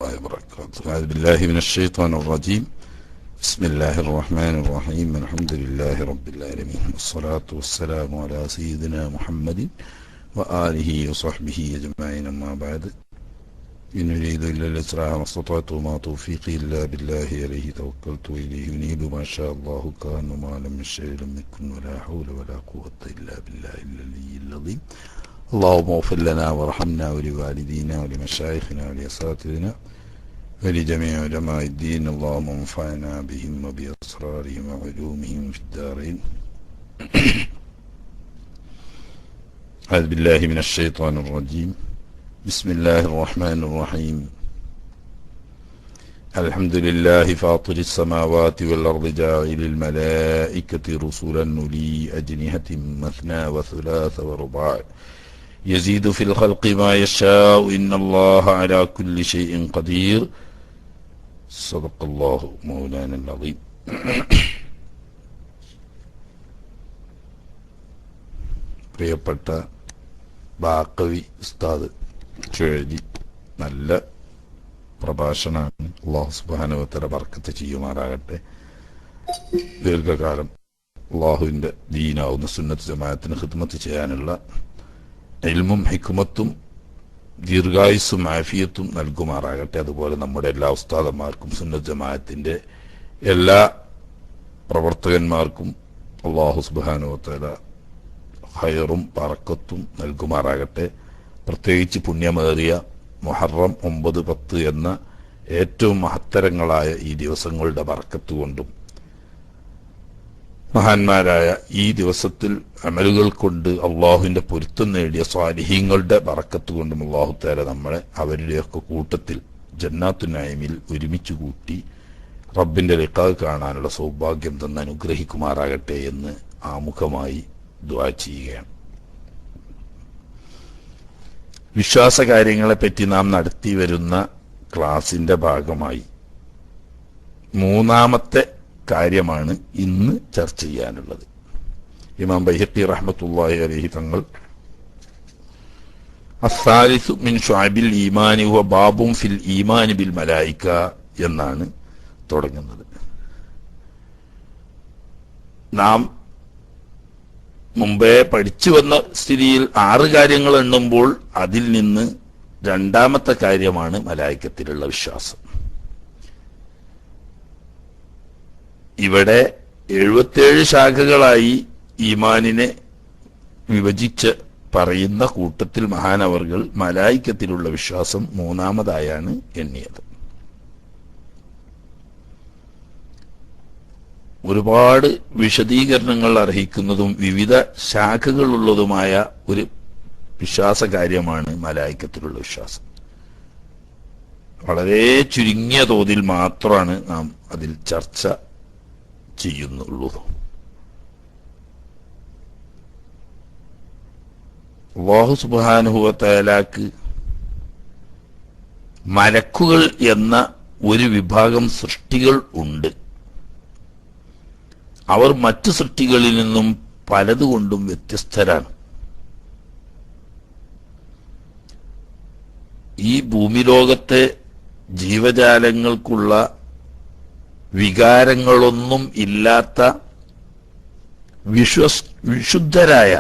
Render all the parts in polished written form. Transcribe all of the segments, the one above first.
وبركاته. أعوذ بالله من الشيطان الرجيم. بسم الله الرحمن الرحيم. الحمد لله رب العالمين، والصلاة والسلام على سيدنا محمد وآله وصحبه أجمعين. أما بعد، إن أريد إلا الإصلاح ما استطعت وما توفيقي إلا بالله، عليه توكلت وإليه أنيب. ما شاء الله كان وما لم يشاء لم يكن، ولا حول ولا قوة إلا بالله العلي العظيم. اللهم اغفر لنا وارحمنا ولوالدينا ولمشايخنا ولأساتذتنا ولجميع علماء الدين. اللهم انفعنا بهم وبأسرارهم وعلومهم في الدارين. أعوذ بالله من الشيطان الرجيم. بسم الله الرحمن الرحيم. الحمد لله فاطر السماوات والأرض جاعل الملائكة رسلا أولي أجنحة مثنى وثلاث ورباع يزيد في الخلق ما يشاء إن الله على كل شيء قدير. صدق الله مولانا العظيم. പ്രിയപ്പെട്ട ബാക്കവി ഉസ്താദ് ചുഴലി നല്ല പ്രഭാഷണമാണ്. അല്ലാഹു സുബ്ഹാനഹു വ തആല ബർക്കത്ത് ചെയ്യുമാറാകട്ടെ. ദീർഘകാലം അല്ലാഹുവിൻ്റെ ദീനാവുന്ന സുന്നത്ത് ജമാഅത്തിന് ഖിദ്മത്ത് ചെയ്യാനുള്ള ഇൽമും ഹിക്മത്തും ദീർഘായുസ്സും ആഫിയത്തും നൽകുമാറാകട്ടെ. അതുപോലെ നമ്മുടെ എല്ലാ ഉസ്താദന്മാർക്കും സുന്നത്ത് ജമാഅത്തിന്റെ എല്ലാ പ്രവർത്തകന്മാർക്കും അല്ലാഹു സുബ്ഹാനഹു വ തആല ഖൈറും ബറക്കത്തും നൽകുമാറാകട്ടെ. പ്രത്യേകിച്ച് പുണ്യമേറിയ മുഹറം 9, 10 എന്ന ഏറ്റവും മഹത്തരങ്ങളായ ഈ ദിവസങ്ങളുടെ ബറക്കത്ത് കൊണ്ടും മഹാന്മാരായ ഈ ദിവസത്തിൽ അമലുകൾ കൊണ്ട് അള്ളാഹുവിന്റെ പൊരുത്തം നേടിയ സ്വാലിഹീങ്ങളുടെ ബറക്കത്ത് കൊണ്ടും അള്ളാഹു തആല നമ്മളെ അവരുടെയൊക്കെ കൂട്ടത്തിൽ ജന്നാത്തുൻ നഈമിൽ ഒരുമിച്ച് കൂട്ടി റബ്ബിന്റെ ലിഖാ കാണാനുള്ള സൗഭാഗ്യം തന്ന് അനുഗ്രഹിക്കുമാറാകട്ടെ എന്ന് ആമുഖമായി ദുആ ചെയ്യുകയാണ്. വിശ്വാസ കാര്യങ്ങളെപ്പറ്റി നാം നടത്തി വരുന്ന ക്ലാസിന്റെ ഭാഗമായി മൂന്നാമത്തെ കാര്യമാണ് ഇന്ന് ചർച്ച ചെയ്യാനുള്ളത്. ഇമാം ബൈഹഖി റഹ്മത്തുള്ളാഹി അലൈഹി തങ്ങൾ അസ്സാലിസു മിൻ ശുഅബിൽ ഈമാനി വ ബാബും ഫിൽ ഈമാനി ബിൽ മലായിക എന്നാണ് തുടങ്ങുന്നത്. നാം മുമ്പേ പഠിച്ചു വന്ന സ്ഥിതിയിൽ 6 കാര്യങ്ങൾ എണ്ണുമ്പോൾ അതിൽ നിന്ന് രണ്ടാമത്തെ കാര്യമാണ് മലായികത്തിലുള്ള വിശ്വാസം. ഇവിടെ 77 ശാഖകളായി ഈമാനിനെ വിഭജിച്ച് പറയുന്ന കൂട്ടത്തിൽ മഹാനവർകൾ മലായികത്തിലുള്ള വിശ്വാസം മൂന്നാമതായാണ് എണ്ണിയത്. ഒരുപാട് വിശദീകരണങ്ങൾ അർഹിക്കുന്നതും വിവിധ ശാഖകളുള്ളതുമായ ഒരു വിശ്വാസ കാര്യമാണ് മലായികത്തിലുള്ള വിശ്വാസം. വളരെ ചുരുങ്ങിയ തോതിൽ മാത്രമാണ് നാം അതിൽ ചർച്ച ചെയ്യുന്നുള്ളൂ. അല്ലാഹു സുബ്ഹാനഹു വ തആലക്ക് മലക്കുകൾ എന്ന ഒരു വിഭാഗം സൃഷ്ടികൾ ഉണ്ട്. അവർ മറ്റു സൃഷ്ടികളിൽ നിന്നും പലതുകൊണ്ടും വ്യത്യസ്തരാണ്. ഈ ഭൂമിലോകത്തെ ജീവജാലങ്ങൾക്കുള്ള വികാരങ്ങളൊന്നും ഇല്ലാത്ത വിശുദ്ധരായ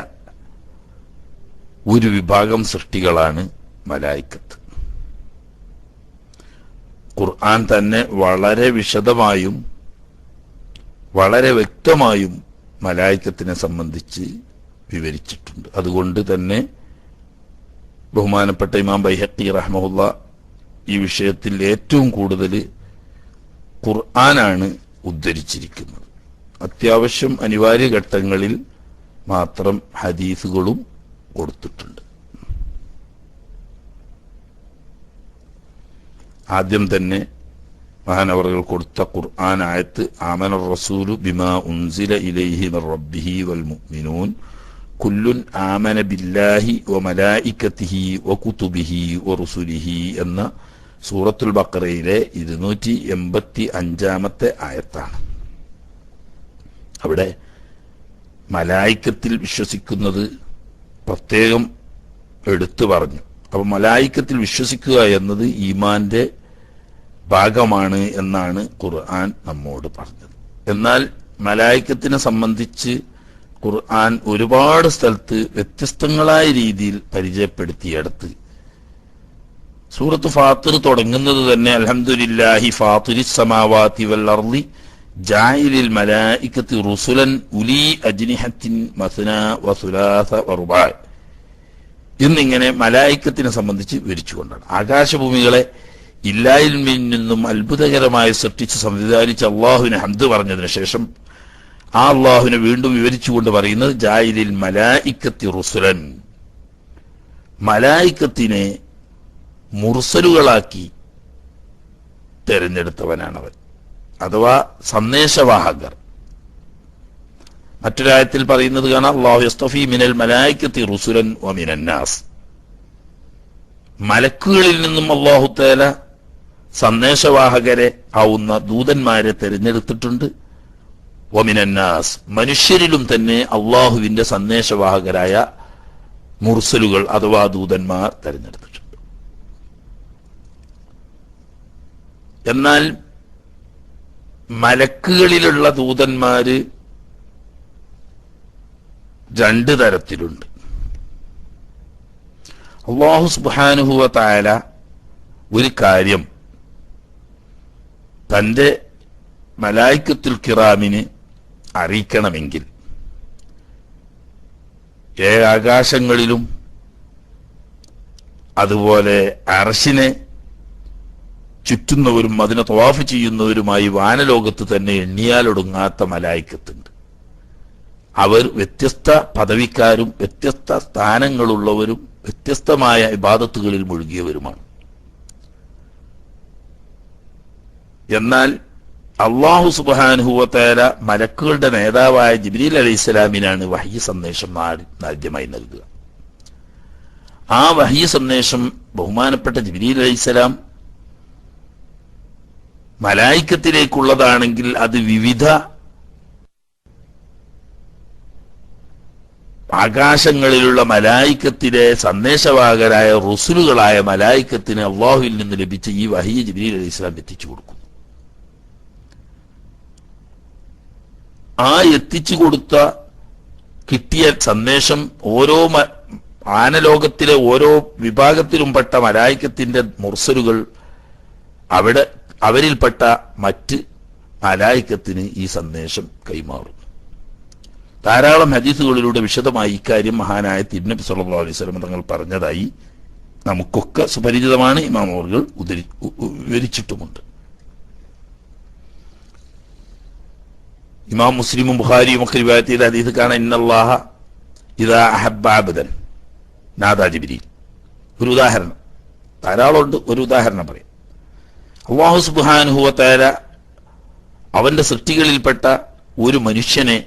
ഒരു വിഭാഗം സൃഷ്ടികളാണ് മലായിക്കത്ത്. ഖുർആൻ തന്നെ വളരെ വിശദമായും വളരെ വ്യക്തമായും മലായിക്കത്തിനെ സംബന്ധിച്ച് വിവരിച്ചിട്ടുണ്ട്. അതുകൊണ്ട് തന്നെ ബഹുമാനപ്പെട്ട ഇമാം ബൈഹഖി റഹ്മഹുല്ലാ ഈ വിഷയത്തിൽ ഏറ്റവും കൂടുതൽ ഖുർആനാണ് ഉദ്ധരിച്ചിരിക്കുന്നത്. അത്യാവശ്യം അനിവാര്യ ഘട്ടങ്ങളിൽ മാത്രം ഹദീസുകളും കൊടുത്തിട്ടുണ്ട്. ആദ്യം തന്നെ മഹാനവറുകൾ കൊടുത്ത ഖുർആൻ ആയത്ത് ആമന റസൂലു ബിമാ ഉൻസില ഇലൈഹി മിർ റബ്ബിഹി വൽ മുഅ്മിനൂൻ കുല്ലുൻ ആമന ബില്ലാഹി വ മലായികതിഹി വ കുതുബിഹി വ റുസുലിഹി എന്ന സൂറത്തുൽ ബഖറയിലെ 285-ാമത്തെ ആയത്താണ്. അവിടെ മലായികത്തിൽ വിശ്വസിക്കുന്നത് പ്രത്യേകം എടുത്തു പറഞ്ഞു. അപ്പൊ മലായികത്തിൽ വിശ്വസിക്കുക എന്നത് ഈമാന്റെ ഭാഗമാണ് എന്നാണ് ഖുർആൻ നമ്മോട് പറഞ്ഞത്. എന്നാൽ മലായിക്കത്തിനെ സംബന്ധിച്ച് ഖുർആൻ ഒരുപാട് സ്ഥലത്ത് വ്യത്യസ്തങ്ങളായ രീതിയിൽ പരിചയപ്പെടുത്തിയെടുത്ത് സൂറത്ത് ഫാത്തിർ തുടങ്ങുന്നത് തന്നെ അൽഹംദുലില്ലാഹി ഫാത്തിരിസ് സമാവാതി വൽ അർളി ജാഇലിൽ മലായികത്തി റുസുലൻ ഉലി അജ്നിഹത്തിൻ മസ്ന വസുലാസ വറുബാ എന്നിങ്ങനെ മലായിക്കത്തിനെ സംബന്ധിച്ച് വിവരിച്ചുകൊണ്ടാണ്. ആകാശഭൂമികളെ ഇല്ലായിൽ നിന്നും അത്ഭുതകരമായി സൃഷ്ടിച്ച് സംവിധാനിച്ച അള്ളാഹുവിനെ ഹംദ് പറഞ്ഞതിന് ശേഷം ആ അള്ളാഹുവിനെ വീണ്ടും വിവരിച്ചുകൊണ്ട് പറയുന്നത് ജായിലിൽ മലായിക്കത്തി റുസുലൻ, മലായിക്കത്തിനെ മുർസലുകളാക്കി തെരഞ്ഞെടുത്തവനാണവൻ, അഥവാ സന്ദേശവാഹകർ. മറ്റൊരായത്തിൽ പറയുന്നത് കാണാം അല്ലാഹു യസ്തഫി മിനൽ മലായികത്തി റുസുലൻ വ മിനന്നാസ്, മലക്കുകളിൽ നിന്നും അല്ലാഹു തആല സന്ദേശവാഹകരെ ആവുന്ന ദൂതന്മാരെ തെരഞ്ഞെടുത്തിട്ടുണ്ട്. വ മിനന്നാസ്, മനുഷ്യരിലും തന്നെ അള്ളാഹുവിന്റെ സന്ദേശവാഹകരായ മുർസലുകൾ അഥവാ ദൂതന്മാർ തെരഞ്ഞെടുത്തിട്ടുണ്ട്. എന്നാൽ മലക്കുകളിലുള്ള ദൂതന്മാര് രണ്ട് തരത്തിലുണ്ട്. അല്ലാഹു സുബ്ഹാനഹു വ തആല ഒരു കാര്യം തന്റെ മലായികത്തുൽ കിറാമിന് അറിയിക്കണമെങ്കിൽ ആകാശങ്ങളിലും അതുപോലെ അർശിനെ ചുറ്റുന്നവരും അതിനെ തവാഫ് ചെയ്യുന്നവരുമായി വാനലോകത്ത് തന്നെ എണ്ണിയാലൊടുങ്ങാത്ത മലായികത്തുണ്ട്. അവർ വ്യത്യസ്ത പദവിക്കാരും വ്യത്യസ്ത സ്ഥാനങ്ങളുള്ളവരും വ്യത്യസ്തമായ ഇബാദത്തുകളിൽ മുഴുകിയവരുമാണ്. എന്നാൽ അല്ലാഹു സുബ്ഹാനഹു വ തആല മലക്കുകളുടെ നേതാവായ ജിബ്രീൽ അലൈഹിസ്സലാമിനാണ് വഹ്യി സന്ദേശം ആദ്യമായി നൽകുക. ആ വഹ്യി സന്ദേശം ബഹുമാനപ്പെട്ട ജിബ്രീൽ അലൈഹിസ്സലാം മലായിക്കത്തിലേക്കുള്ളതാണെങ്കിൽ അത് വിവിധ ആകാശങ്ങളിലുള്ള മലായിക്കത്തിലെ സന്ദേശവാഹകരായ റുസുലുകളായ മലായിക്കത്തിന് അള്ളാഹുവിൽ നിന്ന് ലഭിച്ച ഈ വഹ്യി ജിബ്രീൽ അലൈഹിസ്സലാം എത്തിച്ചു കൊടുക്കുന്നു. ആ എത്തിച്ചു കൊടുത്ത കിട്ടിയ സന്ദേശം ഓരോ ആനലോകത്തിലെ ഓരോ വിഭാഗത്തിലും പെട്ട മലായിക്കത്തിന്റെ മുർസലുകൾ അവരിൽപ്പെട്ട മറ്റ് മലായിക്കത്തിന് ഈ സന്ദേശം കൈമാറും. ധാരാളം ഹദീസുകളിലൂടെ വിശദമായി ഇക്കാര്യം മഹാനായ തിരുനബി സല്ലല്ലാഹു അലൈഹി വസല്ലം തങ്ങൾ പറഞ്ഞതായി നമുക്കൊക്കെ സുപരിചിതമാണ്. ഇമാം അവറുകൾ വിവരിച്ചിട്ടുമുണ്ട്. ഇമാം മുസ്ലിമും ബുഖാരിയും ഒക്കെ റിവായത്ത് ചെയ്ത ഹദീസ് കാണാൻ ഇന്നല്ലാഹ ഇദാ അഹബ്ബ അബ്ദൻ നാദാ ജിബ്രീൽ. ഒരു ഉദാഹരണം, ധാരാളമുണ്ട്, ഒരു ഉദാഹരണം പറയാം. അല്ലാഹു സുബ്ഹാനഹു വ തആല അവന്റെ സൃഷ്ടികളിൽപ്പെട്ട ഒരു മനുഷ്യനെ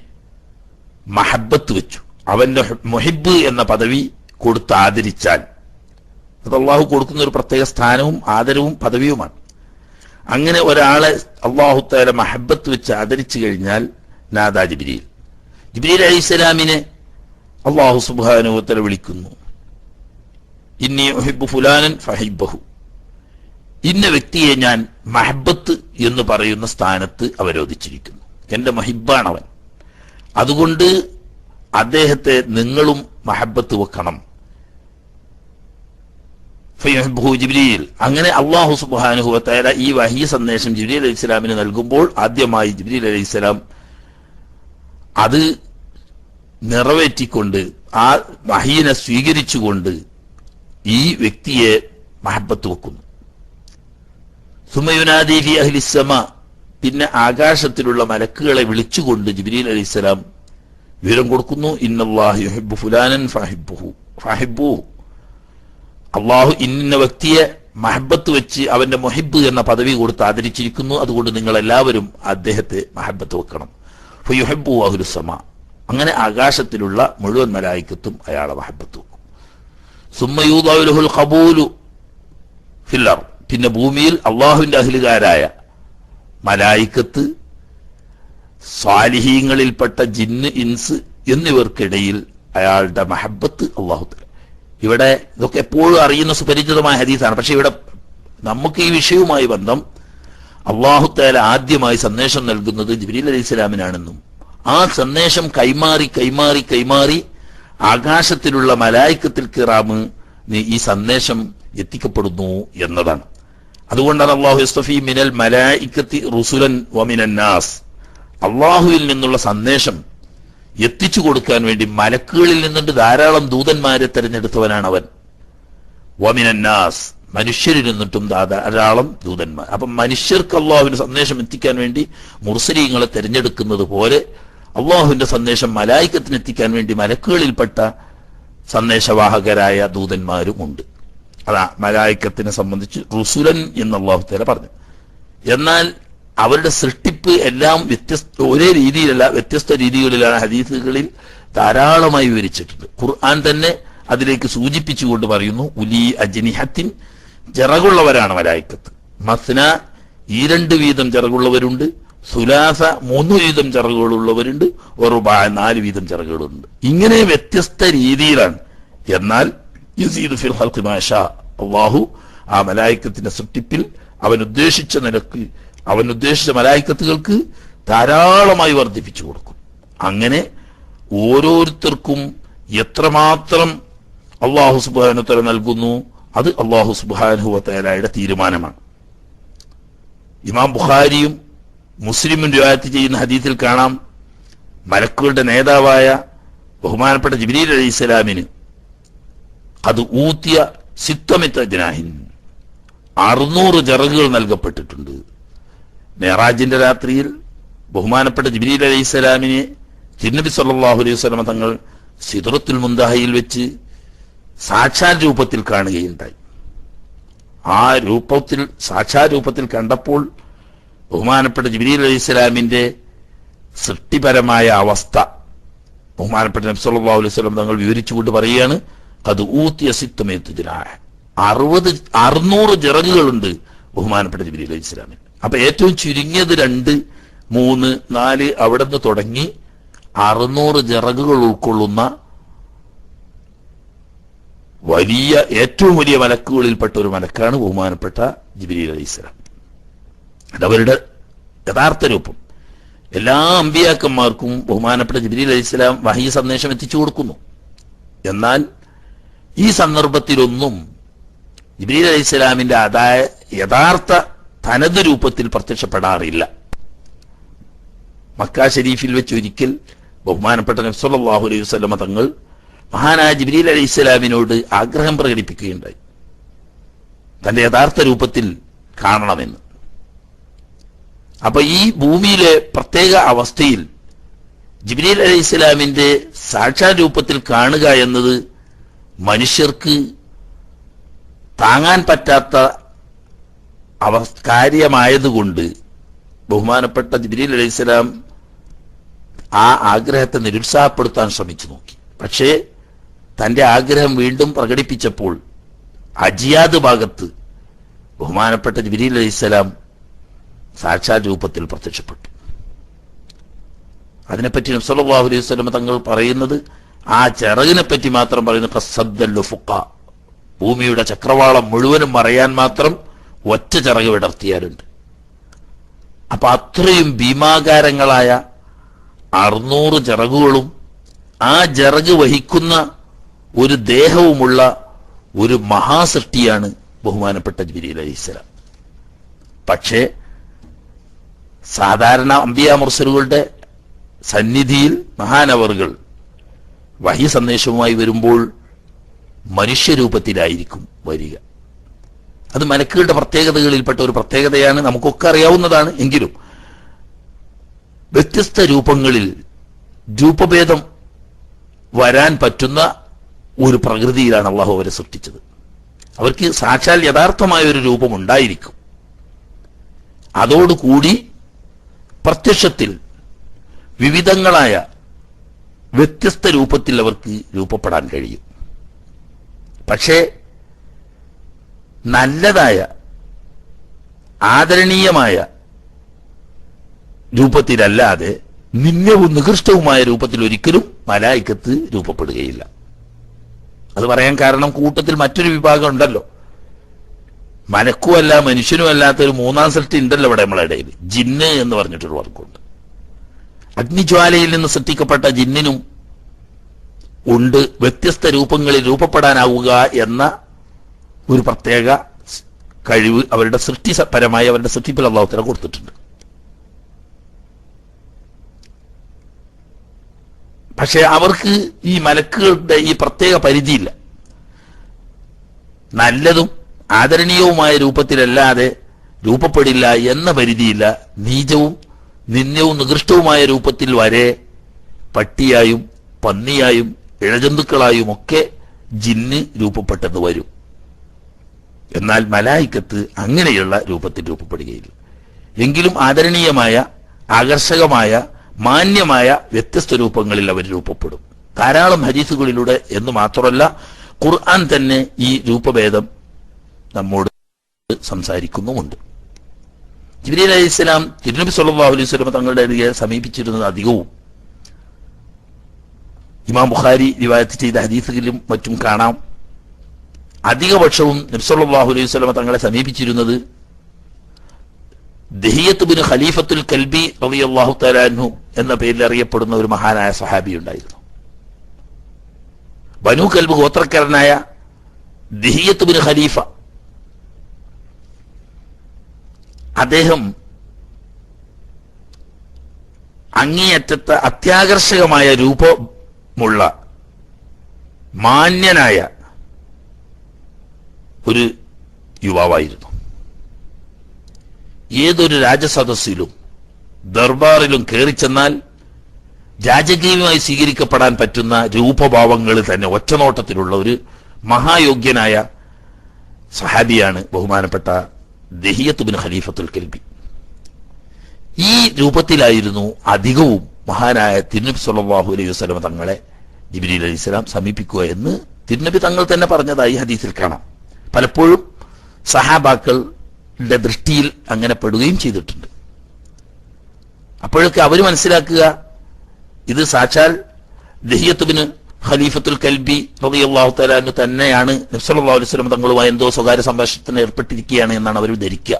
മഹബത്ത് വെച്ചു, അവന്റെ മുഹിബ് എന്ന പദവി കൊടുത്ത് ആദരിച്ചാൽ അത് അള്ളാഹു കൊടുക്കുന്ന ഒരു പ്രത്യേക സ്ഥാനവും ആദരവും പദവിയുമാണ്. അങ്ങനെ ഒരാളെ അല്ലാഹു തആല മഹബത്ത് വെച്ച് ആദരിച്ചു കഴിഞ്ഞാൽ നാദാ ജിബ്രീൽ, ജിബ്രീൽ അലൈഹിസ്സലാമിനെ അല്ലാഹു സുബ്ഹാനഹു വ തആല വിളിക്കുന്നു, ഇന്നി ഉഹിബ്ബു ഫുലാനൻ ഫഹിബ്ബഹു, ഇന്ന വ്യക്തിയെ ഞാൻ മഹബത്ത് എന്ന് പറയുന്ന സ്ഥാനത്ത് അവരോധിച്ചിരിക്കുന്നു, എന്റെ മഹിബാണവൻ, അതുകൊണ്ട് അദ്ദേഹത്തെ നിങ്ങളും മഹബത്ത് വെക്കണം. ഫയഹബ്ബുഹു ജിബ്രീൽ. അങ്ങനെ അല്ലാഹു സുബ്ഹാനഹു വ തആല ഈ വഹ്യി സന്ദേശം ജിബ്രീൽ അലൈഹിസ്സലാമിന് നൽകുമ്പോൾ ആദ്യമായി ജിബ്രീൽ അലൈഹിസ്സലാം അത് നിറവേറ്റിക്കൊണ്ട് ആ വഹ്യിനെ സ്വീകരിച്ചുകൊണ്ട് ഈ വ്യക്തിയെ മഹബത്ത് വെക്കുന്നു. സുമയുനാദി ഫി അഹ്ലിസ് സമാ, പിന്നെ ആകാശത്തിലുള്ള മലക്കുകളെ വിളിച്ചുകൊണ്ട് ജിബ്രീൽ അലൈഹിസ്സലാം വിവരം കൊടുക്കുന്നു, ഇന്നല്ലാഹു യുഹിബ്ബു ഫുലാനൻ ഫഹിബ്ബുഹു, അള്ളാഹു ഇന്ന വ്യക്തിയെ മഹബത്ത് വെച്ച് അവന്റെ മുഹിബ് എന്ന പദവി കൊടുത്ത് ആദരിച്ചിരിക്കുന്നു, അതുകൊണ്ട് നിങ്ങൾ എല്ലാവരും അദ്ദേഹത്തെ മഹബത്ത് വെക്കണം. ഫയുഹിബ്ബു അഹ്ലുസ് സമാ, അങ്ങനെ ആകാശത്തിലുള്ള മുഴുവൻ മലായിക്കത്തും അയാളെ മഹബത്ത് വെക്കും. സുമ്മ യൂദഉ ലഹുൽ ഖബൂലു ഫിൽ അർദ്, പിന്നെ ഭൂമിയിൽ അള്ളാഹുവിന്റെ അഹ്ലുകാരായ മലായിക്കത്ത്, സ്വാലിഹീങ്ങളിൽപ്പെട്ട ജിന്ന്, ഇൻസ് എന്നിവർക്കിടയിൽ അയാളുടെ മഹബത്ത് അള്ളാഹു തആല. ഇവിടെ ഇതൊക്കെ എപ്പോഴും അറിയുന്ന സുപരിചിതമായ ഹദീസാണ്. പക്ഷെ ഇവിടെ നമുക്ക് ഈ വിഷയവുമായി ബന്ധം അല്ലാഹു തആല ആദ്യമായി സന്ദേശം നൽകുന്നത് ജിബ്രീൽ അലൈഹിസ്സലാമിനാണെന്നും ആ സന്ദേശം കൈമാറി കൈമാറി കൈമാറി ആകാശത്തിലുള്ള മലായിക്കത്തുൽ കിറാമ് ഈ സന്ദേശം എത്തിക്കപ്പെടുന്നു എന്നതാണ്. അതുകൊണ്ടാണ് അല്ലാഹു യസ്തഫി മിനൽ മലായിക്കത്തി റുസുലൻ വമിനൻ നാസ്, അള്ളാഹുവിൽ നിന്നുള്ള സന്ദേശം എത്തിച്ചു കൊടുക്കാൻ വേണ്ടി മലക്കുകളിൽ നിന്നുണ്ട് ധാരാളം ദൂതന്മാരെ തെരഞ്ഞെടുത്തവനാണ് അവൻ. വമിനൻ നാസ്, മനുഷ്യരിൽ നിന്നിട്ടും ധാരാളം ദൂതന്മാർ. അപ്പം മനുഷ്യർക്ക് അള്ളാഹുവിന്റെ സന്ദേശം എത്തിക്കാൻ വേണ്ടി മുർസലീങ്ങളെ തെരഞ്ഞെടുക്കുന്നത് പോലെ അള്ളാഹുവിന്റെ സന്ദേശം മലായിക്കത്തിന് എത്തിക്കാൻ വേണ്ടി മലക്കുകളിൽപ്പെട്ട സന്ദേശവാഹകരായ ദൂതന്മാരുമുണ്ട്. അതാ മലായിക്കത്തിനെ സംബന്ധിച്ച് റുസുലൻ എന്ന് അല്ലാഹു തആല പറഞ്ഞു. എന്നാൽ അവരുടെ സൃഷ്ടിപ്പ് എല്ലാം ഒരേ രീതിയിലല്ല, വ്യത്യസ്ത രീതികളിലാണ് ഹദീസുകളിൽ ധാരാളമായി വിവരിച്ചിട്ടുണ്ട്. ഖുർആൻ തന്നെ അതിലേക്ക് സൂചിപ്പിച്ചുകൊണ്ട് പറയുന്നു, ഉലി അജ്നിഹത്തിൻ, ചിറകുള്ളവരാണ് മലായിക്കത്ത്. മസ്ന, 2 വീതം ചിറകുള്ളവരുണ്ട്. സുലാസ, 3 വീതം ചിറകുകളുള്ളവരുണ്ട്. റുബാ, 4 വീതം ചിറകുകളുണ്ട്. ഇങ്ങനെ വ്യത്യസ്ത രീതിയിലാണ്. എന്നാൽ യസീദു ഫിൽ ഖൽഖി മാ ഷാ, അല്ലാഹു ആ മലായിക്കത്തിന്റെ സൃഷ്ടിപ്പിൽ അവൻ ഉദ്ദേശിച്ച നിലക്ക് അവൻ ഉദ്ദേശിച്ച മലായിക്കത്തുകൾക്ക് ധാരാളമായി വർദ്ധിപ്പിച്ചു കൊടുക്കും. അങ്ങനെ ഓരോരുത്തർക്കും എത്രമാത്രം അല്ലാഹു സുബ്ഹാനഹു വ തആല നൽകുന്നു അത് അല്ലാഹു സുബ്ഹാനഹു വ തആലയുടെ തീരുമാനമാണ്. ഇമാം ബുഖാരിയും മുസ്ലിമും റിവായത്ത് ചെയ്യുന്ന ഹദീസിൽ കാണാം, മലക്കുകളുടെ നേതാവായ ബഹുമാനപ്പെട്ട ജിബ്രീൽ അലൈഹിസ്സലാമിന് അത് ഊത്തിയ സിത്തമിത്ത ജനാഹിൻ, 600 ചിറകുകൾ നൽകപ്പെട്ടിട്ടുണ്ട്. മെഹറാജിന്റെ രാത്രിയിൽ ബഹുമാനപ്പെട്ട ജിബ്രീൽ അലൈഹിസ്സലാമിനെ തിരുനബി സല്ലല്ലാഹു അലൈഹി വസല്ലം തങ്ങൾ സിദ്റത്തുൽ മുൻതഹയിൽ വെച്ച് സാക്ഷാൽ രൂപത്തിൽ കാണുകയുണ്ടായി. ആ രൂപത്തിൽ സാക്ഷാൽ രൂപത്തിൽ കണ്ടപ്പോൾ ബഹുമാനപ്പെട്ട ജിബ്രീൽ അലൈഹിസ്സലാമിന്റെ സൃഷ്ടിപരമായ അവസ്ഥ ബഹുമാനപ്പെട്ട നബി സല്ലല്ലാഹു അലൈഹി വസല്ലം തങ്ങൾ വിവരിച്ചുകൊണ്ട് പറയുകയാണ്, അത് ഊത്തിയ സിത്തമേത്ത് ജനാഹ്, 600 ചിറകുകളുണ്ട് ബഹുമാനപ്പെട്ട ജിബ്രീൽ അലൈഹിസ്സലാമിന്. അപ്പൊ ഏറ്റവും ചുരുങ്ങിയത് 2, 3, 4 അവിടെ നിന്ന് തുടങ്ങി 600 ചിറകുകൾ ഉൾക്കൊള്ളുന്ന വലിയ ഏറ്റവും വലിയ മലക്കുകളിൽപ്പെട്ട ഒരു മലക്കാണ് ബഹുമാനപ്പെട്ട ജിബ്രീൽ അലൈഹിസ്സലാം. അതവരുടെ യഥാർത്ഥ രൂപം. എല്ലാ അമ്പിയാക്കന്മാർക്കും ബഹുമാനപ്പെട്ട ജിബ്രീൽ അലൈഹിസ്സലാം വഹീ സന്ദേശം എത്തിച്ചു കൊടുക്കുന്നു. എന്നാൽ ഈ സന്ദർഭത്തിലൊന്നും ജിബ്രീൽ അലൈഹിസ്സലാമിന്റെ യഥാർത്ഥ തനത് രൂപത്തിൽ പ്രത്യക്ഷപ്പെടാറില്ല. മക്ക ഷരീഫിൽ വെച്ച് ഒരിക്കൽ ബഹുമാനപ്പെട്ട നബി സല്ലല്ലാഹു അലൈഹി വസല്ലം തങ്ങൾ മഹാനായ ജിബ്രീൽ അലൈഹിസ്സലാമിനോട് ആഗ്രഹം പ്രകടിപ്പിക്കുകയുണ്ടായി, തന്റെ യഥാർത്ഥ രൂപത്തിൽ കാണണമെന്ന്. അപ്പൊ ഈ ഭൂമിയിലെ പ്രത്യേക അവസ്ഥയിൽ ജിബ്രീൽ അലൈഹിസ്സലാമിന്റെ സാക്ഷാൽ രൂപത്തിൽ കാണുക എന്നത് മനുഷ്യർക്ക് താങ്ങാൻ പറ്റാത്ത കാര്യമായതുകൊണ്ട് ബഹുമാനപ്പെട്ട ജിബ്രീൽ അലൈഹിസ്സലാം ആ ആഗ്രഹത്തെ നിരുത്സാഹപ്പെടുത്താൻ ശ്രമിച്ചു നോക്കി. പക്ഷേ തന്റെ ആഗ്രഹം വീണ്ടും പ്രകടിപ്പിച്ചപ്പോൾ അജിയാദ് ഭാഗത്ത് ബഹുമാനപ്പെട്ട ജിബ്രീൽ അലൈഹിസ്സലാം സാക്ഷാൽ രൂപത്തിൽ പ്രത്യക്ഷപ്പെട്ടു. അതിനെപ്പറ്റി നബി സല്ലല്ലാഹു അലൈഹി വസല്ലം തങ്ങൾ പറയുന്നത്, ആ ചിറകിനെ പറ്റി മാത്രം പറയുന്നു, ഖസ്സദ്ദൽ ഉഫുഖ, ഭൂമിയുടെ ചക്രവാളം മുഴുവനും മറയാൻ മാത്രം ഒറ്റ ചിറക് വിടർത്തിയാലുണ്ട്. അപ്പൊ അത്രയും ഭീമാകാരങ്ങളായ 600 ചിറകുകളും ആ ചിറക് വഹിക്കുന്ന ഒരു ദേഹവുമുള്ള ഒരു മഹാസൃഷ്ടിയാണ് ബഹുമാനപ്പെട്ട ജിബ്രീൽ അലൈഹിസ്സലാം. പക്ഷേ സാധാരണ അംബിയാ മുർസലുകളുടെ സന്നിധിയിൽ മഹാനവറുകൾ വഹി സന്ദേശവുമായി വരുമ്പോൾ മനുഷ്യരൂപത്തിലായിരിക്കും വരിക. അത് മലക്കുകളുടെ പ്രത്യേകതകളിൽപ്പെട്ട ഒരു പ്രത്യേകതയാണ്, നമുക്കൊക്കെ അറിയാവുന്നതാണ്. എങ്കിലും വ്യത്യസ്ത രൂപങ്ങളിൽ രൂപഭേദം വരാൻ പറ്റുന്ന ഒരു പ്രകൃതിയിലാണ് അള്ളാഹു അവരെ സൃഷ്ടിച്ചത്. അവർക്ക് സാക്ഷാൽ യഥാർത്ഥമായ ഒരു രൂപം ഉണ്ടായിരിക്കും. അതോടുകൂടി പ്രത്യക്ഷത്തിൽ വിവിധങ്ങളായ വ്യത്യസ്ത രൂപത്തിൽ അവർക്ക് രൂപപ്പെടാൻ കഴിയും. പക്ഷേ നല്ലതായ ആദരണീയമായ രൂപത്തിലല്ലാതെ നിന്ദ്യവും നികൃഷ്ടവുമായ രൂപത്തിൽ ഒരിക്കലും മലായിക്കത്ത് രൂപപ്പെടുകയില്ല. അത് പറയാൻ കാരണം കൂട്ടത്തിൽ മറ്റൊരു വിഭാഗം ഉണ്ടല്ലോ, മലക്കുമല്ല മനുഷ്യനും അല്ലാത്തൊരു മൂന്നാം സൃഷ്ടി ഉണ്ടല്ലോ ഇവിടെ നമ്മളെ ഇടയിൽ. ജിന്ന് എന്ന് പറഞ്ഞിട്ടൊരു വർക്കുണ്ട്. അഗ്നിജ്വാലയിൽ നിന്ന് സൃഷ്ടിക്കപ്പെട്ട ജിന്നിനും ഉണ്ട് വ്യത്യസ്ത രൂപങ്ങളിൽ രൂപപ്പെടാനാവുക എന്ന ഒരു പ്രത്യേക കഴിവ് അവരുടെ സൃഷ്ടിപരമായി അവരുടെ സൃഷ്ടിപ്പിൽ അല്ലാഹു തആല കൊടുത്തിട്ടുണ്ട്. പക്ഷെ അവർക്ക് ഈ മലക്കുകളുടെ ഈ പ്രത്യേക പരിധിയില്ല. നല്ലതും ആദരണീയവുമായ രൂപത്തിലല്ലാതെ രൂപപ്പെടില്ല എന്ന പരിധിയില്ല. നീചവും നിന്ദ്യവും നികൃഷ്ടവുമായ രൂപത്തിൽ വരെ പട്ടിയായും പന്നിയായും ഇഴജന്തുക്കളായും ഒക്കെ ജിന്ന് രൂപപ്പെട്ടെന്ന് വരും. എന്നാൽ മലായിക്കത്ത് അങ്ങനെയുള്ള രൂപത്തിൽ രൂപപ്പെടുകയില്ല. എങ്കിലും ആദരണീയമായ ആകർഷകമായ മാന്യമായ വ്യത്യസ്ത രൂപങ്ങളിൽ അവർ രൂപപ്പെടും. ധാരാളം ഹദീസുകളിലൂടെ എന്ന് മാത്രമല്ല ഖുർആൻ തന്നെ ഈ രൂപഭേദം നമ്മോട് സംസാരിക്കുന്നുമുണ്ട്. ജിബ്രീൽ അലൈഹിസ്സലാം തിരുനബി സല്ലല്ലാഹു അലൈഹി വസല്ലം തങ്ങളുടെ അരികെ സമീപിച്ചിരുന്നത് അധികവും ഇമാം ബുഖാരി റിവായത്ത് ചെയ്ത ഹദീസുകളിലും മറ്റും കാണാം. അധികപക്ഷവും നബി സല്ലല്ലാഹു അലൈഹി വസല്ലം തങ്ങളെ സമീപിച്ചിരുന്നത് ദഹിയത്ത് ബിൻ ഖലീഫത്തുൽ കൽബി റളിയല്ലാഹു തആല അൻഹു എന്ന പേരിൽ അറിയപ്പെടുന്ന ഒരു മഹാനായ സഹാബി ഉണ്ടായിരുന്നു. ബനു കൽബ് ഗോത്രക്കാരനായ ദഹിയത്ത് ബിൻ ഖലീഫ, അദ്ദേഹം അങ്ങേയറ്റത്തെ അത്യാകർഷകമായ രൂപമുള്ള മാന്യനായ ഒരു യുവാവായിരുന്നു. ഏതൊരു രാജസദസ്സിലും ദർബാറിലും കയറിച്ചെന്നാൽ രാജകീയമായി സ്വീകരിക്കപ്പെടാൻ പറ്റുന്ന രൂപഭാവങ്ങൾ തന്നെ ഒറ്റനോട്ടത്തിലുള്ള ഒരു മഹായോഗ്യനായ സഹാബിയാണ് ബഹുമാനപ്പെട്ട ദഹിയത്ത് ബിൻ ഖലീഫത്തുൽ കൽബി. ഈ രൂപത്തിലായിരുന്നു അധികവും മഹാനായ തിരുനബി സല്ലല്ലാഹു അലൈഹി വസല്ലം തങ്ങളെ ജിബ്രീൽ അലൈഹിസ്സലാം സമീപിക്കുക എന്ന് തിരുനബി തങ്ങൾ തന്നെ പറഞ്ഞതായി ഹദീസിൽ കാണാം. പലപ്പോഴും സഹാബാക്കളുടെ ദൃഷ്ടിയിൽ അങ്ങനെ പെടുകയും ചെയ്തിട്ടുണ്ട്. അപ്പോഴൊക്കെ അവർ മനസ്സിലാക്കുക ഇത് സാക്ഷാൽ ദഹിയത്ത് ബിൻ ഖലീഫത്തുൽ കൽബി റളിയല്ലാഹു തആല അൻഹു തന്നെയാണ് നബി സല്ലല്ലാഹു അലൈഹി വസല്ലം തങ്ങളുമായി എന്തോ സ്വകാര്യ സംഭാഷണത്തിന് ഏർപ്പെട്ടിരിക്കുകയാണ് എന്നാണ് അവർ ധരിക്കുക.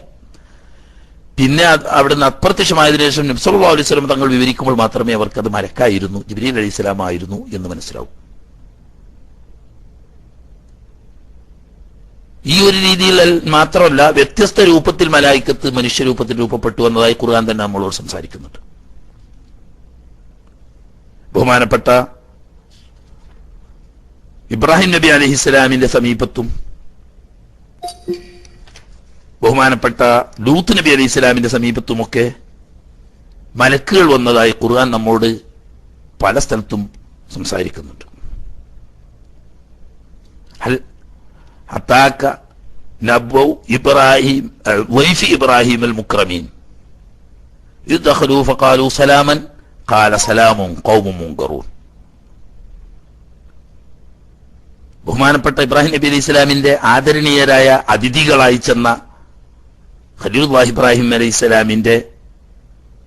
പിന്നെ അവിടുന്ന് അപ്രത്യക്ഷമായതിനു ശേഷം നബി സല്ലല്ലാഹു അലൈഹി വസല്ലം തങ്ങൾ വിവരിക്കുമ്പോൾ മാത്രമേ അവർക്ക് അത് മലക്കായിരുന്നു, ജിബ്രീൽ അലൈഹിസ്സലാം ആയിരുന്നു എന്ന് മനസ്സിലാവും. ഈ ഒരു രീതിയിൽ മാത്രമല്ല, വ്യത്യസ്ത രൂപത്തിൽ മലായിക്കത്ത് മനുഷ്യരൂപത്തിൽ രൂപപ്പെട്ടു എന്നതായി ഖുർആൻ തന്നെ നമ്മളോട് സംസാരിക്കുന്നുണ്ട്. ബഹുമാനപ്പെട്ട ഇബ്രാഹിം നബി അലൈഹിസ്സലാമിന്റെ സമീപത്തും ബഹുമാനപ്പെട്ട ലൂത്ത് നബി അലൈഹിസ്സലാമിന്റെ സമീപത്തുമൊക്കെ മലക്കുകൾ വന്നതായി ഖുർആൻ നമ്മോട് പല സ്ഥലത്തും സംസാരിക്കുന്നുണ്ട്. അത്താക്ക നബ്വ ഇബ്രാഹിം വൈഫി ഇബ്രാഹിം അൽ മുക്രമീൻ ഇദ് ദഖലൂ ഫഖാലൂ സലാമൻ ഖാല സലാമുൻ ഖൗമുൻ മുൻകറൂൻ. ബഹുമാനപ്പെട്ട ഇബ്രാഹിം നബി അലൈഹി ഇസ്ലാമിന്റെ ആദരണീയരായ അതിഥികളായി ചെന്ന ഖലീലുല്ലാഹി ഇബ്രാഹിം അലൈഹി ഇസ്ലാമിന്റെ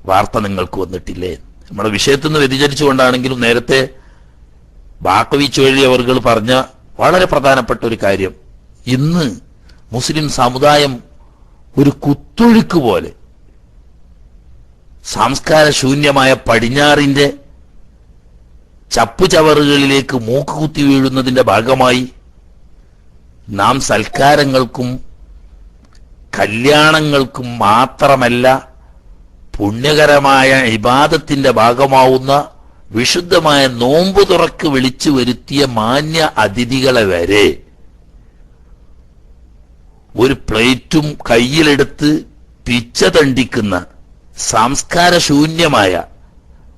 വാർത്ത നിങ്ങൾക്ക് വന്നിട്ടില്ലേ? നമ്മുടെ വിഷയത്തിൽ നിന്ന് വ്യതിചരിച്ചുകൊണ്ടാണെങ്കിലും നേരത്തെ ബാക്കവി ചുഴലി അവർ പറഞ്ഞ വളരെ പ്രധാനപ്പെട്ട ഒരു കാര്യം, ഇന്ന് മുസ്ലിം സമുദായം ഒരു കുത്തൊഴുക്ക് പോലെ സംസ്കാര ശൂന്യമായ പടിഞ്ഞാറിന്റെ ചപ്പുചവറുകളിലേക്ക് മൂക്ക് കുത്തി വീഴുന്നതിന്റെ ഭാഗമായി നാം സൽക്കാരങ്ങൾക്കും കല്യാണങ്ങൾക്കും മാത്രമല്ല പുണ്യകരമായ ഇബാദത്തിന്റെ ഭാഗമാവുന്ന വിശുദ്ധമായ നോമ്പ് തുറക്ക് വിളിച്ചു വരുത്തിയ മാന്യ അതിഥികളെ വരെ ഒരു പ്ലേറ്റും കയ്യിലെടുത്ത് പിച്ച തണ്ടിക്കുന്ന സംസ്കാര ശൂന്യമായ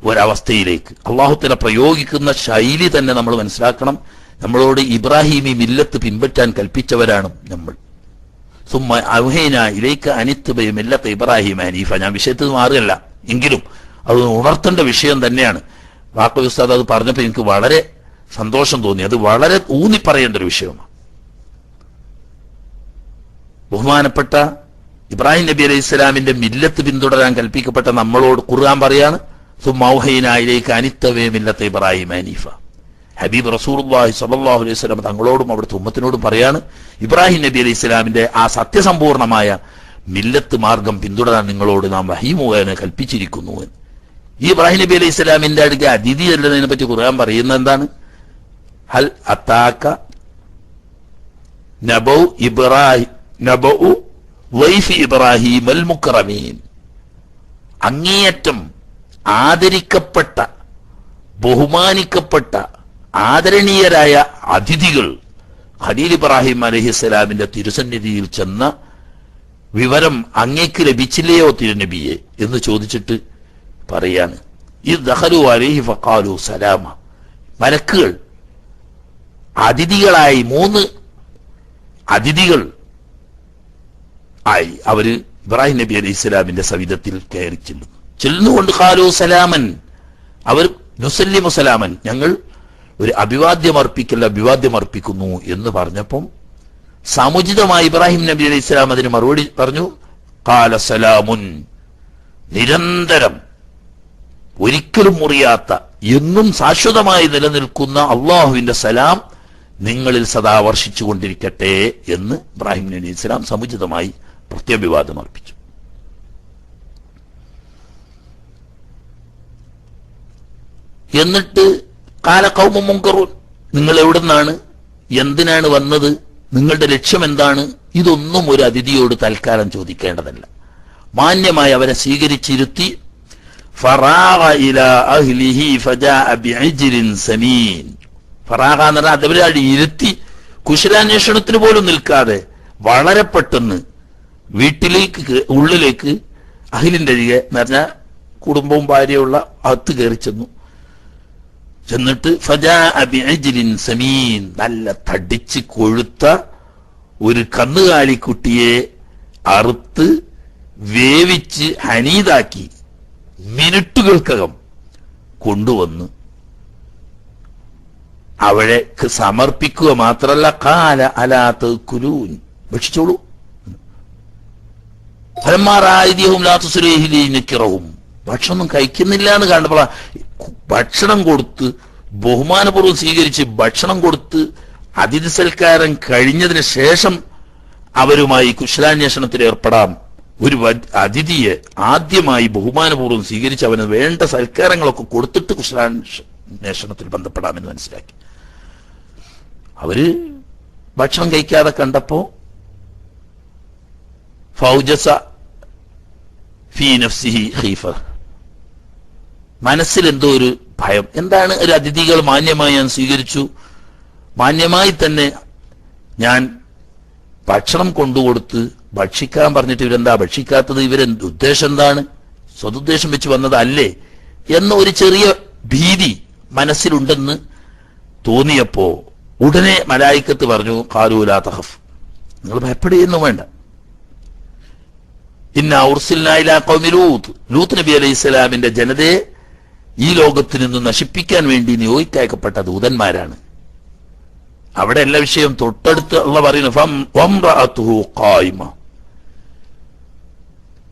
ഒരവസ്ഥയിലേക്ക് അല്ലാഹു തആല പ്രയോഗിക്കുന്ന ശൈലി തന്നെ നമ്മൾ മനസ്സിലാക്കണം. നമ്മളോട് ഇബ്രാഹിമി മില്ലത്ത് പിൻപറ്റാൻ കൽപ്പിച്ചവരാണ് നമ്മൾ. സുമ്മ ഔഹൈനാ ഇലൈക അനിത്തബയ മില്ലത്ത് ഇബ്രാഹിം ഹനീഫ. ഞാൻ വിഷയത്തിൽ മാറുകയല്ല, എങ്കിലും അത് ഉണർത്തേണ്ട വിഷയം തന്നെയാണ്. വാക്കവി ഉസ്താദ് അത് പറഞ്ഞപ്പോൾ എനിക്ക് വളരെ സന്തോഷം തോന്നി. അത് വളരെ ഊന്നി പറയേണ്ട ഒരു വിഷയമാണ്. ബഹുമാനപ്പെട്ട ഇബ്രാഹിം നബി അലൈഹി ഇസ്ലാമിന്റെ മില്ലത്ത് പിന്തുടരാൻ കൽപ്പിക്കപ്പെട്ട നമ്മളോട് ഖുർആൻ പറയാണ് സുമ്മ ഔഹൈനാ ഇലൈക അനിത്തബയ മില്ലത്ത് ഇബ്രാഹിം ഹനീഫ. ഹബീബ് റസൂലുള്ളാഹി സ്വല്ലല്ലാഹു അലൈഹി വസല്ലം തങ്ങളോടും അവിടുത്തെ ഉമ്മത്തിനോടും പറയാണ്, ഇബ്രാഹിം നബി അലൈഹി ഇസ്ലാമിന്റെ ആ സത്യസമ്പൂർണമായ മില്ലത്ത് മാർഗം പിന്തുടരാൻ നിങ്ങളോട് നാം വഹീ മുഖേന കൽപ്പിച്ചിരിക്കുന്നു. ഈ ഇബ്രാഹിം നബി അലൈഹി ഇസ്ലാമിന്റെ അടുക്ക അതിഥി അല്ലതിനെ പറ്റി ഖുർആൻ പറയുന്നത് എന്താണ്? ഹൽ അതാക നബഉ വൈഫി ഇബ്രാഹിം അൽ മുക്രമീൻ. അങ്ങേയറ്റം ആദരിക്കപ്പെട്ട, ബഹുമാനിക്കപ്പെട്ട, ആദരണീയരായ അതിഥികൾ ഖലീൽ ഇബ്രാഹിം അലൈഹിസ്സലാമിന്റെ തിരുസന്നിധിയിൽ ചെന്ന വിവരം അങ്ങേക്ക് ലഭിച്ചില്ലയോ തിരുനബിയെ എന്ന് ചോദിച്ചിട്ട് പറയാണ്, ഇത് ദഖലു അലൈഹി ഫഖാലു സലാമ. മലക്കുകൾ അതിഥികളായി 3 അതിഥികൾ ആയി അവര് ഇബ്രാഹിം നബി അലൈഹി ഇസ്ലാമിന്റെ സവിധത്തിൽ കയറി ചെല്ലുന്നുകൊണ്ട് ഖാലു സലാമൻ, അവർ നുസല്ലിമു സലാമൻ, ഞങ്ങൾ ഒരു അഭിവാദ്യം അർപ്പിക്കുന്നു എന്ന് പറഞ്ഞപ്പം സമുചിതമായി ഇബ്രാഹിം നബി അലൈഹി ഇസ്ലാം അതിന് മറുപടി പറഞ്ഞു, ഖാല സലാമുൻ, നിരന്തരം ഒരിക്കലും മുറിയാത്ത എന്നും ശാശ്വതമായി നിലനിൽക്കുന്ന അള്ളാഹുവിന്റെ സലാം നിങ്ങളിൽ സദാ വർഷിച്ചു കൊണ്ടിരിക്കട്ടെ എന്ന് ഇബ്രാഹിം നബി അലൈഹി ഇസ്ലാം സമുചിതമായി പ്രത്യഭിവാദം അർപ്പിച്ചു. എന്നിട്ട് കാല ഖൗമുൻ മുൻകറൂൻ, നിങ്ങൾ എവിടുന്നാണ്, എന്തിനാണ് വന്നത്, നിങ്ങളുടെ ലക്ഷ്യം എന്താണ്, ഇതൊന്നും ഒരു അതിഥിയോട് തൽക്കാലം ചോദിക്കേണ്ടതല്ല. മാന്യമായി അവരെ സ്വീകരിച്ചിരുത്തി ഫറാഗ ഇലാ അഹ്ലിഹി ഫജാഅ ബിഇജ്ലിൻ സമീൻ. ഫറാഗ എന്ന് പറഞ്ഞാൽ അവരെ ഇരുത്തി കുശലാന്വേഷണത്തിന് പോലും നിൽക്കാതെ വളരെ പെട്ടെന്ന് ഉള്ളിലേക്ക് അഹിലിന്റെ അരികെ എന്ന് പറഞ്ഞാൽ കുടുംബവും ഭാര്യയുള്ള അകത്ത് കയറി ചെന്നിട്ട് ഫജാഅ ബിഇജ്ലിൻ സമീൻ, നല്ല തടിച്ച് കൊഴുത്ത ഒരു കന്നുകാലിക്കുട്ടിയെ അറുത്ത് വേവിച്ച് ഹനീതാക്കി മിനിറ്റുകൾക്കകം കൊണ്ടുവന്ന് അവൾക്ക് സമർപ്പിക്കുക മാത്രല്ല, കാല അലാ തഅ്കുലൂൻ, ഭക്ഷിച്ചോളൂ. ഫലമാറായിദിയഹും ലാ തുസ്രീഹി നക്കിറഹും, ഭക്ഷണം കഴിക്കുന്നില്ല എന്ന് കണ്ടപ്പോൾ ഭക്ഷണം കൊടുത്ത് ബഹുമാനപൂർവ്വം സ്വീകരിച്ച് ഭക്ഷണം കൊടുത്ത് അതിഥി സൽക്കാരം കഴിഞ്ഞതിന് ശേഷം അവരുമായി കുശലാന്വേഷണത്തിൽ ഏർപ്പെടാം. ഒരു അതിഥിയെ ആദ്യമായി ബഹുമാനപൂർവ്വം സ്വീകരിച്ച് അവന് വേണ്ട സൽക്കാരങ്ങളൊക്കെ കൊടുത്തിട്ട് കുശലാന്വേഷണത്തിൽ ബന്ധപ്പെടാമെന്ന് മനസ്സിലാക്കി. അവര് ഭക്ഷണം കഴിക്കാതെ കണ്ടപ്പോ ഫൗജസ ഫീ നഫ്സിഹി ഖീഫ, മനസ്സിൽ എന്തോ ഒരു ഭയം. എന്താണ്, ഒരു അതിഥികൾ മാന്യമായി ഞാൻ സ്വീകരിച്ചു, മാന്യമായി തന്നെ ഞാൻ ഭക്ഷണം കൊണ്ടുകൊടുത്ത് ഭക്ഷിക്കാൻ പറഞ്ഞിട്ട് ഇവരെന്താ ഭക്ഷിക്കാത്തത്, ഇവരെന്ത് ഉദ്ദേശം, എന്താണ്, സ്വതുദ്ദേശം വെച്ച് വന്നതല്ലേ എന്ന ഒരു ചെറിയ ഭീതി മനസ്സിലുണ്ടെന്ന് തോന്നിയപ്പോ ഉടനെ മലായിക്കത്ത് പറഞ്ഞു, ഖാലൂ ലാ തഖഫ്, നിങ്ങൾ ഭയപ്പെടുകയൊന്നും വേണ്ട. ഇന്നാ ഉർസിൽനാ ഇലാ ഖൗമി ലൂത്ത്, ലൂത്ത് നബി അലൈഹി സ്വലാമിന്റെ ജനതയെ ഈ ലോകത്ത് നിന്ന് നശിപ്പിക്കാൻ വേണ്ടി നിയോഗിക്കയക്കപ്പെട്ട ദൂതന്മാരാണ്. അവിടെ എല്ലാ വിഷയം തൊട്ടടുത്ത് അള്ളാഹ് പറയുന്നു, ഫംറഅതുഹു ഖായിമ,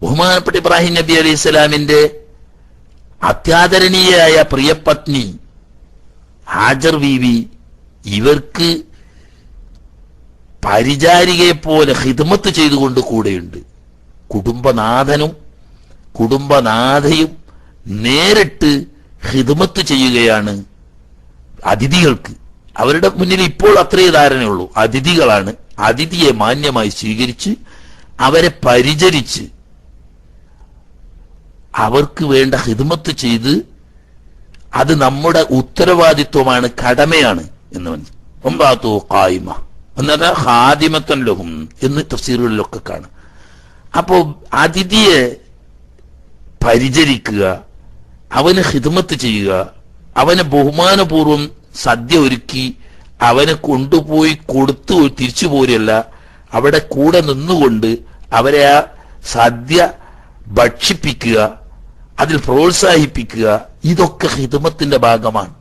ബഹുമാനപ്പെട്ട ഇബ്രാഹിം നബി അലൈഹി സ്വലാമിന്റെ അത്യാദരണീയായ പ്രിയപത്നി ഹാജർ ബീവി ഇവർക്ക് പരിചാരികയെ പോലെ ഖിദ്മത്ത് ചെയ്തുകൊണ്ട് കൂടെയുണ്ട്. കുടുംബനാഥനും കുടുംബനാഥയും നേരിട്ട് ഖിദ്മത്ത് ചെയ്യുകയാണ് അതിഥികൾക്ക്. അവരുടെ മുന്നിൽ ഇപ്പോൾ അത്രേ ധാരണയുള്ളൂ, അതിഥികളാണ്. അതിഥിയെ മാന്യമായി സ്വീകരിച്ച് അവരെ പരിചരിച്ച് അവർക്ക് വേണ്ട ഖിദ്മത്ത് ചെയ്ത് അത് നമ്മുടെ ഉത്തരവാദിത്വമാണ്, കടമയാണ് എന്ന് മനസ്സിലാത്തു ഖായിമ എന്നാൽ ഖാദിമത്തൻ ലഹും എന്ന് തഫ്സീറുകളിലൊക്കെ കാണും. അപ്പോ അതിഥിയെ പരിചരിക്കുക, അവന് ഖിദ്മത്ത് ചെയ്യുക, അവനെ ബഹുമാനപൂർവം സദ്യ ഒരുക്കി അവനെ കൊണ്ടുപോയി കൊടുത്തു തിരിച്ചു പോരല്ല, അവിടെ കൂടെ നിന്നുകൊണ്ട് അവരെ ആ സദ്യ ഭക്ഷിപ്പിക്കുക, അതിൽ പ്രോത്സാഹിപ്പിക്കുക, ഇതൊക്കെ ഖിദ്മത്തിന്റെ ഭാഗമാണ്.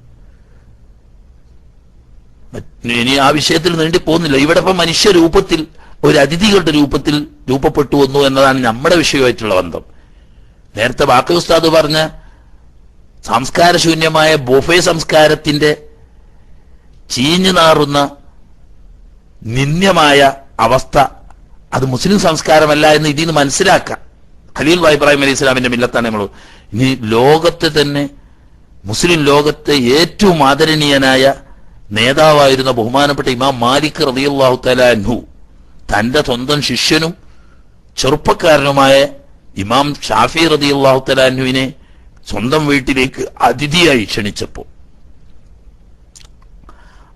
ഇനി ആ വിഷയത്തിൽ നീണ്ടി പോകുന്നില്ല. ഇവിടെ ഇപ്പൊ മനുഷ്യ രൂപത്തിൽ ഒരു അതിഥികളുടെ രൂപത്തിൽ രൂപപ്പെട്ടു വന്നു എന്നതാണ് നമ്മുടെ വിഷയമായിട്ടുള്ള ബന്ധം. നേരത്തെ ബാക്കി ഉസ്താദ് പറഞ്ഞ സംസ്കാരശൂന്യമായ ബൊഫെ സംസ്കാരത്തിന്റെ ചീഞ്ഞു നാറുന്ന നിന്ദ്യമായ അവസ്ഥ, അത് മുസ്ലിം സംസ്കാരമല്ല എന്ന് ഇതിൽ നിന്ന് മനസ്സിലാക്കാം. ഖലീൽ ഇബ്രാഹിം അലൈഹി ഇസ്ലാമിന്റെ മില്ലത്താണ് നമ്മൾ. ഇനി ലോകത്തെ തന്നെ മുസ്ലിം ലോകത്തെ ഏറ്റവും ആദരണീയനായ നേതാവായിരുന്ന ബഹുമാനപ്പെട്ട ഇമാം മാലിക് റളിയല്ലാഹു തആല അൻഹു തന്റെ സ്വന്തം ശിഷ്യനും ചെറുപ്പക്കാരനുമായ ഇമാം ഷാഫി റളിയല്ലാഹു തആല അൻഹുവിനെ സ്വന്തം വീട്ടിലേക്ക് അതിഥിയായി ക്ഷണിച്ചപ്പോൾ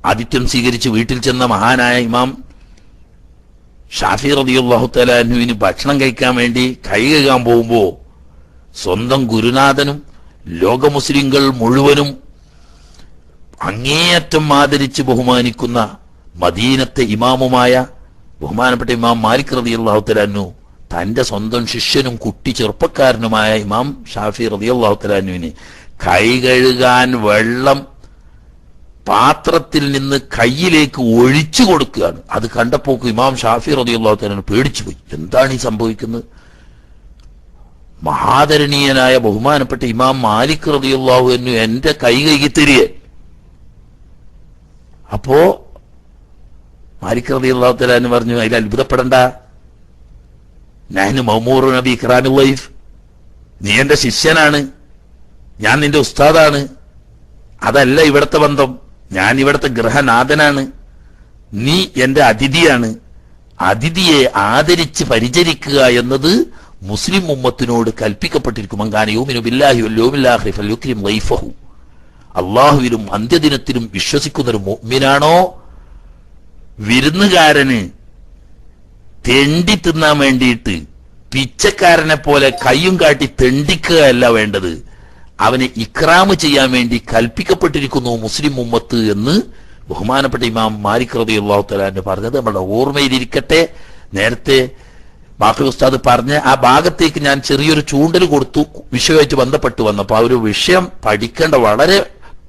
ആതിഥ്യം സ്വീകരിച്ച് വീട്ടിൽ ചെന്ന മഹാനായ ഇമാം ഷാഫി റളിയല്ലാഹു തആല അൻഹുവിന് ഭക്ഷണം കഴിക്കാൻ വേണ്ടി കൈ കഴുകാൻ പോകുമ്പോൾ സ്വന്തം ഗുരുനാഥനും ലോക മുസ്ലിങ്ങൾ മുഴുവനും അങ്ങേയറ്റം ആദരിച്ച് ബഹുമാനിക്കുന്ന മദീനത്തെ ഇമാമുമായ ബഹുമാനപ്പെട്ട ഇമാം മാലിക് റളിയല്ലാഹു തആല അൻഹു തന്റെ സ്വന്തം ശിഷ്യനും കുട്ടി ചെറുപ്പക്കാരനുമായ ഇമാം ഷാഫി റളിയല്ലാഹു തആല അൻഹുവിന് കൈ കഴുകാൻ വെള്ളം പാത്രത്തിൽ നിന്ന് കയ്യിലേക്ക് ഒഴിച്ചു കൊടുക്കുകയാണ്. അത് കണ്ടപ്പോൾ ഇമാം ഷാഫി റളിയല്ലാഹു തആല പേടിച്ചു പോയി. എന്താണ് ഈ സംഭവിക്കുന്നത്? മഹാദരണീയനായ ബഹുമാനപ്പെട്ട ഇമാം മാലിക് റളിയല്ലാഹു അൻഹു എന്റെ കൈ കഴുകി തരികെ. അപ്പോ മാലിക് റളിയല്ലാഹു തആല അൻഹു പറഞ്ഞു, അതിൽ അത്ഭുതപ്പെടണ്ട, ഞാൻ മഅ്മൂറു നബി ഇക്റാമിൽ ലൈഫ്, നീ എന്റെ ശിഷ്യനാണ്, ഞാൻ നിന്റെ ഉസ്താദാണ്, അതല്ല ഇവിടത്തെ ബന്ധം, ഞാൻ ഇവിടത്തെ ഗൃഹനാഥനാണ്, നീ എന്റെ അതിഥിയാണ്. അതിഥിയെ ആദരിച്ച് പരിചരിക്കുക എന്നത് മുസ്ലിം ഉമ്മത്തിനോട് കൽപ്പിക്കപ്പെട്ടിരിക്കും. അള്ളാഹുവിലും അന്ത്യദിനത്തിലും വിശ്വസിക്കുന്നൊരു മുഅ്മിനാണോ വിരുന്നുകാരന് തെണ്ടി തിന്നാൻ വേണ്ടിയിട്ട് പിച്ചക്കാരനെ പോലെ കയ്യും കാട്ടി തെണ്ടിക്കുകയല്ല വേണ്ടത്, അവനെ ഇക്റാമ് ചെയ്യാൻ വേണ്ടി കൽപ്പിക്കപ്പെട്ടിരിക്കുന്നു മുസ്ലിം ഉമ്മത്ത് എന്ന് ബഹുമാനപ്പെട്ട ഇമാം മാലിക് റളിയല്ലാഹു തആല അൻഹു പറഞ്ഞത് നമ്മുടെ ഓർമ്മയിലിരിക്കട്ടെ. നേരത്തെ ബാഖി ഉസ്താദ് പറഞ്ഞ ആ ഭാഗത്തേക്ക് ഞാൻ ചെറിയൊരു ചൂണ്ടൽ കൊടുത്തു വിഷയമായിട്ട് ബന്ധപ്പെട്ട് വന്നപ്പോൾ ആ ഒരു വിഷയം പഠിക്കേണ്ട, വളരെ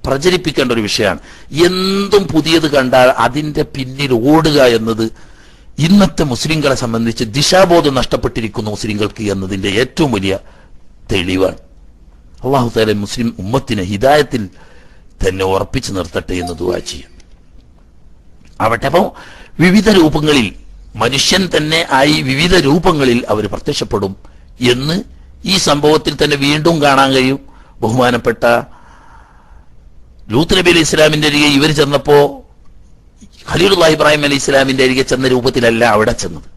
പ്രചരിപ്പിക്കേണ്ട ഒരു വിഷയമാണ്. എന്തും പുതിയത് കണ്ടാൽ അതിന്റെ പിന്നിൽ ഓടുക എന്നത് ഇന്നത്തെ മുസ്ലിങ്ങളെ സംബന്ധിച്ച് ദിശാബോധം നഷ്ടപ്പെട്ടിരിക്കുന്നു മുസ്ലിങ്ങൾക്ക് എന്നതിന്റെ ഏറ്റവും വലിയ തെളിവാണ്. അല്ലാഹു തആല മുസ്ലിം ഉമ്മത്തിനെ ഹിദായത്തിൽ തന്നെ ഉറപ്പിച്ചു നിർത്തട്ടെ എന്ന് ദുആ ചെയ്യും. ആവട്ടെ, അപ്പോൾ വിവിധ രൂപങ്ങളിൽ മനുഷ്യൻ തന്നെ ആയി വിവിധ രൂപങ്ങളിൽ അവർ പ്രത്യക്ഷപ്പെടും എന്ന് ഈ സംഭവത്തിൽ തന്നെ വീണ്ടും കാണാൻ കഴിയും. ബഹുമാനപ്പെട്ട ലൂത്ത് നബി അലൈഹി ഇസ്ലാമിന്റെ അരികെ ഇവർ ചെന്നപ്പോ ഖലീലുല്ലാഹി ഇബ്രാഹിം അലൈഹി ഇസ്ലാമിന്റെ അരികെ ചെന്ന രൂപത്തിലല്ല അവിടെ ചെന്നത്.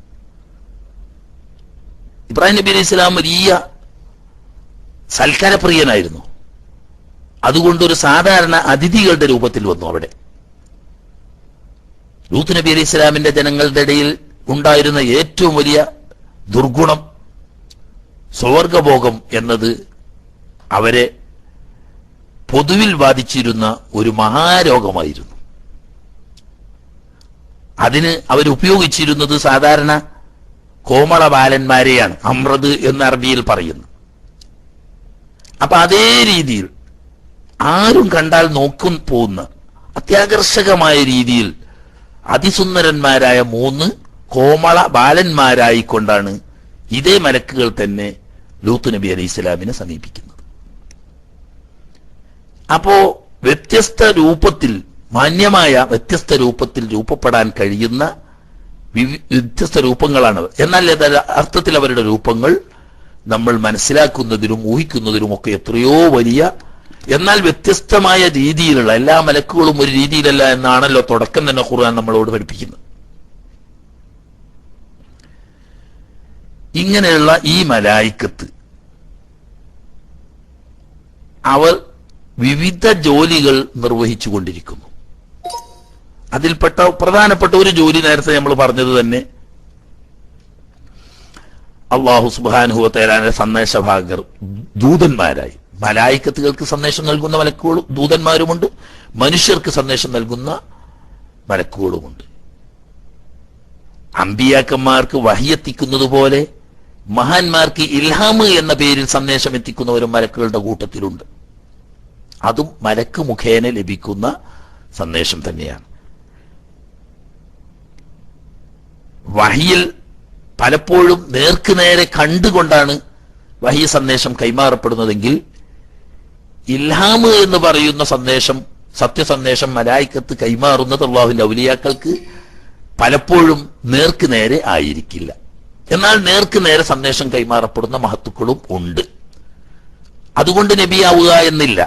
ഇബ്രാഹിം നബി അലൈഹി ഇസ്ലാം വലിയ സൽക്കാരപ്രിയനായിരുന്നു. അതുകൊണ്ടൊരു സാധാരണ അതിഥികളുടെ രൂപത്തിൽ വന്നു അവിടെ. ലൂത്ത് നബി അലൈഹി ഇസ്ലാമിന്റെ ജനങ്ങളുടെ ഇടയിൽ ഉണ്ടായിരുന്ന ഏറ്റവും വലിയ ദുർഗുണം സ്വർഗഭോഗം എന്നത് അവരെ പൊതുവിൽ ബാധിച്ചിരുന്ന ഒരു മഹാരോഗമായിരുന്നു. അതിന് അവരുപയോഗിച്ചിരുന്നത് സാധാരണ കോമള ബാലന്മാരെയാണ്, അമ്രത് എന്ന് അറബിയിൽ പറയുന്നു. അപ്പൊ അതേ രീതിയിൽ ആരും കണ്ടാൽ നോക്കും പോകുന്ന അത്യാകർഷകമായ രീതിയിൽ അതിസുന്ദരന്മാരായ 3 കോമള ബാലന്മാരായിക്കൊണ്ടാണ് ഇതേ മലക്കുകൾ തന്നെ ലൂത്ത് നബി അലൈഹി ഇസ്ലാമിനെ സമീപിക്കുന്നത്. അപ്പോ വ്യത്യസ്ത രൂപത്തിൽ, മാന്യമായ വ്യത്യസ്ത രൂപത്തിൽ രൂപപ്പെടാൻ കഴിയുന്ന വ്യത്യസ്ത രൂപങ്ങളാണ്. എന്നാൽ അർത്ഥത്തിൽ അവരുടെ രൂപങ്ങൾ നമ്മൾ മനസ്സിലാക്കുന്നതിലും ഊഹിക്കുന്നതിലും ഒക്കെ എത്രയോ വലിയ, എന്നാൽ വ്യത്യസ്തമായ രീതിയിലുള്ള, എല്ലാ മലക്കുകളും ഒരു രീതിയിലല്ല എന്നാണല്ലോ തുടക്കം തന്നെ ഖുർആൻ നമ്മളോട് പഠിപ്പിക്കുന്നത്. ഇങ്ങനെയുള്ള ഈ മലായിക്കത്ത് അവർ വിവിധ ജോലികൾ നിർവഹിച്ചു കൊണ്ടിരിക്കുന്നു. അതിൽപ്പെട്ട പ്രധാനപ്പെട്ട ഒരു ജോലി നേരത്തെ നമ്മൾ പറഞ്ഞത് തന്നെ അല്ലാഹു സുബ്ഹാനഹു വ തആലയുടെ സന്ദേശവാഹകർ ദൂതന്മാരായി. മലായിക്കത്തുകൾക്ക് സന്ദേശം നൽകുന്ന മലക്കുകളും ദൂതന്മാരുമുണ്ട്, മനുഷ്യർക്ക് സന്ദേശം നൽകുന്ന മലക്കുകളുമുണ്ട്. അമ്പിയാക്കന്മാർക്ക് വഹി എത്തിക്കുന്നത് പോലെ മഹാന്മാർക്ക് ഇൽഹാമ് എന്ന പേരിൽ സന്ദേശം എത്തിക്കുന്നവരും മലക്കുകളുടെ കൂട്ടത്തിലുണ്ട്. അതും മലക്ക് മുഖേന ലഭിക്കുന്ന സന്ദേശം തന്നെയാണ്. വഹിയിൽ പലപ്പോഴും നേർക്കുനേരെ കണ്ടുകൊണ്ടാണ് വഹി സന്ദേശം കൈമാറപ്പെടുന്നതെങ്കിൽ ഇൽഹാമ് എന്ന് പറയുന്ന സന്ദേശം സത്യസന്ദേശം മലായിക്കത്ത് കൈമാറുന്നത് അള്ളാഹുവിന്റെ ഔലിയാക്കൾക്ക് പലപ്പോഴും നേർക്ക് നേരെ ആയിരിക്കില്ല. എന്നാൽ നേർക്ക് നേരെ സന്ദേശം കൈമാറപ്പെടുന്ന മഹത്തുക്കളും ഉണ്ട്. അതുകൊണ്ട് നബിയാവുക എന്നില്ല.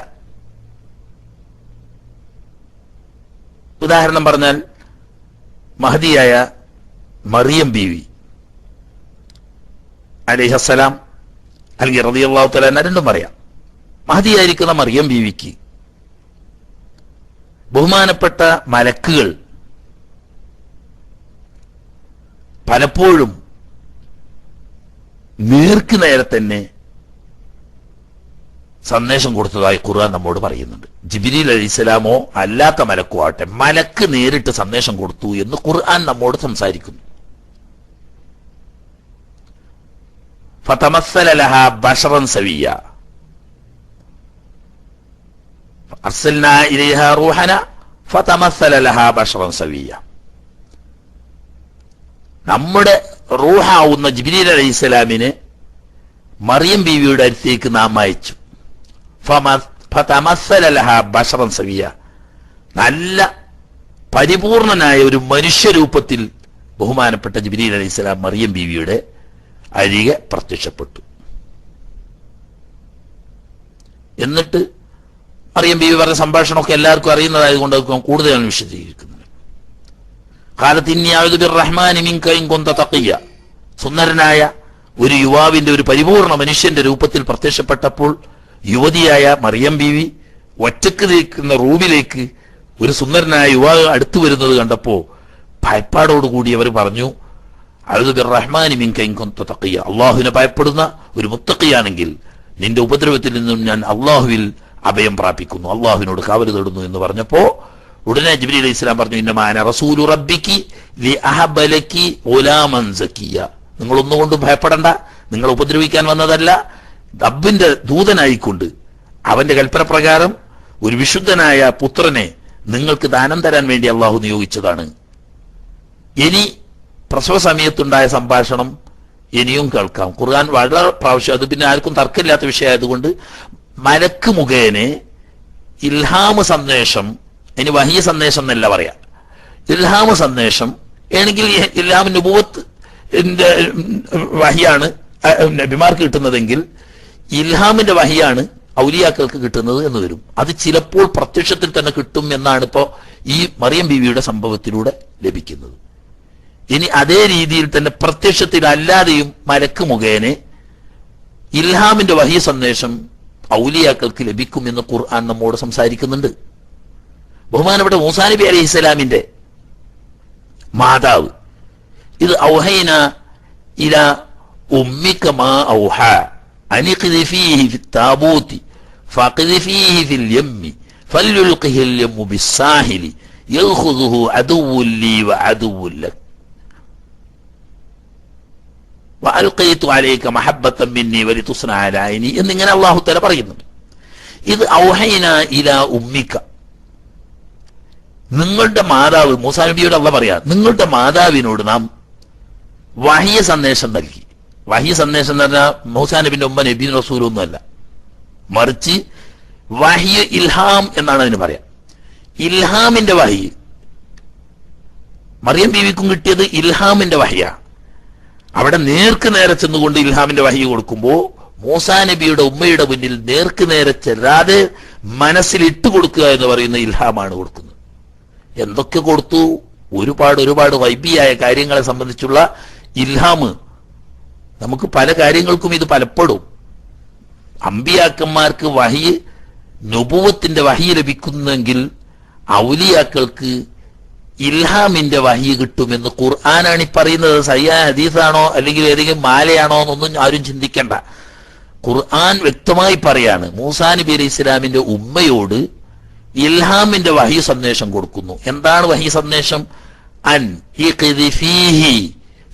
ഉദാഹരണം പറഞ്ഞാൽ മഹദിയായ മറിയം ബീവി അലൈഹിസ്സലാം അല്ലെങ്കിൽ റളിയല്ലാഹു തആല അൻഹ രണ്ടും പറയാം. മഹദിയായിരിക്കുന്ന മറിയം ബീവിക്ക് ബഹുമാനപ്പെട്ട മലക്കുകൾ പലപ്പോഴും നേർക്ക് നേരെ തന്നെ സന്ദേശം കൊടുത്തതായി ഖുർആൻ നമ്മോട് പറയുന്നുണ്ട്. ജിബ്രീൽ അലൈഹിസ്സലാമോ അല്ലാത്ത മലക്കോ ആട്ടെ, മലക്ക് നേരിട്ട് സന്ദേശം കൊടുത്തു എന്ന് ഖുർആൻ നമ്മോട് സംസാരിക്കുന്നു. ഫതമസ്സല ലഹാ ബശറൻ സവിയ അർസൽനാ ഇലൈഹാ റൂഹന ഫതമസ്സല ലഹാ ബശറൻ സവിയ. നമ്മുടെ റൂഹാവുന്ന ജിബ്രീൽ അലൈഹിസ്സലാമിനെ മറിയം ബീവിയുടെ അടുത്തേക്ക് നാം അയച്ചു. ഫതമസ്സല ലഹാ ബശറൻ സവിയ, നല്ല പരിപൂർണനായ ഒരു മനുഷ്യരൂപത്തിൽ ബഹുമാനപ്പെട്ട ജിബ്രീൽ അലൈഹിസ്സലാം മറിയം ബീവിയുടെ അരികെ പ്രത്യക്ഷപ്പെട്ടു. എന്നിട്ട് മറിയം ബീവി പറഞ്ഞ സംഭാഷണമൊക്കെ എല്ലാവർക്കും അറിയുന്നതായതുകൊണ്ട് കൂടുതലാണ് വിശദീകരിക്കുന്നത്. ഖാലത്ത് ഇന്നി അഊദു ബിർറഹ്മാനി മിൻക ഇൻ കുന്ത തഖിയ. സുന്ദരനായ ഒരു യുവാവിന്റെ, ഒരു പരിപൂർണ മനുഷ്യന്റെ രൂപത്തിൽ പ്രത്യക്ഷപ്പെട്ടപ്പോൾ യുവതിയായ മറിയം ബീവി ഒറ്റക്ക് നിൽക്കുന്ന റൂമിലേക്ക് ഒരു സുന്ദരനായ യുവാവ് അടുത്തു വരുന്നത് കണ്ടപ്പോ ഭയപ്പാടോടുകൂടി അവർ പറഞ്ഞു, അഊദു ബിർറഹ്മാനി മിൻക ഇൻ കുന്ത തഖിയ, അള്ളാഹുവിനെ ഭയപ്പെടുന്ന ഒരു മുത്തഖിയാണെങ്കിൽ നിന്റെ ഉപദ്രവത്തിൽ നിന്നും ഞാൻ അള്ളാഹുവിൽ അഭയം പ്രാപിക്കുന്നു, അള്ളാഹുവിനോട് കാവൽ തേടുന്നു എന്ന് പറഞ്ഞപ്പോ ഉടനെ ജിബ്രീൽ അലൈഹിസ്സലാം പറഞ്ഞു, ഇന്നമാന റസൂലു റബ്ബിക്കി ലിഅഹബ ലക്കി ഗുലാമൻ സക്കിയ. നിങ്ങളൊന്നുകൊണ്ടും ഭയപ്പെടണ്ട, നിങ്ങൾ ഉപദ്രവിക്കാൻ വന്നതല്ല, റബ്ബിന്റെ ദൂതനായിക്കൊണ്ട് അവന്റെ കൽപ്പന പ്രകാരം ഒരു വിശുദ്ധനായ പുത്രനെ നിങ്ങൾക്ക് ദാനം തരാൻ വേണ്ടി അള്ളാഹു നിയോഗിച്ചതാണ്. ഇനി പ്രസവ സമയത്തുണ്ടായ സംഭാഷണം ഇനിയും കേൾക്കാം. ഖുർആൻ വളരെ പ്രാവശ്യം, അത് പിന്നെ ആർക്കും തർക്കമില്ലാത്ത വിഷയമായതുകൊണ്ട് മലക്ക് മുഖേന ഇൽഹാമ സന്ദേശം, ഇനി വഹിയ സന്ദേശം എന്നല്ല പറയാ, ഇൽഹാമ സന്ദേശം ആണെങ്കിൽ ഇൽഹാം നുബുവത്ത് വഹിയാണ് നബിമാർക്ക് കിട്ടുന്നതെങ്കിൽ ഇൽഹാമിന്റെ വഹിയാണ് ഔലിയാക്കൾക്ക് കിട്ടുന്നത് എന്ന് വരും. അത് ചിലപ്പോൾ പ്രത്യക്ഷത്തിൽ തന്നെ കിട്ടും എന്നാണ് ഇപ്പോ ഈ മറിയം ബീവിയുടെ സംഭവത്തിലൂടെ ലഭിക്കുന്നത്. ഇനി അതേ രീതിയിൽ തന്നെ പ്രത്യക്ഷത്തിൽ അല്ലാതെയും മലക്ക് മുഖേന ഇൽഹാമിന്റെ വഹിയ സന്ദേശം ഔലിയാക്കൾക്ക് ലഭിക്കുമെന്ന് ഖുർആൻ നമ്മോട് സംസാരിക്കുന്നുണ്ട്. ബഹുമാനപ്പെട്ട മൂസാ നബി അലൈഹിസ്സലാമിന്റെ മാതാവ് ഇത് ഔഹൈന ഇല ഉമ്മിക മാ ഔഹ അനിഖ്ദി ഫീഹി ഫിത്താബൂതി ഫഖ്ദി ഫീഹി ഫിൽ യമ്മി ഫൽയുൽഖിഹി അൽ യമ്മു ബിസ്സാഹിലി യഖുദുഹു അദുവ്വുൻ ലീ വഅദുവ്വുൻ ലക് വഅൽഖൈതു അലൈക മഹബ്ബതൻ മിന്നി വലിതുസ്ന അലാ ഐനി എന്നിങ്ങനെ അല്ലാഹു തആല പറയുന്നുണ്ട്. ഇത് ഔഹൈന ഇല ഉമ്മിക, നിങ്ങളുടെ മാതാവ്, മൂസാ നബിയോട് അല്ലാഹു പറയാ, നിങ്ങളുടെ മാതാവിനോട് നാം വഹിയ സന്ദേശം നൽകി. വഹിയ സന്ദേശം എന്ന് പറഞ്ഞാൽ മൂസാ നബിന്റെ ഉമ്മ നബി റസൂലൊന്നുമല്ല, മറിച്ച് വഹിയ ഇൽഹാം എന്നാണ് അതിന് പറയാം. ഇൽഹാമിന്റെ വഹി മറിയം ബീവിക്കും കിട്ടിയത് ഇൽഹാമിന്റെ വഹിയാ. അവിടെ നേർക്ക് നേരെ ചെന്നുകൊണ്ട് ഇൽഹാമിന്റെ വഹി കൊടുക്കുമ്പോ മൂസാ നബിയുടെ ഉമ്മയുടെ മുന്നിൽ നേർക്ക് നേരെ ചെല്ലാതെ മനസ്സിൽ ഇട്ടുകൊടുക്കുക എന്ന് പറയുന്ന ഇൽഹാമാണ് കൊടുക്കുന്നത്. എന്തൊക്കെ കൊടുത്തു? ഒരുപാട് വൈബിയായ കാര്യങ്ങളെ സംബന്ധിച്ചുള്ള ഇൽഹാമ്. നമുക്ക് പല കാര്യങ്ങൾക്കും ഇത് പലപ്പോഴും അമ്പിയാക്കന്മാർക്ക് വഹി, നുബുവത്തിന്റെ വഹി ലഭിക്കുന്നെങ്കിൽ ഔലിയാക്കൾക്ക് ഇൽഹാമിന്റെ വഹി കിട്ടുമെന്ന് ഖുർആനാണ് ഈ പറയുന്നത്. സഹിയായ ഹദീസാണോ അല്ലെങ്കിൽ ഏതെങ്കിലും മാലയാണോ എന്നൊന്നും ആരും ചിന്തിക്കണ്ട. ഖുർആൻ വ്യക്തമായി പറയാണ്, മൂസാ നബി അലൈഹി ഇസ്ലാമിന്റെ ഉമ്മയോട് ഇൽഹാമിന്റെ വഹി സന്ദേശം കൊടുക്കുന്നു. എന്താണ് വഹി സന്ദേശം? അൻ ഇഖ്ദി ഫീഹി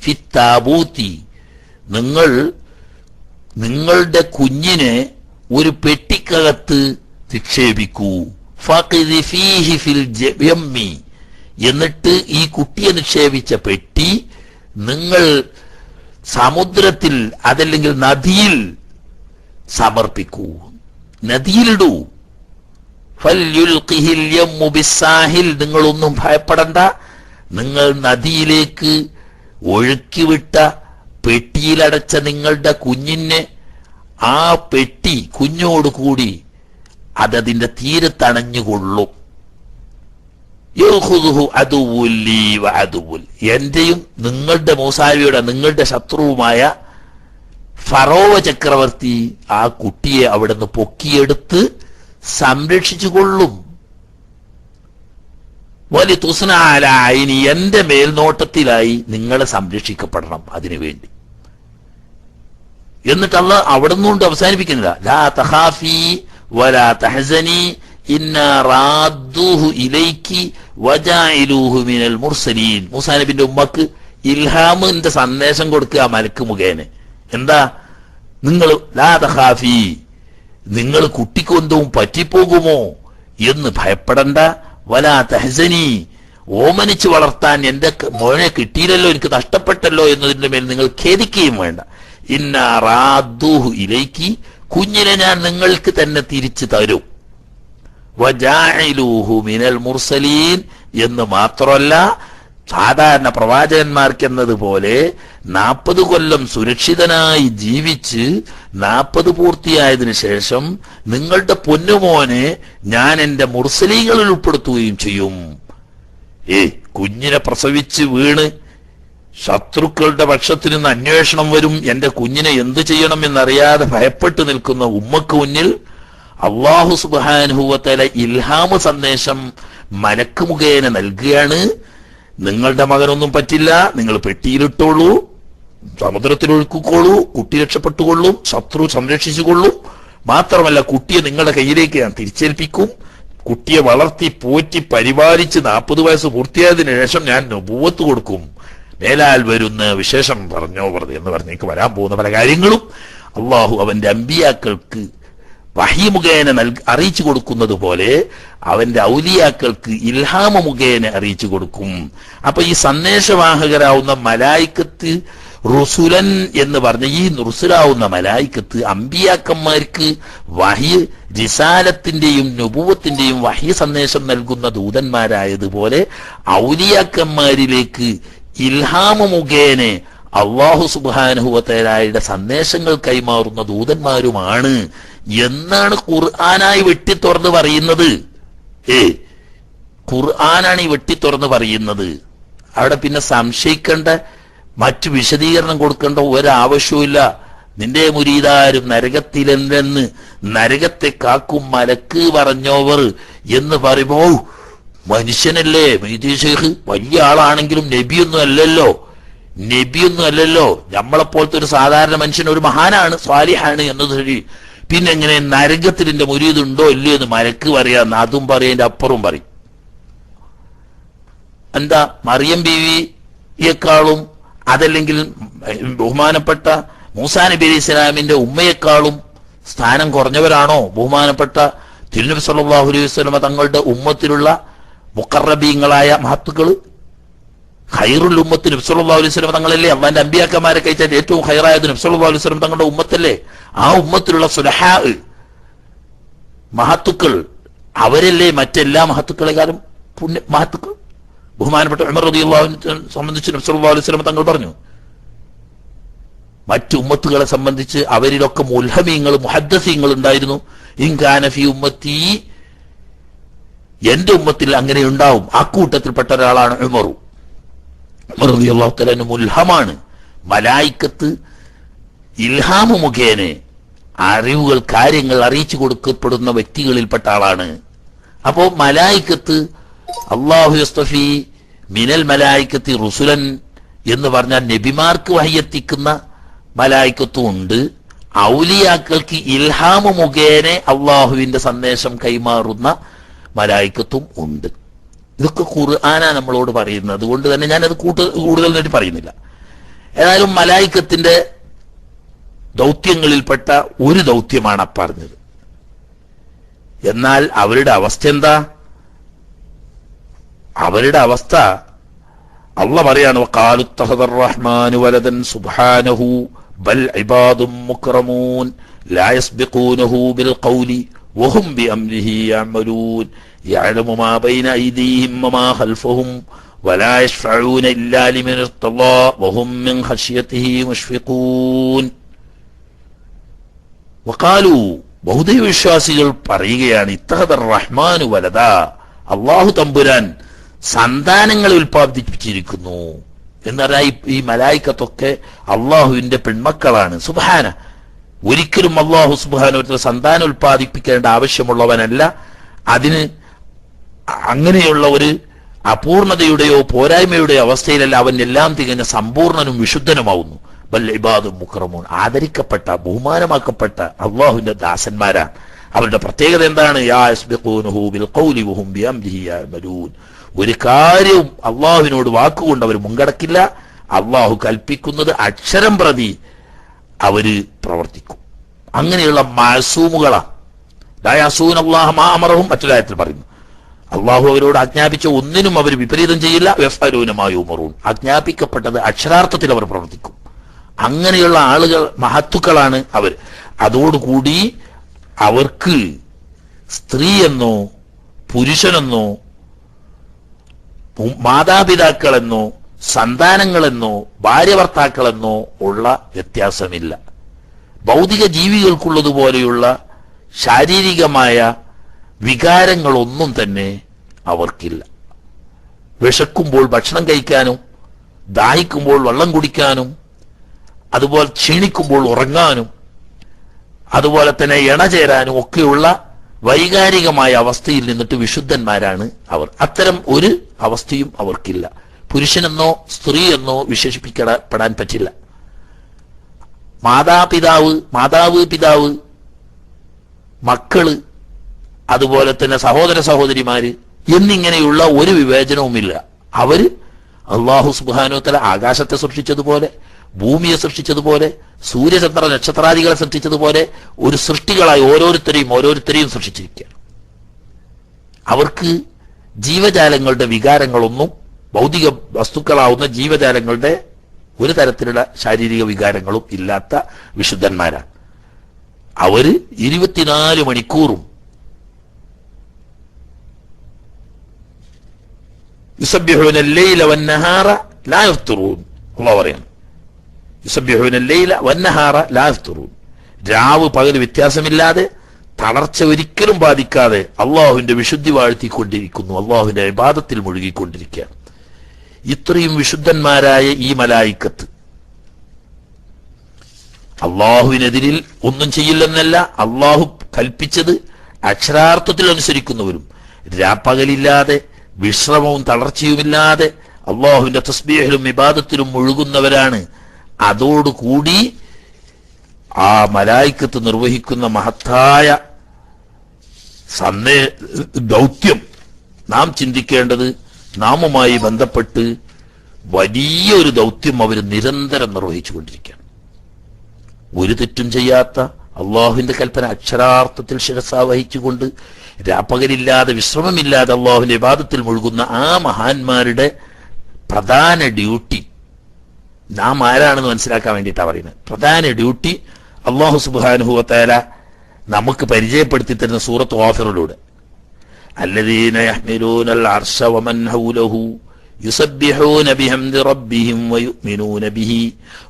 ഫിത്താബൂതി, നിങ്ങൾ നിങ്ങളുടെ കുഞ്ഞിനെ ഒരു പെട്ടിക്കകത്ത് നിക്ഷേപിക്കൂ. ഫഖ്ദി ഫീഹി ഫിൽ യമ്മി, എന്നിട്ട് ഈ കുട്ടിയെ നിക്ഷേപിച്ച പെട്ടി നിങ്ങൾ സമുദ്രത്തിൽ അതല്ലെങ്കിൽ നദിയിൽ സമർപ്പിക്കൂ, നദിയിലിടൂ. ഫൽയുൽഖിഹിൽ യമ്മു ബിസ്സാഹിൽ, നിങ്ങളൊന്നും ഭയപ്പെടണ്ട. നിങ്ങൾ നദിയിലേക്ക് ഒഴുക്കിവിട്ട പെട്ടിയിലടച്ച നിങ്ങളുടെ കുഞ്ഞിനെ ആ പെട്ടി കുഞ്ഞോടുകൂടി അതതിന്റെ തീരത്തണഞ്ഞുകൊള്ളും. എന്റെയും നിങ്ങളുടെ മൂസാവിയുടെ നിങ്ങളുടെ ശത്രുവുമായ ഫറോവ ചക്രവർത്തി ആ കുട്ടിയെ അവിടുന്ന് പൊക്കിയെടുത്ത് സംരക്ഷിച്ചുകൊള്ളും. വലിയ തുസ്നാലായിനി, എന്റെ മേൽനോട്ടത്തിലായി നിങ്ങളെ സംരക്ഷിക്കപ്പെടണം അതിനുവേണ്ടി. എന്നിട്ട് അല്ലാഹ് അവിടെ നിന്നുകൊണ്ട് അവസാനിപ്പിക്കുന്നില്ല. ലാ തഖാഫി വലാ തഹ്സനി ഇന്നാ റാദ്ദൂഹു ഇലൈക്കി വജാഇലൂഹു മിനൽ മുർസലീൻ. മൂസാ നബിന്റെ ഉമ്മക്ക് ഇൽഹാമിന്റെ സന്ദേശം കൊടുക്കുക മലക്ക് മുഖേന. എന്താ? നിങ്ങൾ ലാ തഖാഫി, നിങ്ങൾ കുട്ടിക്കൊന്തവും പറ്റിപ്പോകുമോ എന്ന് ഭയപ്പെടണ്ട. വലാ തഹ്സനി, ഓമനിച്ച് വളർത്താൻ എന്റെ മോനെ കിട്ടിയില്ലല്ലോ, എനിക്ക് നഷ്ടപ്പെട്ടല്ലോ എന്നതിന്റെ മേൽ നിങ്ങൾ ഖേദിക്കുകയും വേണ്ട. ഇന്നാ റാദ്ദൂഹു ഇലൈക്കി, കുഞ്ഞിനെ ഞാൻ നിങ്ങൾക്ക് തന്നെ തിരിച്ചു തരും. വജാഇലൂഹു മിനൽ മുർസലീൻ എന്ന് മാത്രമല്ല, സാധാരണ പ്രവാചകന്മാർക്ക് എന്നതുപോലെ 40 കൊല്ലം സുരക്ഷിതനായി ജീവിച്ച് 40 പൂർത്തിയായതിനു ശേഷം നിങ്ങളുടെ പൊന്നുമോനെ ഞാൻ എന്റെ മുർസലീങ്ങളിൽ ഉൾപ്പെടുത്തുകയും ചെയ്യും. കുഞ്ഞിനെ പ്രസവിച്ച് വീണ് ശത്രുക്കളുടെ പക്ഷത്തു നിന്ന് അന്വേഷണം വരും, എന്റെ കുഞ്ഞിനെ എന്തു ചെയ്യണം എന്നറിയാതെ ഭയപ്പെട്ടു നിൽക്കുന്ന ഉമ്മക്ക് മുന്നിൽ അല്ലാഹു സുബ്ഹാനഹു വ തആല ഇൽഹാമ സന്ദേശം മലക്ക് മുഖേന നൽകുകയാണ്. നിങ്ങളുടെ മകനൊന്നും പറ്റില്ല, നിങ്ങൾ പെട്ടിയിലിട്ടോളൂ, സമുദ്രത്തിൽ ഒഴുക്കിക്കോളൂ, കുട്ടി രക്ഷപ്പെട്ടുകൊള്ളും, ശത്രു സംരക്ഷിച്ചുകൊള്ളും. മാത്രമല്ല കുട്ടിയെ നിങ്ങളുടെ കയ്യിലേക്ക് ഞാൻ തിരിച്ചേൽപ്പിക്കും. കുട്ടിയെ വളർത്തി പോറ്റി പരിപാലിച്ച് 40 വയസ്സ് പൂർത്തിയായതിനു ശേഷം ഞാൻ നുബുവത്ത് കൊടുക്കും. മേലാൽ വരുന്ന വിശേഷം പറഞ്ഞോ വെറുതെ എന്ന് പറഞ്ഞേക്ക് വരാൻ പോകുന്ന പല കാര്യങ്ങളും അള്ളാഹു അവന്റെ അമ്പിയാക്കൾക്ക് വഹി മുഖേന അറിയിച്ചു കൊടുക്കുന്നത് പോലെ അവന്റെ ഔലിയാക്കൾക്ക് ഇൽഹാമ മുഖേന അറിയിച്ചു കൊടുക്കും. അപ്പൊ ഈ സന്ദേശവാഹകരാവുന്ന മലായിക്കത്ത് റുസുലൻ എന്ന് പറഞ്ഞ ഈ റുസുലാവുന്ന മലായിക്കത്ത് അമ്പിയാക്കന്മാർക്ക് വഹി റിസാലത്തിന്റെയും നുബുവത്തിന്റെയും വഹി സന്ദേശം നൽകുന്ന ദൂതന്മാരായതുപോലെ ഔലിയാക്കന്മാരിലേക്ക് ഇൽഹാമ മുഖേന അല്ലാഹു സുബ്ഹാനഹു വ തആലയുടെ സന്ദേശങ്ങൾ കൈമാറുന്ന ദൂതന്മാരുമാണ് എന്നാണ് ഖുർആനായി വെട്ടിത്തുറന്ന് പറയുന്നത്. ഖുർആനാണ് ഈ വെട്ടിത്തുറന്ന് പറയുന്നത്. അവിടെ പിന്നെ സംശയിക്കേണ്ട, മറ്റു വിശദീകരണം കൊടുക്കേണ്ട ഒരാവശ്യവുമില്ല. നിന്റെ മുരീദാരും നരകത്തിലെന്ന് നരകത്തെ കാക്കും മലക്ക് പറഞ്ഞോവർ എന്ന് പറയുമ്പോ മനുഷ്യനല്ലേ മൊയ്തീൻ ശൈഖ്, വലിയ ആളാണെങ്കിലും നബിയൊന്നും അല്ലല്ലോ, നമ്മളെപ്പോലത്തെ ഒരു സാധാരണ മനുഷ്യൻ, ഒരു മഹാനാണ്, സ്വാലിഹാണ് എന്നത് ശരി. പിന്നെ എങ്ങനെ നരകത്തിൽ എന്റെ മുരീദ് ഉണ്ടോ ഇല്ലയോ എന്ന് മലക്ക് പറയാന്ന് അതും പറയും, അപ്പുറവും പറയും. എന്താ മറിയം ബീവിയെക്കാളും അതല്ലെങ്കിൽ ബഹുമാനപ്പെട്ട മൂസാ നബി അലൈഹി സ്വലാമിന്റെ ഉമ്മയെക്കാളും സ്ഥാനം കുറഞ്ഞവരാണോ ബഹുമാനപ്പെട്ട തിരുനബി സല്ലല്ലാഹു അലൈഹി വസല്ലം തങ്ങളുടെ ഉമ്മത്തിലുള്ള മുഖറബീങ്ങളായ മഹത്തുക്കള്? ഖൈറുൽ ഉമ്മത്ത് നബി സല്ലല്ലാഹു അലൈഹി വസല്ലം തങ്ങളല്ലേ? അള്ളാന്റെ അമ്പിയാക്കന്മാരെ കഴിച്ചാൽ ഏറ്റവും ഖൈറായത് നബി സല്ലല്ലാഹു അലൈഹി വസല്ലം തങ്ങളുടെ ഉമ്മത്തല്ലേ? ആ ഉമ്മത്തിലുള്ള സുലഹാ മഹത്തുക്കൾ അവരല്ലേ മറ്റെല്ലാ മഹത്തുക്കളെക്കാളും മഹത്തുക്കൾ? ബഹുമാനപ്പെട്ട ഉമർ റളിയല്ലാഹു അൻഹു സംബന്ധിച്ച് നബി സല്ലല്ലാഹു അലൈഹി വസല്ലം തങ്ങൾ പറഞ്ഞു, മറ്റു ഉമ്മത്തുകളെ സംബന്ധിച്ച് അവരിലൊക്കെ മുൽഹമീങ്ങൾ മുഹദ്ദസീങ്ങൾ ഉണ്ടായിരുന്നു. ഇൻകാന ഫീ ഉമ്മത്തി, എന്റെ ഉമ്മത്തിൽ അങ്ങനെ ഉണ്ടാവും. അക്കൂട്ടത്തിൽപ്പെട്ട ഒരാളാണ് ഉമർ റളിയല്ലാഹു തആല അൻഹു. മുൽഹമാണ്. മലായിക്കത്ത് ഇൽഹാമ മുഖേന അറിവുകൾ കാര്യങ്ങൾ അറിയിച്ചു കൊടുക്കപ്പെടുന്ന വ്യക്തികളിൽപ്പെട്ട ആളാണ്. അപ്പോ മലായിക്കത്ത് അല്ലാഹു യസ്തഫി മിനൽ മലായിക്കത്തി റുസുലൻ എന്ന് പറഞ്ഞാൽ നബിമാർക്ക് വഹിയെത്തിക്കുന്ന മലായിക്കത്തും ഉണ്ട്, ഔലിയാക്കൾക്ക് ഇൽഹാമ മുഖേന അള്ളാഹുവിന്റെ സന്ദേശം കൈമാറുന്ന മലായിക്കത്തും ഉണ്ട്. ഇതൊക്കെ ഖുർആനാ നമ്മളോട് പറയുന്നത്. അതുകൊണ്ട് തന്നെ ഞാനത് കൂടുതൽ നേടി പറയുന്നില്ല. ഏതായാലും മലായിക്കത്തിന്റെ ദൗത്യങ്ങളിൽപ്പെട്ട ഒരു ദൗത്യമാണ് പറഞ്ഞത്. എന്നാൽ അവരുടെ അവസ്ഥ എന്താ? അവരുടെ അവസ്ഥ അല്ലാഹ് പറയാണ്, വഖാലു ഇത്തഖദർ റഹ്മാനു വലദൻ സുബ്ഹാനഹു ബൽ ഇബാദും മുക്രമൂൻ ലാ യസ്ബിഖൂനഹു ബിൽ ഖൗലി വഹും ബിഅംരിഹി യഅമലൂൻ യഅലമു മാ ബൈന അയ്ദീഹിം വമാ ഖൽഫഹും വലാ യശ്ഫഊന ഇല്ലാ ലിമൻ ഇർതളാ വഹും മിൻ ഖശ്യതിഹി മുശ്ഫിഖൂൻ. വഖാലു, ബഹുദൈവ വിശ്വാസികൾ പറയുകയാണ്, ഇത്തഖദർ റഹ്മാനു വലദാ, അല്ലാഹു തമ്പുരാൻ സന്താനങ്ങളെ ഉൽപ്പാദിപ്പിച്ചിരിക്കുന്നു എന്നറിയാം. ഈ മലായിക്കത്തൊക്കെ അള്ളാഹുവിന്റെ പെൺമക്കളാണ്. സുബ്ഹാന, ഒരിക്കലും അള്ളാഹു സുബ്ഹാനഹു സന്താനം ഉൽപ്പാദിപ്പിക്കേണ്ട ആവശ്യമുള്ളവനല്ല. അതിന് അങ്ങനെയുള്ള ഒരു അപൂർണതയുടെയോ പോരായ്മയുടെയോ അവസ്ഥയിലല്ല, അവൻ എല്ലാം തികഞ്ഞ സമ്പൂർണനും വിശുദ്ധനുമാവുന്നു. ബൽ ഇബാദും മുക്രമൂൻ, ആദരിക്കപ്പെട്ട ബഹുമാനമാക്കപ്പെട്ട അള്ളാഹുവിന്റെ ദാസന്മാരാണ്. അവരുടെ പ്രത്യേകത എന്താണ്? യാ യസ്ബിഖൂനഹു ബിൽ ഖൗലി വഹും ബിഅംരിഹി യഅമലൂൻ. ഒരു കാര്യവും അള്ളാഹുവിനോട് വാക്കുകൊണ്ട് അവർ മുൻകടക്കില്ല. അള്ളാഹു കൽപ്പിക്കുന്നത് അക്ഷരം പ്രതി അവര് പ്രവർത്തിക്കും. അങ്ങനെയുള്ള മാസൂമുകളാണ്. ലാ യഅസൂന അല്ലാഹ മാ അമറഹും, മറ്റൊരായത്തിൽ പറയുന്നു, അള്ളാഹു അവരോട് ആജ്ഞാപിച്ച ഒന്നിനും അവർ വിപരീതം ചെയ്യില്ല. യഫ്അലൂന മാ യുമറൂൻ, ആജ്ഞാപിക്കപ്പെട്ടത് അക്ഷരാർത്ഥത്തിൽ അവർ പ്രവർത്തിക്കും. അങ്ങനെയുള്ള ആളുകൾ മഹത്തുക്കളാണ് അവർ. അതോടുകൂടി അവർക്ക് സ്ത്രീയെന്നോ പുരുഷനെന്നോ മാതാപിതാക്കളെന്നോ സന്താനങ്ങളെന്നോ ഭാര്യ ഭർത്താക്കളെന്നോ ഉള്ള വ്യത്യാസമില്ല. ഭൗതിക ജീവികൾക്കുള്ളതുപോലെയുള്ള ശാരീരികമായ വികാരങ്ങളൊന്നും തന്നെ അവർക്കില്ല. വിശക്കുമ്പോൾ ഭക്ഷണം കഴിക്കാനും ദാഹിക്കുമ്പോൾ വെള്ളം കുടിക്കാനും അതുപോലെ ക്ഷീണിക്കുമ്പോൾ ഉറങ്ങാനും അതുപോലെ തന്നെ ഇണചേരാനും ഒക്കെയുള്ള വൈകാരികമായ അവസ്ഥയിൽ നിന്നിട്ട് വിശുദ്ധന്മാരാണ് അവർ. അത്തരം ഒരു അവസ്ഥയും അവർക്കില്ല. പുരുഷനെന്നോ സ്ത്രീ എന്നോ വിശേഷിപ്പിക്കപ്പെടാൻ പറ്റില്ല. മാതാവ് പിതാവ് മക്കള് അതുപോലെ തന്നെ സഹോദര സഹോദരിമാര് എന്നിങ്ങനെയുള്ള ഒരു വിവേചനവുമില്ല. അവര് അല്ലാഹു സുബ്ഹാനഹു വ തആല ആകാശത്തെ സൃഷ്ടിച്ചതുപോലെ ഭൂമിയെ സൃഷ്ടിച്ചതുപോലെ സൂര്യചന്ദ്ര നക്ഷത്രാദികളെ സൃഷ്ടിച്ചതുപോലെ ഒരു സൃഷ്ടികളായി ഓരോരുത്തരെയും സൃഷ്ടിച്ചിരിക്കുകയാണ്. അവർക്ക് ജീവജാലങ്ങളുടെ വികാരങ്ങളൊന്നും, ഭൗതിക വസ്തുക്കളാവുന്ന ജീവജാലങ്ങളുടെ ഒരു തരത്തിലുള്ള ശാരീരിക വികാരങ്ങളും ഇല്ലാത്ത വിശുദ്ധന്മാരാണ്. അവര് 24 മണിക്കൂറും യുസബ്ബിഹൂന അൽ-ലൈല വൻ-നഹാറ ലാ യഫ്തുറൂൻ. അല്ലാഹു പറയാണ്, യുസബ്ബിഹൂന അൽ-ലൈല വൻ-നഹാറ ലാ യഫ്തുറൂൻ. രാവ് പകൽ വ്യത്യാസമില്ലാതെ തളർച്ച ഒരിക്കലും ബാധിക്കാതെ അള്ളാഹുവിന്റെ വിശുദ്ധി വാഴ്ത്തിക്കൊണ്ടിരിക്കുന്നു, അള്ളാഹുവിന്റെ ഇബാദത്തിൽ മുഴുകിക്കൊണ്ടിരിക്കുകയാണ്. ഇത്രയും വിശുദ്ധന്മാരായ ഈ മലായിക്കത്ത് അള്ളാഹുവിനെതിരിൽ ഒന്നും ചെയ്യില്ലെന്നല്ല, അള്ളാഹു കൽപ്പിച്ചത് അക്ഷരാർത്ഥത്തിൽ അനുസരിക്കുന്നവരും രാപ്പകലില്ലാതെ വിശ്രമവും തളർച്ചയുമില്ലാതെ അള്ളാഹുവിന്റെ തസ്ബീഹിലും ഇബാദത്തിലും മുഴുകുന്നവരാണ്. അതോടുകൂടി ആ മലായിക്കത്ത് നിർവഹിക്കുന്ന മഹത്തായ ദൗത്യം നാം ചിന്തിക്കേണ്ടത്, നാമുമായി ബന്ധപ്പെട്ട് വലിയൊരു ദൗത്യം അവർ നിരന്തരം നിർവഹിച്ചു കൊണ്ടിരിക്കുകയാണ്. ഒരു തെറ്റും ചെയ്യാത്ത അള്ളാഹുവിന്റെ കൽപ്പന അക്ഷരാർത്ഥത്തിൽ ശിരസാ വഹിച്ചുകൊണ്ട് രാപ്പകലില്ലാതെ വിശ്രമമില്ലാതെ അള്ളാഹുവിന്റെ ഇബാദത്തിൽ മുഴുകുന്ന ആ മഹാന്മാരുടെ പ്രധാന ഡ്യൂട്ടി നാം ആരാണെന്ന് മനസ്സിലാക്കാൻ വേണ്ടിയിട്ടാണ് പറയുന്നത്. പ്രധാന ഡ്യൂട്ടി അല്ലാഹു സുബ്ഹാനഹു വ തആല നമുക്ക് പരിചയപ്പെടുത്തി തരുന്ന സൂറത്ത് ഗാഫിറിലൂടെ, അല്ലദീന യഹ്മിലൂനൽ അർശ വമൻ ഹൗലഹു യുസബ്ബിഹൂന ബിഹംദി റബ്ബിഹിം വയുഅ്മിനൂന ബിഹി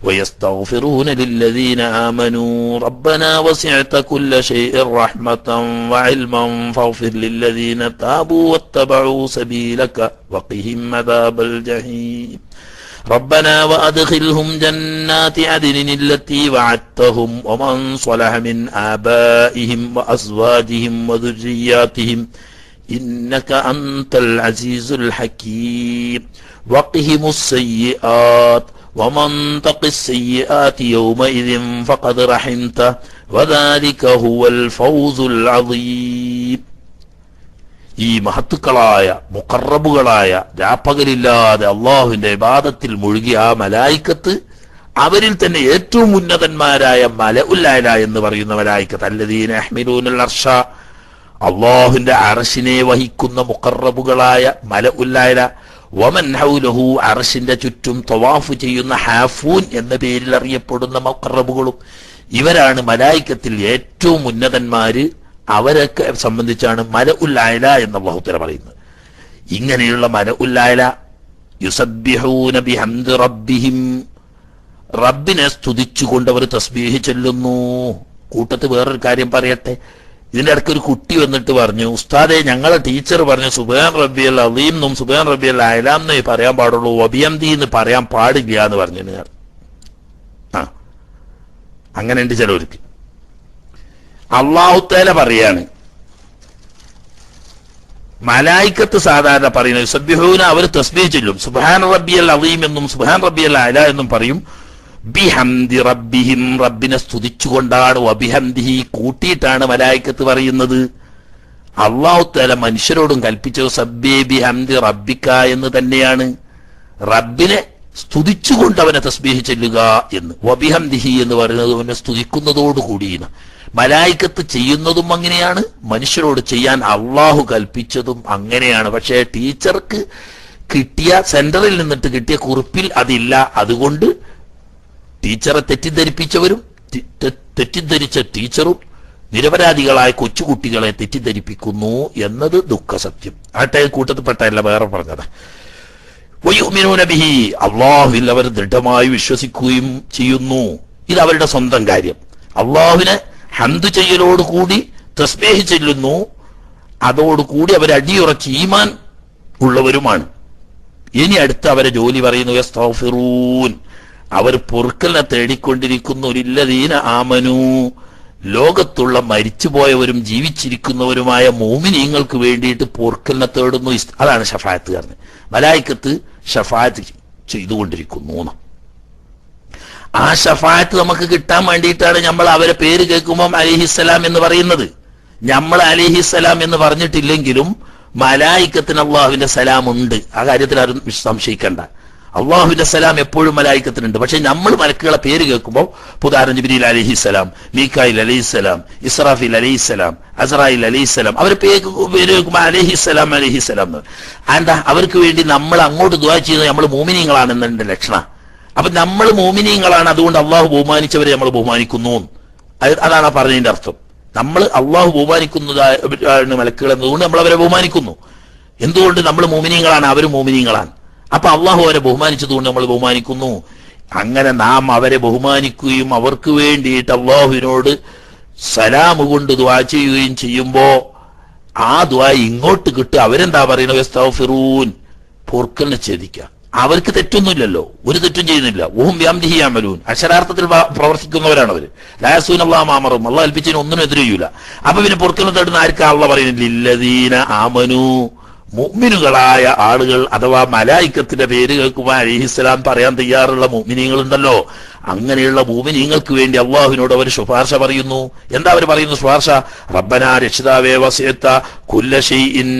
വയസ്തഗ്ഫിറൂന ലില്ലദീന ആമനൂ റബ്ബനാ വസിഅത കുല്ല ശൈഇൻ റഹ്മതൻ വഇൽമൻ ഫഗ്ഫിർ ലില്ലദീന താബൂ വത്തബഊ സബീലക വഖിഹിം അദാബൽ ജഹീം ربنا وأدخلهم جنات عدن التي وعدتهم ومن صلح من آبائهم وأزواجهم وذرياتهم إنك أنت العزيز الحكيم وقهم السيئات ومن تق السيئات يومئذ فقد رحمته وذلك هو الفوز العظيم. ഈ മഹത്തുക്കളായ മുഖറബുകളായ രാപ്പകലില്ലാതെ അള്ളാഹുവിന്റെ ഇബാദത്തിൽ മുഴുകിയ ആ മലായിക്കത്ത്, അവരിൽ തന്നെ ഏറ്റവും ഉന്നതന്മാരായ മലഉൽ-അഅ്ല എന്ന് പറയുന്ന മലായിക്കത്ത്, അല്ലദീന യഹ്മിലൂനൽ അർശ, അള്ളാഹുവിന്റെ അർശിനെ വഹിക്കുന്ന മുഖറബുകളായ മലഉൽ-അഅ്ല, വമൻ ഹൗലഹു, അർശിന്റെ ചുറ്റും തവാഫ് ചെയ്യുന്ന ഹാഫൂൻ എന്ന പേരിൽ അറിയപ്പെടുന്ന മുഖറബുകളും, ഇവരാണ് മലായിക്കത്തിൽ ഏറ്റവും ഉന്നതന്മാര്. അവരൊക്കെ സംബന്ധിച്ചാണ് മലഉൽ അഅല എന്ന് അല്ലാഹു തആല പറയുന്നത്. ഇങ്ങനെയുള്ള മലഉൽ അഅല യുസബ്ബിഹൂന ബിഹംദി റബ്ബിഹിം, റബ്ബിനെ സ്തുതിച്ചുകൊണ്ട് അവർ തസ്ബീഹ് ചൊല്ലുന്നു. കൂട്ടത്തിൽ വേറൊരു കാര്യം പറയട്ടെ. ഇതിന്റെ ഇടയ്ക്ക് ഒരു കുട്ടി വന്നിട്ട് പറഞ്ഞു, ഉസ്താദെ ഞങ്ങളെ ടീച്ചർ പറഞ്ഞു സുബ്ഹാൻ റബ്ബിയൽ അളീം എന്നും സുബ്ഹാൻ റബ്ബിയൽ അഅല എന്നേ പറയാൻ പാടുള്ളൂ, വബിഹംദി എന്ന് പറയാൻ പാടില്ല എന്ന് പറഞ്ഞു. അങ്ങനെ ഉണ്ട് ചിലവർക്ക്. അല്ലാഹു തആല പറയാണ്, മലായിക്കത്ത് സാധാരണ പറയുന്നത് യുസബ്ബിഹൂന, അവർ തസ്ബീഹ് ചൊല്ലും, സുബ്ഹാൻ റബ്ബിയൽ അളീം എന്നും സുബ്ഹാൻ റബ്ബിയൽ അഅല എന്നും പറയും. ബിഹംദി റബ്ബിഹിം, റബ്ബിനെ സ്തുതിച്ചുകൊണ്ടാണ്. വബിഹംദിഹി, കൂട്ടിയിട്ടാണ് മലായിക്കത്ത് പറയുന്നത്. അല്ലാഹു തആല മനുഷ്യരോടും കൽപ്പിച്ചത് സബ്ബി ബിഹംദി റബ്ബിക എന്ന് തന്നെയാണ്. റബ്ബിനെ സ്തുതിച്ചുകൊണ്ട് അവനെ തസ്ബീഹ് ചൊല്ലുക എന്ന്. വബിഹംദിഹി എന്ന് പറയുന്നത് അവനെ സ്തുതിക്കുന്നതോടുകൂടിയാണ്. മലായിക്കത്ത് ചെയ്യുന്നതും അങ്ങനെയാണ്, മനുഷ്യരോട് ചെയ്യാൻ അള്ളാഹു കൽപ്പിച്ചതും അങ്ങനെയാണ്. പക്ഷേ ടീച്ചർക്ക് കിട്ടിയ, സെന്ററിൽ നിന്നിട്ട് കിട്ടിയ കുറിപ്പിൽ അതില്ല. അതുകൊണ്ട് ടീച്ചറെ തെറ്റിദ്ധരിപ്പിച്ചവരും തെറ്റിദ്ധരിച്ച ടീച്ചറും നിരപരാധികളായ കൊച്ചുകുട്ടികളെ തെറ്റിദ്ധരിപ്പിക്കുന്നു എന്നത് ദുഃഖസത്യം. ആട്ടെ, കൂട്ടത്തിൽപ്പെട്ടല്ല, വേറെ പറഞ്ഞത്. വയുമിനൂന ബിഹി, അള്ളാഹുവിൽ അവർ ദൃഢമായി വിശ്വസിക്കുകയും ചെയ്യുന്നു. ഇത് അവരുടെ സ്വന്തം കാര്യം. അള്ളാഹുവിനെ ഹംദ് ചെയ്യലോടുകൂടി തസ്ബീഹ് ചെല്ലുന്നു. അതോടുകൂടി അവർ അടിയുറച്ച് ഈമാൻ ഉള്ളവരുമാണ്. ഇനി അടുത്ത് അവരെ ജോലി പറയുന്നു, യസ്തഗ്ഫിറൂൻ, അവർ പൊറുക്കലിനെ തേടിക്കൊണ്ടിരിക്കുന്നു. ലില്ലദീന ആമനൂ, ലോകത്തുള്ള മരിച്ചുപോയവരും ജീവിച്ചിരിക്കുന്നവരുമായ മോമിനീങ്ങൾക്ക് വേണ്ടിയിട്ട് പൊറുക്കലിനെ തേടുന്നു. അതാണ് ഷഫായത്ത് പറഞ്ഞത്. മലായിക്കത്ത് ഷഫായത്ത് ചെയ്തുകൊണ്ടിരിക്കുന്നു. ആ ഷഫായത്ത് നമുക്ക് കിട്ടാൻ വേണ്ടിയിട്ടാണ് നമ്മൾ അവരെ പേര് കേൾക്കുമ്പോൾ അലൈഹിസ്സലാം എന്ന് പറയുന്നത്. നമ്മൾ അലൈഹിസ്സലാം എന്ന് പറഞ്ഞിട്ടില്ലെങ്കിലും മലായിക്കത്തിന് അള്ളാഹുവിന്റെ സലാം ഉണ്ട്. ആ കാര്യത്തിൽ ആരും സംശയിക്കണ്ട. അള്ളാഹുവിന്റെ സലാം എപ്പോഴും മലായിക്കത്തിനുണ്ട്. പക്ഷെ നമ്മൾ മലക്കുകളെ പേര് കേൾക്കുമ്പോൾ ഉദാഹരണം ജിബ്രീൽ അലൈഹിസ്സലാം, മീകായിൽ അലൈഹിസ്സലാം, ഇസ്രാഫീൽ അലൈഹിസ്സലാം, അസ്രായിൽ അലൈഹിസ്സലാം, അവർ പേര് കേൾക്കുമ്പോൾ അലൈഹിസ്സലാം അലൈഹിസ്സലാം. എന്താ? അവർക്ക് വേണ്ടി നമ്മൾ അങ്ങോട്ട് ദുആ ചെയ്യുന്നത് നമ്മൾ മോമിനീങ്ങളാണെന്നതിന്റെ ലക്ഷണം. അപ്പൊ നമ്മൾ മോമിനീങ്ങളാണ്, അതുകൊണ്ട് അള്ളാഹു ബഹുമാനിച്ചവരെ നമ്മൾ ബഹുമാനിക്കുന്നു. അതാണ് പറഞ്ഞതിന്റെ അർത്ഥം. നമ്മൾ അള്ളാഹു ബഹുമാനിക്കുന്നതാണ് മലക്കുകൾ എന്നതുകൊണ്ട് നമ്മൾ അവരെ ബഹുമാനിക്കുന്നു. എന്തുകൊണ്ട്? നമ്മൾ മോമിനീങ്ങളാണ്, അവരും മോമിനീങ്ങളാണ്. അപ്പൊ അള്ളാഹു അവരെ ബഹുമാനിച്ചതുകൊണ്ട് നമ്മൾ ബഹുമാനിക്കുന്നു. അങ്ങനെ നാം അവരെ ബഹുമാനിക്കുകയും അവർക്ക് വേണ്ടിയിട്ട് അള്ളാഹുവിനോട് സലാം കൊണ്ട് ദുആ ചെയ്യുകയും ചെയ്യുമ്പോ ആ ദുആ ഇങ്ങോട്ട് കിട്ടുക. അവരെന്താ പറയുന്നത്? യസ്തഗ്ഫിറൂൻ, പൊറുക്കലിനെ ഛേദിക്കുക. അവർക്ക് തെറ്റൊന്നുമില്ലല്ലോ, ഒരു തെറ്റും ചെയ്യുന്നില്ല. ഓഹും ബിഹംദിഹി യഅമലൂൻ, അക്ഷരാർത്ഥത്തിൽ പ്രവർത്തിക്കുന്നവരാണ് അവര്. ലാ യസൂനല്ലാഹ മാ അമറഹും, അല്ലാഹു കൽപ്പിച്ചതിന് ഒന്നിനും എതിരെയൂല. അപ്പൊ പിന്നെ പൊറുക്കലിനെ തേടുന്ന ആർക്കാ? അല്ലാഹു പറയുന്നത് ലില്ലദീന ആമനൂ, മുഅ്മിനുകളായ ആളുകൾ. അഥവാ മലായിക്കത്തിന്റെ പേര് കേൾക്കുമ്പോൾ അലൈഹിസ്സലാം പറയാൻ തയ്യാറുള്ള മുഅ്മിനീങ്ങളുണ്ടല്ലോ, അങ്ങനെയുള്ള മുഅ്മിനീങ്ങൾക്ക് വേണ്ടി അള്ളാഹുവിനോട് അവർ ശുപാർശ പറയുന്നു. എന്താ അവർ പറയുന്നു ശുപാർശ? റബ്ബനാ, രക്ഷിതാവേ, വസിഅത കുല്ല ഷൈഇൻ,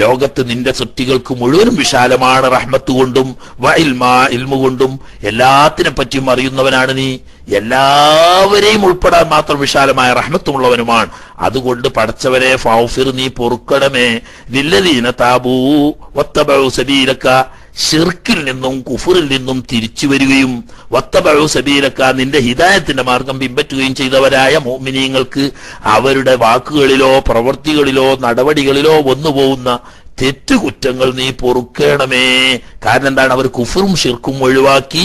ലോകത്ത് നിന്റെ സൃഷ്ടികൾക്ക് മുഴുവനും വിശാലമാണ് റഹ്മത്ത് കൊണ്ടും വഇൽമാ, ഇൽമു കൊണ്ടും. എല്ലാത്തിനെ പറ്റിയും അറിയുന്നവനാണ് നീ, എല്ലാവരെയും ഉൾപ്പെടാൻ മാത്രം വിശാലമായ റഹ്മത്തുമുള്ളവനുമാണ്. അതുകൊണ്ട് പടച്ചവരെ ഫൗഫിർ, നീ പൊറുക്കണമേ. ലില്ലദീന താബൂ വത്തബഉ സബീലക, ഷിർക്കിൽ നിന്നും കുഫറിൽ നിന്നും തിരിച്ചു വരികയും വത്തബഉ സബീലക, നിന്റെ ഹിദായത്തിന്റെ മാർഗം പിൻപറ്റുകയും ചെയ്തവരായ മുഅ്മിനീങ്ങൾക്ക് അവരുടെ വാക്കുകളിലോ പ്രവൃത്തികളിലോ നടപടികളിലോ വന്നുപോകുന്ന തെറ്റുകുറ്റങ്ങൾ നീ പൊറുക്കണമേ. കാരണം എന്താണ്? അവർ കുഫറും ഷിർക്കും ഒഴിവാക്കി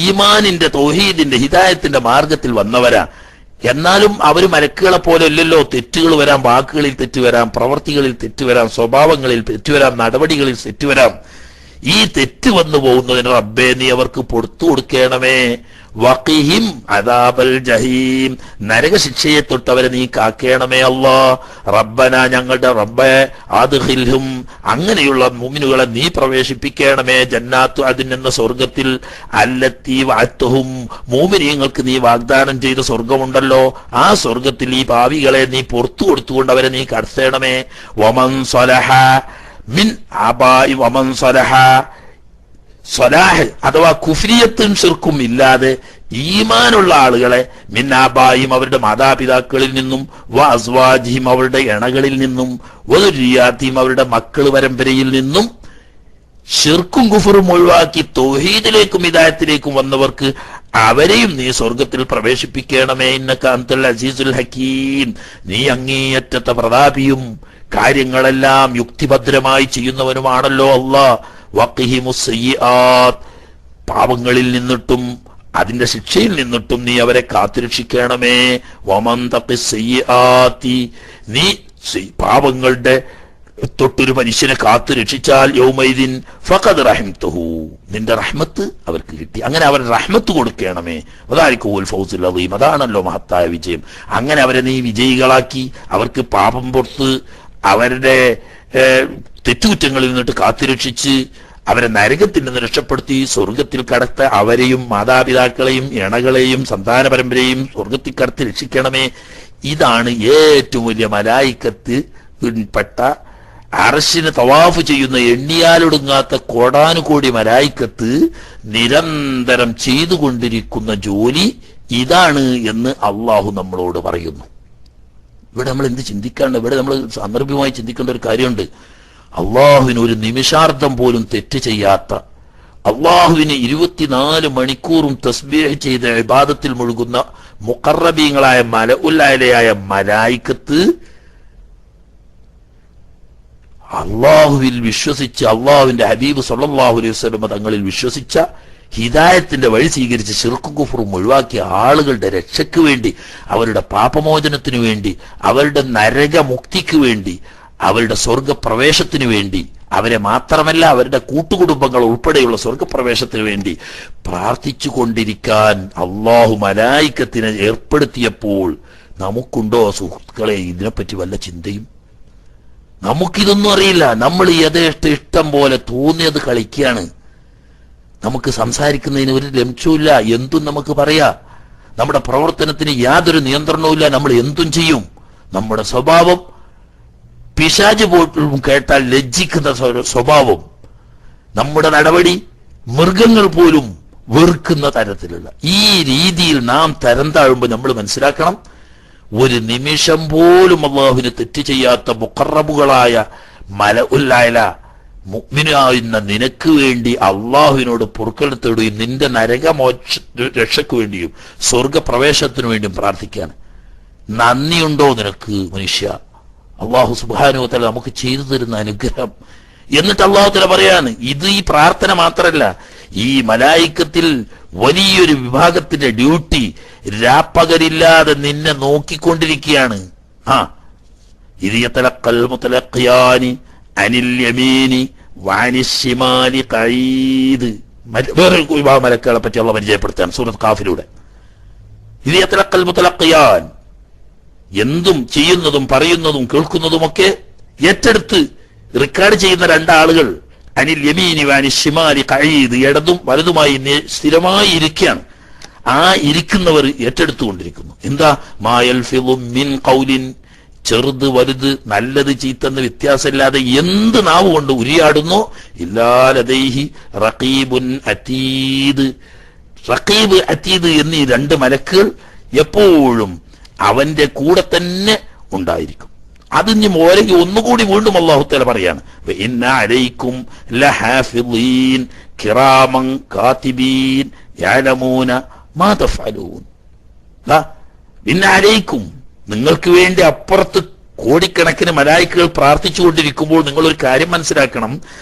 ഈമാനിന്റെ തൗഹീദിന്റെ ഹിദായത്തിന്റെ മാർഗത്തിൽ വന്നവരാ. എന്നാലും അവർ മലക്കുകളെ പോലെ അല്ലല്ലോ. തെറ്റുകൾ വരാം, വാക്കുകളിൽ തെറ്റ് വരാം, പ്രവർത്തികളിൽ തെറ്റ് വരാം, സ്വഭാവങ്ങളിൽ തെറ്റ് വരാം, നടപടികളിൽ തെറ്റ് വരാം. ഈ തെറ്റ് വന്നു പോകുന്നതിന് റബ്ബേ നീ അവർക്ക് പൊറുത്തു കൊടുക്കണമേ. വഖിഹിം അദാബൽ ജഹീം, നരകശിക്ഷയെ തൊട്ടവരെ നീ കാക്കേണമേ അല്ലാ. റബ്ബന, ഞങ്ങളുടെ റബ്ബേ, അദ്ഖിൽഹും, അങ്ങനെയുള്ള മുഅ്മിനുകളെ നീ പ്രവേശിപ്പിക്കണമേ. ജന്നാത്തു അദ്ൻ എന്ന സ്വർഗത്തിൽ, അല്ലത്തി വഅദ്തുഹും, മുഅ്മിനീങ്ങൾക്ക് നീ വാഗ്ദാനം ചെയ്ത സ്വർഗമുണ്ടല്ലോ, ആ സ്വർഗത്തിൽ ഈ പാവികളെ നീ പുറത്തു കൊടുത്തുകൊണ്ട് അവരെ നീ കടത്തേണമേ. വമൻ സ്വലഹ മിൻ ആബാഇ വമൻ സ്വലഹ, സ്വലാഹ് അഥവാ കുഫ്രിയത്തും ശിർക്കും ഇല്ലാതെ ഈമാനുള്ള ആളുകളെ, മിൻ ആബായിം, അവരുടെ മാതാപിതാക്കളിൽ നിന്നും, വ അസ്വാജിഹിം, അവരുടെ ഇണകളിൽ നിന്നും, വദുരിയാത്തിഹിം, അവരുടെ മക്കൾ പരമ്പരയിൽ നിന്നും ഷിർക്കും കുഫറും ഒഴിവാക്കി തൗഹീദിലേക്കും ഹിദായത്തിലേക്കും വന്നവർക്ക് അവരെയും നീ സ്വർഗത്തിൽ പ്രവേശിപ്പിക്കണമേ. ഇന്നക അൻതൽ അസീസുൽ ഹക്കീം, നീ അങ്ങേയറ്റത്തെ പ്രതാപിയും കാര്യങ്ങളെല്ലാം യുക്തിഭദ്രമായി ചെയ്യുന്നവനുമാണല്ലോ അല്ലാഹ്. വഖിഹിമുസ് സയ്യിആത്ത്, പാപങ്ങളിൽ നിന്നിട്ടും അതിന്റെ ശിക്ഷയിൽ നിന്നിട്ടും നീ അവരെ കാത്തുരക്ഷിക്കണമേ. വമൻ തഖിസ് സയ്യിആത്തി, നീ പാപങ്ങളുടെ തൊട്ടൊരു മനുഷ്യനെ കാത്തു രക്ഷിച്ചാൽ യൗമൈദിൻ ഫഖദ് റഹ്മതുഹു, നിന്റെ റഹ്മത്ത് അവർക്ക് കിട്ടി. അങ്ങനെ അവർ റഹ്മത്ത് കൊടുക്കണമേ. വദാലികുൽ ഫൗസുൽ അദീം, അതാണല്ലോ മഹത്തായ വിജയം. അങ്ങനെ അവരെ നീ വിജയികളാക്കി അവർക്ക് പാപം പുറത്ത് അവരുടെ തെറ്റുകുറ്റങ്ങളിൽ നിന്നിട്ട് കാത്തുരക്ഷിച്ച് അവരെ നരകത്തിൽ നിന്ന് രക്ഷപ്പെടുത്തി സ്വർഗത്തിൽ കടത്ത അവരെയും മാതാപിതാക്കളെയും ഇണകളെയും സന്താന പരമ്പരയും സ്വർഗത്തിൽ കടത്തി രക്ഷിക്കണമേ. ഇതാണ് ഏറ്റവും വലിയ മലായിക്കത്ത് പെട്ട അർശിന് തവാഫ് ചെയ്യുന്ന എണ്ണിയാലൊടുങ്ങാത്ത കോടാനുകോടി മലായിക്കത്ത് നിരന്തരം ചെയ്തുകൊണ്ടിരിക്കുന്ന ജോലി ഇതാണ് എന്ന് അള്ളാഹു നമ്മളോട് പറയുന്നു. ഇവിടെ നമ്മൾ എന്ത് ചിന്തിക്കാണ്ട്, ഇവിടെ നമ്മൾ സന്ദർഭമായി ചിന്തിക്കേണ്ട ഒരു കാര്യമുണ്ട്. അള്ളാഹുവിന് ഒരു നിമിഷാർദ്ധം പോലും തെറ്റ് ചെയ്യാത്ത, അള്ളാഹുവിന് 24 മണിക്കൂറും തസ്ബീഹ് ചെയ്ത ഇബാദത്തിൽ മുഴുകുന്ന മുഖറബീങ്ങളായ മലഉല്ലയായ മലായിക്കത്ത് അള്ളാഹുവിൽ വിശ്വസിച്ച് അള്ളാഹുവിന്റെ ഹബീബ് സല്ലല്ലാഹു അലൈഹി വസല്ലം തങ്ങളിൽ വിശ്വസിച്ച ഹിദായത്തിന്റെ വഴി സ്വീകരിച്ച് ശിർക്ക് കുഫ്റും ഒഴിവാക്കിയ ആളുകളുടെ രക്ഷയ്ക്ക് വേണ്ടി, അവരുടെ പാപമോചനത്തിനു വേണ്ടി, അവരുടെ നരകമുക്തിക്ക് വേണ്ടി, അവരുടെ സ്വർഗപ്രവേശത്തിനു വേണ്ടി, അവരെ മാത്രമല്ല അവരുടെ കൂട്ടുകുടുംബങ്ങൾ ഉൾപ്പെടെയുള്ള സ്വർഗപ്രവേശത്തിന് വേണ്ടി പ്രാർത്ഥിച്ചു കൊണ്ടിരിക്കാൻ അള്ളാഹു മലായിക്കത്തിനെ ഏർപ്പെടുത്തിയപ്പോൾ നമുക്കുണ്ടോ സുഹൃത്തുക്കളെ ഇതിനെപ്പറ്റി വല്ല ചിന്തയും? നമുക്കിതൊന്നും അറിയില്ല. നമ്മൾ ഇഷ്ടം പോലെ തോന്നിയത് കളിക്കുകയാണ്. നമുക്ക് സംസാരിക്കുന്നതിന് ഒരു ലംഘ്യവുമില്ല, എന്തും നമുക്ക് പറയാ. നമ്മുടെ പ്രവർത്തനത്തിന് യാതൊരു നിയന്ത്രണവുമില്ല, നമ്മൾ എന്തും ചെയ്യും. നമ്മുടെ സ്വഭാവം പിശാച് പോലും കേട്ടാൽ ലജ്ജിക്കുന്ന സ്വഭാവം, നമ്മുടെ നടപടി മൃഗങ്ങൾ പോലും വെറുക്കുന്ന തരത്തിലുള്ള ഈ രീതിയിൽ നാം തരം താഴുമ്പോൾ നമ്മൾ മനസ്സിലാക്കണം, ഒരു നിമിഷം പോലും അള്ളാഹുവിന് തെറ്റ് ചെയ്യാത്ത മുഖറബുകളായ മലഉല്ലഅല മുഅ്മിനാകുന്ന നിനക്ക് വേണ്ടി അള്ളാഹുവിനോട് പൊറുക്കൽ തേടുകയും നിന്റെ നരകമോക്ഷ രക്ഷയ്ക്ക് വേണ്ടിയും സ്വർഗപ്രവേശത്തിനു വേണ്ടിയും പ്രാർത്ഥിക്കാൻ നന്ദിയുണ്ടോ നിനക്ക് മനുഷ്യ? അള്ളാഹു സുബ്ഹാനഹു വ തആല നമുക്ക് ചെയ്തു തരുന്ന അനുഗ്രഹം. എന്നിട്ട് അള്ളാഹു തആല പറയാണ്, ഇത് ഈ പ്രാർത്ഥന മാത്രമല്ല, ഈ മലായിക്കത്തിൽ വലിയൊരു വിഭാഗത്തിന്റെ ഡ്യൂട്ടി രാപ്പകരില്ലാതെ നിന്നെ നോക്കിക്കൊണ്ടിരിക്കുകയാണ്. ഇത് യതലഖൽ മുതലഖിയാനി അനിൽ യമീനി വഅനിശ് ശിമാലി ഖഈദ്. വേറൊരു വിഭാഗം മലക്കുകളെ പറ്റി അള്ളാഹു പരിചയപ്പെടുത്താൻ സൂറത്ത് കാഫിലൂടെ. ഇത് യതലഖൽ മുതലഖിയാൻ, എന്തും ചെയ്യുന്നതും പറയുന്നതും കേൾക്കുന്നതുമൊക്കെ ഏറ്റെടുത്ത് റെക്കോർഡ് ചെയ്യുന്ന രണ്ടാളുകൾ അനിൽ യമീനി വഅനിശ് ശിമാലി ഖഈദ്, ഇടതും വലതുമായി സ്ഥിരമായി ഇരിക്കുകയാണ്. ആ ഇരിക്കുന്നവർ ഏറ്റെടുത്തുകൊണ്ടിരിക്കുന്നു. എന്താ? മാ യൽഫിളു മിൻ ഖൗലിൻ, ചെറുത് വലുത് നല്ലത് ചീത്തെന്ന് വ്യത്യാസമില്ലാതെ എന്ത് നാവ് കൊണ്ട് ഉരിയാടുന്നു, ഇല്ലാ ലദൈഹി റഖീബുൻ അതീദ്. റഖീബ് അതീദ് എന്നീ രണ്ട് മലക്കുകൾ എപ്പോഴും അവന്റെ കൂടെ തന്നെ ഉണ്ടായിരിക്കും. അത് ഇനി മോരെങ്കിൽ ഒന്നുകൂടി വീണ്ടും അല്ലാഹു തആല പറയാണ്, ഇന്ന അലൈക്കും ലഹാഫിളീൻ കിറാമൻ കാതിബീൻ യഅലമൂന മാ തഫഅലൂൻ. ഇന്ന അലൈക്കും, നിങ്ങൾക്ക് വേണ്ടി അപ്പുറത്ത് കോടിക്കണക്കിന് മലായിക്കുകൾ പ്രാർത്ഥിച്ചുകൊണ്ടിരിക്കുമ്പോൾ നിങ്ങൾ ഒരു കാര്യം മനസ്സിലാക്കണം,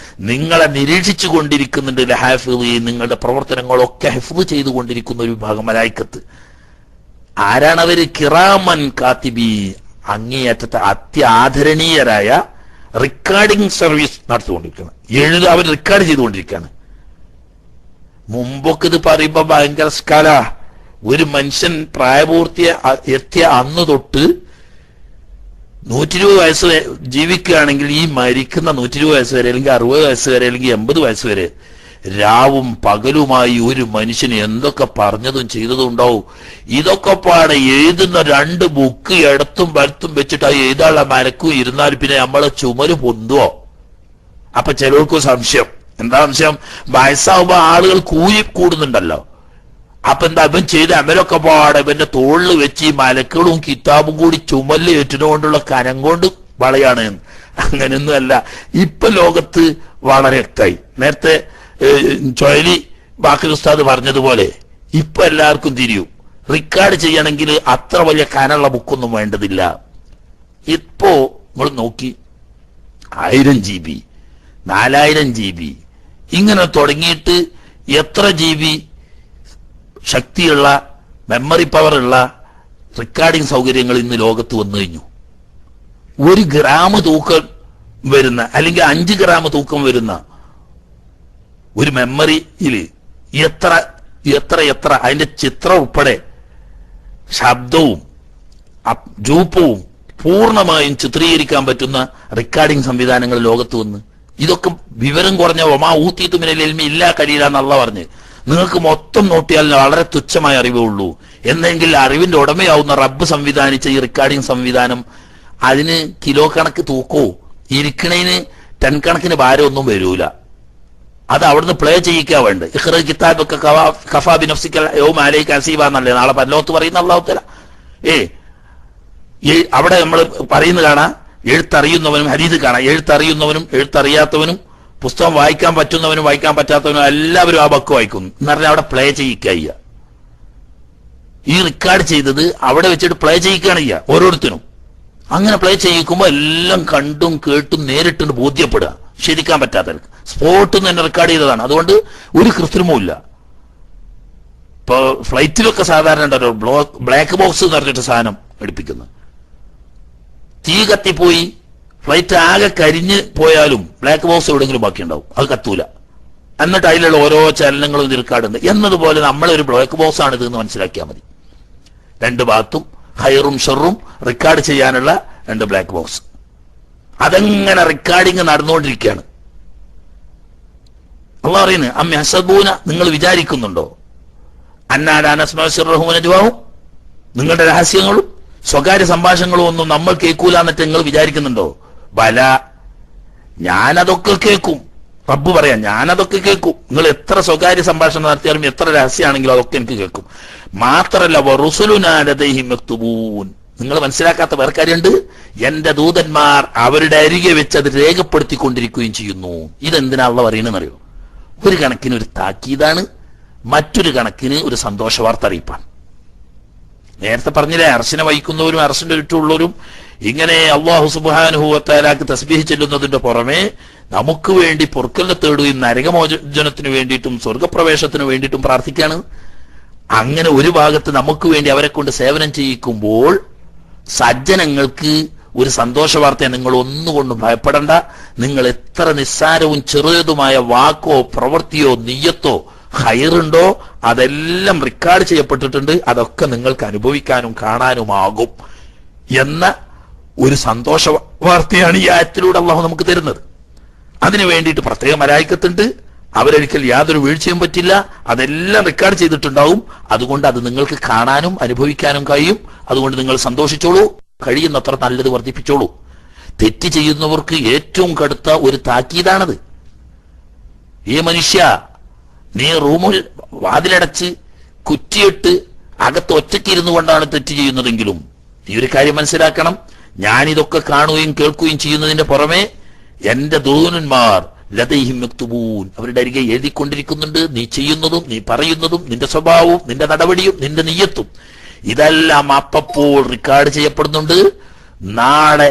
നിങ്ങളെ നിരീക്ഷിച്ചു കൊണ്ടിരിക്കുന്നുണ്ട് ലഹാഫിളീൻ, നിങ്ങളുടെ പ്രവർത്തനങ്ങളൊക്കെ ഹിഫ്ള് ചെയ്തുകൊണ്ടിരിക്കുന്ന ഒരു വിഭാഗം മലായിക്കത്ത്. ആരാണവര്? കിറാമൻ കാതിബീൻ, അങ്ങേയറ്റത്തെ അത്യാദരണീയരായ റെക്കോർഡിംഗ് സർവീസ് നടത്തിക്കൊണ്ടിരിക്കുകയാണ്. അവർ റെക്കോർഡ് ചെയ്തുകൊണ്ടിരിക്കുകയാണ്. മുമ്പൊക്കെ ഇത് പറയുമ്പോ ഭയങ്കര സ്കാല. ഒരു മനുഷ്യൻ പ്രായപൂർത്തി എത്തിയ അന്ന് തൊട്ട് 120 വയസ്സ് ജീവിക്കുകയാണെങ്കിൽ ഈ മരിക്കുന്ന 120 വയസ്സ് വരെ, അല്ലെങ്കിൽ 60 വയസ്സ് വരെ, അല്ലെങ്കിൽ 80 വയസ്സ് വരെ രാവും പകലുമായി ഒരു മനുഷ്യന് എന്തൊക്കെ പറഞ്ഞതും ചെയ്തതും ഉണ്ടാവും. ഇതൊക്കെ പാടെ എഴുതുന്ന 2 ബുക്ക് ഇടത്തും വലത്തും വെച്ചിട്ട് ആ എഴുതാനുള്ള മരക്കും ഇരുന്നാൽ പിന്നെ നമ്മളെ ചുമര് പൊന്തുവോ? അപ്പൊ ചിലർക്കും സംശയം. എന്താ സംശയം? വയസ്സാവുമ്പോ ആളുകൾ കൂലി കൂടുന്നുണ്ടല്ലോ. അപ്പൊ എന്താ ഇവൻ ചെയ്ത അമലൊക്കെ പാടെ ഇവന്റെ തോളിൽ വെച്ച് ഈ മലക്കുകളും കിതാബും കൂടി ചുമല് ഏറ്റിനുകൊണ്ടുള്ള കനം കൊണ്ട് വളയാണ്. അങ്ങനെയൊന്നും അല്ല. ഇപ്പൊ ലോകത്ത് വളരെ വ്യക്തമായി. നേരത്തെ ചൊയലി ബാക്കിൽ ഉസ്താദ് പറഞ്ഞതുപോലെ ഇപ്പൊ എല്ലാവർക്കും തിരിയും. റെക്കോർഡ് ചെയ്യണമെങ്കിൽ അത്ര വലിയ കനമുള്ള ബുക്കൊന്നും വേണ്ടതില്ല. ഇപ്പോ നിങ്ങൾ നോക്കി 1000 GB 4000 GB ഇങ്ങനെ തുടങ്ങിയിട്ട് എത്ര GB ശക്തിയുള്ള മെമ്മറി പവർ ഉള്ള റെക്കോർഡിംഗ് സൗകര്യങ്ങൾ ഇന്ന് ലോകത്ത് വന്നു കഴിഞ്ഞു. 1 ഗ്രാം തൂക്കം വരുന്ന അല്ലെങ്കിൽ 5 ഗ്രാം തൂക്കം വരുന്ന ഒരു മെമ്മറിയിൽ എത്ര എത്ര എത്ര അതിന്റെ ചിത്രം ഉൾപ്പെടെ ശബ്ദവും രൂപവും പൂർണ്ണമായും ചിത്രീകരിക്കാൻ പറ്റുന്ന റെക്കോർഡിംഗ് സംവിധാനങ്ങൾ ലോകത്ത് വന്ന്. ഇതൊക്കെ വിവരം കുറഞ്ഞ ഒമാ ഊത്തീത്തുമിനെൽമി ഇല്ലാ കഴിയില്ലാന്ന് അള്ളാഹ് പറഞ്ഞ്. നിങ്ങൾക്ക് മൊത്തം നോട്ടിയാൽ വളരെ തുച്ഛമായ അറിവേ ഉള്ളൂ. എന്നെങ്കിൽ അറിവിന്റെ ഉടമയാവുന്ന റബ്ബ് സംവിധാനിച്ച ഈ റെക്കോർഡിംഗ് സംവിധാനം അതിന് കിലോ കണക്ക് തൂക്കോ ഇരിക്കണേന് ടൺ കണക്കിന് ഭാരം ഒന്നും വരൂല. അത് അവിടുന്ന് പ്ലേ ചെയ്യിക്കാ വേണ്ട. ഇഖ്റ കിതാബക കഫാ ബിനഫ്സിക യൗമ അലൈക ഹസീബ എന്നല്ലേ നാളെ പരലോകത്ത് പറയുന്ന അല്ലാഹു തആല. അവിടെ നമ്മൾ പറയുന്നത് കാണാം, എഴുത്തറിയുന്നവനും ഹദീസ് കാണാം, എഴുത്തറിയുന്നവനും എഴുത്തറിയാത്തവനും പുസ്തകം വായിക്കാൻ പറ്റുന്നവനും വായിക്കാൻ പറ്റാത്തവനും എല്ലാവരും ആ ബക്ക് വായിക്കുന്നു എന്ന് പറഞ്ഞാൽ അവിടെ പ്ലേ ചെയ്യിക്കുക. ഈ റെക്കോർഡ് ചെയ്തത് അവിടെ വെച്ചിട്ട് പ്ലേ ചെയ്യിക്കുകയാണ് ചെയ്യുക ഓരോരുത്തരും. അങ്ങനെ പ്ലേ ചെയ്യിക്കുമ്പോൾ എല്ലാം കണ്ടും കേട്ടും നേരിട്ടുണ്ട് ബോധ്യപ്പെടുക. ശരിക്കാൻ പറ്റാത്തവർക്ക് സ്പോട്ടിൽ നിന്ന് തന്നെ റെക്കോർഡ് ചെയ്തതാണ്. അതുകൊണ്ട് ഒരു കൃത്രിമവും ഇല്ല. ഇപ്പൊ ഫ്ലൈറ്റിലൊക്കെ സാധാരണ ഉണ്ടല്ലോ ബ്ലാക്ക് ബോക്സ് എന്ന് പറഞ്ഞിട്ട് സാധനം എടുപ്പിക്കുന്നത്. തീ കത്തിപ്പോയി ഫ്ലൈറ്റ് ആകെ കരിഞ്ഞ് പോയാലും ബ്ലാക്ക് ബോക്സ് എവിടെയെങ്കിലും ബാക്കി ഉണ്ടാവും, അത് കത്തൂല. എന്നിട്ട് അതിലുള്ള ഓരോ ചലനങ്ങളും ഇത് റെക്കോർഡുണ്ട് എന്നതുപോലെ നമ്മളൊരു ബ്ലാക്ക് ബോക്സ് ആണ് ഇത് എന്ന് മനസ്സിലാക്കിയാൽ മതി. 2 ഭാഗത്തും ഹൈറും ഷെറും റെക്കോർഡ് ചെയ്യാനുള്ള 2 ബ്ലാക്ക് ബോക്സ്. അതെങ്ങനെ റെക്കോർഡിങ് നടന്നുകൊണ്ടിരിക്കുകയാണ്. അള്ളാഹ് പറയുന്നത് അമ്മ ഹസബൂന, നിങ്ങൾ വിചാരിക്കുന്നുണ്ടോ അന്നാലാനസ്മാവും നിങ്ങളുടെ രഹസ്യങ്ങളും സ്വകാര്യ സംഭാഷണങ്ങളും ഒന്നും നമ്മൾ കേൾക്കൂല എന്നിട്ട് നിങ്ങൾ വിചാരിക്കുന്നുണ്ടോ? ബല, ഞാനതൊക്കെ കേൾക്കും. റബ്ബ് പറയാം, ഞാനതൊക്കെ കേൾക്കും. നിങ്ങൾ എത്ര സ്വകാര്യ സംഭാഷണം നടത്തിയാലും എത്ര രഹസ്യമാണെങ്കിലും അതൊക്കെ എനിക്ക് കേൾക്കും. മാത്രല്ല വറുസുലുനാലദൈഹിം യക്തുബൂൻ, നിങ്ങൾ മനസ്സിലാക്കാത്ത വേറെ കാര്യമുണ്ട്. എന്റെ ദൂതന്മാർ അവരുടെ അരികെ വെച്ച് അത് രേഖപ്പെടുത്തിക്കൊണ്ടിരിക്കുകയും ചെയ്യുന്നു. ഇതെന്തിനാ അള്ളാഹ് പറയണെന്നറിയോ? ഒരു കണക്കിന് ഒരു താക്കീതാണ്, മറ്റൊരു കണക്കിന് ഒരു സന്തോഷ വാർത്ത അറിയിപ്പാണ്. നേരത്തെ പറഞ്ഞില്ലേ, അർശിനെ വഹിക്കുന്നവരും അർശിന്റെ ചുറ്റുള്ളവരും ഇങ്ങനെ അല്ലാഹു സുബ്ഹാനഹു വ തആലക്ക് തസ്ബീഹ് ചെല്ലുന്നതിന്റെ പുറമെ നമുക്ക് വേണ്ടി പൊറുക്കലിനെ തേടുകയും നരകമോചനത്തിന് വേണ്ടിയിട്ടും സ്വർഗപ്രവേശത്തിന് വേണ്ടിയിട്ടും പ്രാർത്ഥിക്കുകയാണ്. അങ്ങനെ ഒരു ഭാഗത്ത് നമുക്ക് വേണ്ടി അവരെ കൊണ്ട് സേവനം ചെയ്യിക്കുമ്പോൾ സജ്ജനങ്ങൾക്ക് ഒരു സന്തോഷ വാർത്ത, നിങ്ങൾ ഒന്നുകൊണ്ടും ഭയപ്പെടണ്ട. നിങ്ങൾ എത്ര നിസ്സാരവും ചെറുതുമായ വാക്കോ പ്രവൃത്തിയോ നിയ്യത്തോ ഹൈറുണ്ടോ അതെല്ലാം റെക്കോർഡ് ചെയ്യപ്പെട്ടിട്ടുണ്ട്. അതൊക്കെ നിങ്ങൾക്ക് അനുഭവിക്കാനും കാണാനുമാകും എന്ന ഒരു സന്തോഷ വാർത്തയാണ് ഈ ആയത്തിലൂടെ അള്ളാഹു നമുക്ക് തരുന്നത്. അതിനു വേണ്ടിയിട്ട് പ്രത്യേക മലായിക്കത്തുണ്ട്. അവരൊരിക്കൽ യാതൊരു വീഴ്ചയും പറ്റില്ല. അതെല്ലാം റെക്കോർഡ് ചെയ്തിട്ടുണ്ടാവും. അതുകൊണ്ട് അത് നിങ്ങൾക്ക് കാണാനും അനുഭവിക്കാനും കഴിയും. അതുകൊണ്ട് നിങ്ങൾ സന്തോഷിച്ചോളൂ, കഴിയുന്നത്ര നല്ലത് വർദ്ധിപ്പിച്ചോളൂ. തെറ്റ് ചെയ്യുന്നവർക്ക് ഏറ്റവും കടുത്ത ഒരു താക്കീതാണത്. ഈ മനുഷ്യ, നീ റൂമിൽ വാതിലടച്ച് കുറ്റിയിട്ട് അകത്ത് ഒറ്റയ്ക്കിരുന്നു കൊണ്ടാണ് തെറ്റ് ചെയ്യുന്നതെങ്കിലും നീ ഒരു കാര്യം മനസ്സിലാക്കണം, ഞാനിതൊക്കെ കാണുകയും കേൾക്കുകയും ചെയ്യുന്നതിന്റെ പുറമെ എന്റെ ദൂതന്മാർ ലദൈഹിം യക്തുബൂൻ, അവരുടെ അരികെ എഴുതിക്കൊണ്ടിരിക്കുന്നുണ്ട്. നീ ചെയ്യുന്നതും നീ പറയുന്നതും നിന്റെ സ്വഭാവവും നിന്റെ നടപടിയും നിന്റെ നിയ്യത്തും ഇതെല്ലാം അപ്പപ്പോൾ റെക്കോർഡ് ചെയ്യപ്പെടുന്നുണ്ട്. നാളെ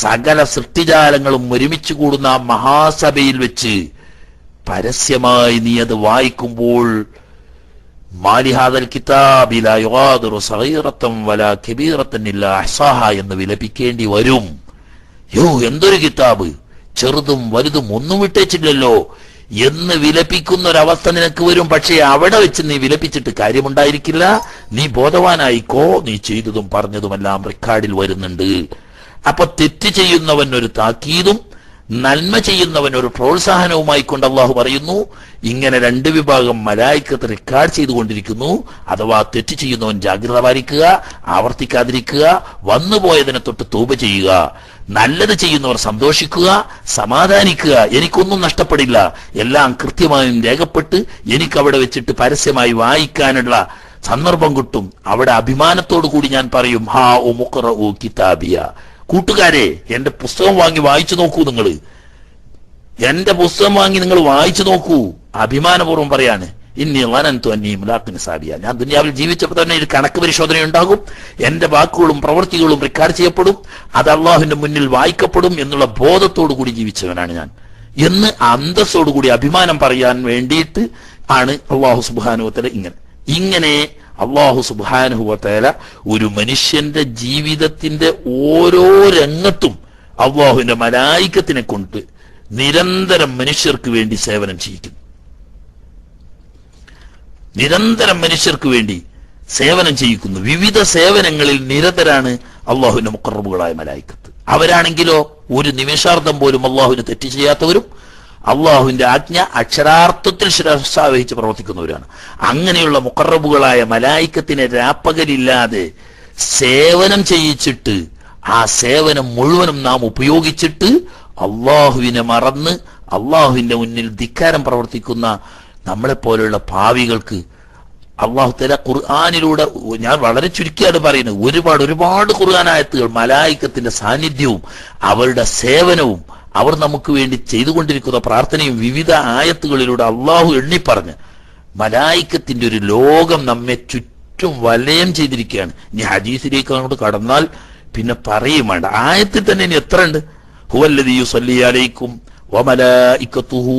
സകല സൃഷ്ടിജാലങ്ങളും ഒരുമിച്ച് കൂടുന്ന ആ മഹാസഭയിൽ വെച്ച് പരസ്യമായി നീ അത് വായിക്കുമ്പോൾ മാലിഹാദൽ കിതാബി ലാ യുഗാദിറു സഗീറത്തൻ വലാ കബീറത്തൻ ഇല്ലാ അഹ്സാഹ എന്ന് വിലപിക്കേണ്ടി വരും. യോ, എന്തൊരു കിതാബ്, ചെറുതും വലുതും ഒന്നും വിട്ടേച്ചില്ലല്ലോ എന്ന് വിലപിക്കുന്ന ഒരവസ്ഥ നിനക്ക് വരും. പക്ഷേ അവിടെ വെച്ച് നീ വിലപിച്ചിട്ട് കാര്യമുണ്ടായിരിക്കില്ല. നീ ബോധവാനായിക്കോ, നീ ചെയ്തതും പറഞ്ഞതുമെല്ലാം റെക്കോർഡിൽ വരുന്നുണ്ട്. അപ്പൊ തെറ്റ് ചെയ്യുന്നവൻ ഒരു താക്കീതും നന്മ ചെയ്യുന്നവൻ ഒരു പ്രോത്സാഹനവുമായി കൊണ്ട് അള്ളാഹു പറയുന്നു, ഇങ്ങനെ 2 വിഭാഗം മലായിക്കത്ത് റെക്കോർഡ് ചെയ്തുകൊണ്ടിരിക്കുന്നു. അഥവാ തെറ്റ് ചെയ്യുന്നവൻ ജാഗ്രത പാലിക്കുക, ആവർത്തിക്കാതിരിക്കുക, വന്നുപോയതിനെ തൊട്ട് തൗബ ചെയ്യുക. നല്ലത് ചെയ്യുന്നവർ സന്തോഷിക്കുക, സമാധാനിക്കുക. എനിക്കൊന്നും നഷ്ടപ്പെടില്ല, എല്ലാം കൃത്യമായും രേഖപ്പെട്ട് എനിക്കവിടെ വെച്ചിട്ട് പരസ്യമായി വായിക്കാനുള്ള സന്ദർഭം കിട്ടും. അവിടെ അഭിമാനത്തോടു കൂടി ഞാൻ പറയും, ഹാ ഉ മുഖ്റഉ കിതാബിയ, കൂട്ടുകാരെ എന്റെ പുസ്തകം വാങ്ങി വായിച്ചു നോക്കൂ. നിങ്ങൾ എന്റെ പുസ്തകം വാങ്ങി നിങ്ങൾ വായിച്ചു നോക്കൂ. അഭിമാനപൂർവ്വം പറയാണ്, ഇന്നി വനന്തു അന്നീ മുലാഖിൻ സാബിയ, ഞാൻ ദുനിയാവിൽ ജീവിച്ചപ്പോൾ തന്നെ ഒരു കണക്ക് പരിശോധന ഉണ്ടാകും, എന്റെ വാക്കുകളും പ്രവൃത്തികളും റെക്കോർഡ് ചെയ്യപ്പെടും, അത് അള്ളാഹുവിന്റെ മുന്നിൽ വായിക്കപ്പെടും എന്നുള്ള ബോധത്തോടു കൂടി ജീവിച്ചവനാണ് ഞാൻ എന്ന് അന്തസ്സോടുകൂടി അഭിമാനം പറയാൻ വേണ്ടിയിട്ട് ആണ് അള്ളാഹു സുബ്ഹാനഹു വ തആല ഇങ്ങനെ അള്ളാഹു സുബ്ഹാനഹു വ തആല ഒരു മനുഷ്യന്റെ ജീവിതത്തിന്റെ ഓരോ രംഗത്തും അള്ളാഹുവിന്റെ മലായികത്തിനെ കൊണ്ട് നിരന്തരം മനുഷ്യർക്ക് വേണ്ടി സേവനം ചെയ്യിക്കുന്നു. നിരന്തരം മനുഷ്യർക്ക് വേണ്ടി സേവനം ചെയ്യിക്കുന്നു. വിവിധ സേവനങ്ങളിൽ നിരതരാണ് അള്ളാഹുവിന്റെ മുഖറബുകളായ മലായികത്ത്. അവരാണെങ്കിലോ ഒരു നിമിഷാർത്ഥം പോലും അള്ളാഹുവിന് തെറ്റ് ചെയ്യാത്തവരും അള്ളാഹുവിന്റെ ആജ്ഞ അക്ഷരാർത്ഥത്തിൽ ശിരസാവഹിച്ച് പ്രവർത്തിക്കുന്നവരാണ്. അങ്ങനെയുള്ള മുഖറബുകളായ മലായികത്തിനെ രാപ്പകലില്ലാതെ സേവനം ചെയ്യിച്ചിട്ട് ആ സേവനം മുഴുവനും നാം ഉപയോഗിച്ചിട്ട് അള്ളാഹുവിനെ മറന്ന് അള്ളാഹുവിന്റെ മുന്നിൽ ധിക്കാരം പ്രവർത്തിക്കുന്ന നമ്മളെപ്പോലെയുള്ള പാവികൾക്ക് അള്ളാഹു തആല ഖുർആനിലൂടെ, ഞാൻ വളരെ ചുരുക്കിയാണ് പറയുന്നത്, ഒരുപാട് ഖുർആനായത്തുകൾ മലായികത്തിന്റെ സാന്നിധ്യവും അവരുടെ സേവനവും അവർ നമുക്ക് വേണ്ടി ചെയ്തുകൊണ്ടിരിക്കുന്ന പ്രാർത്ഥനയും വിവിധ ആയത്തുകളിലൂടെ അള്ളാഹു എണ്ണിപ്പറഞ്ഞ് മലായികത്തിന്റെ ഒരു ലോകം നമ്മെ ചുറ്റും വലയം ചെയ്തിരിക്കുകയാണ്. ഇനി ഹദീസിലേക്ക് അങ്ങോട്ട് കടന്നാൽ പിന്നെ പറയും വേണ്ട. ആയത്തിൽ തന്നെ ഇനി എത്ര ഉണ്ട്? ഹുവല്ലദീ യുസല്ലി അലൈക്കും വമലായികത്തുഹു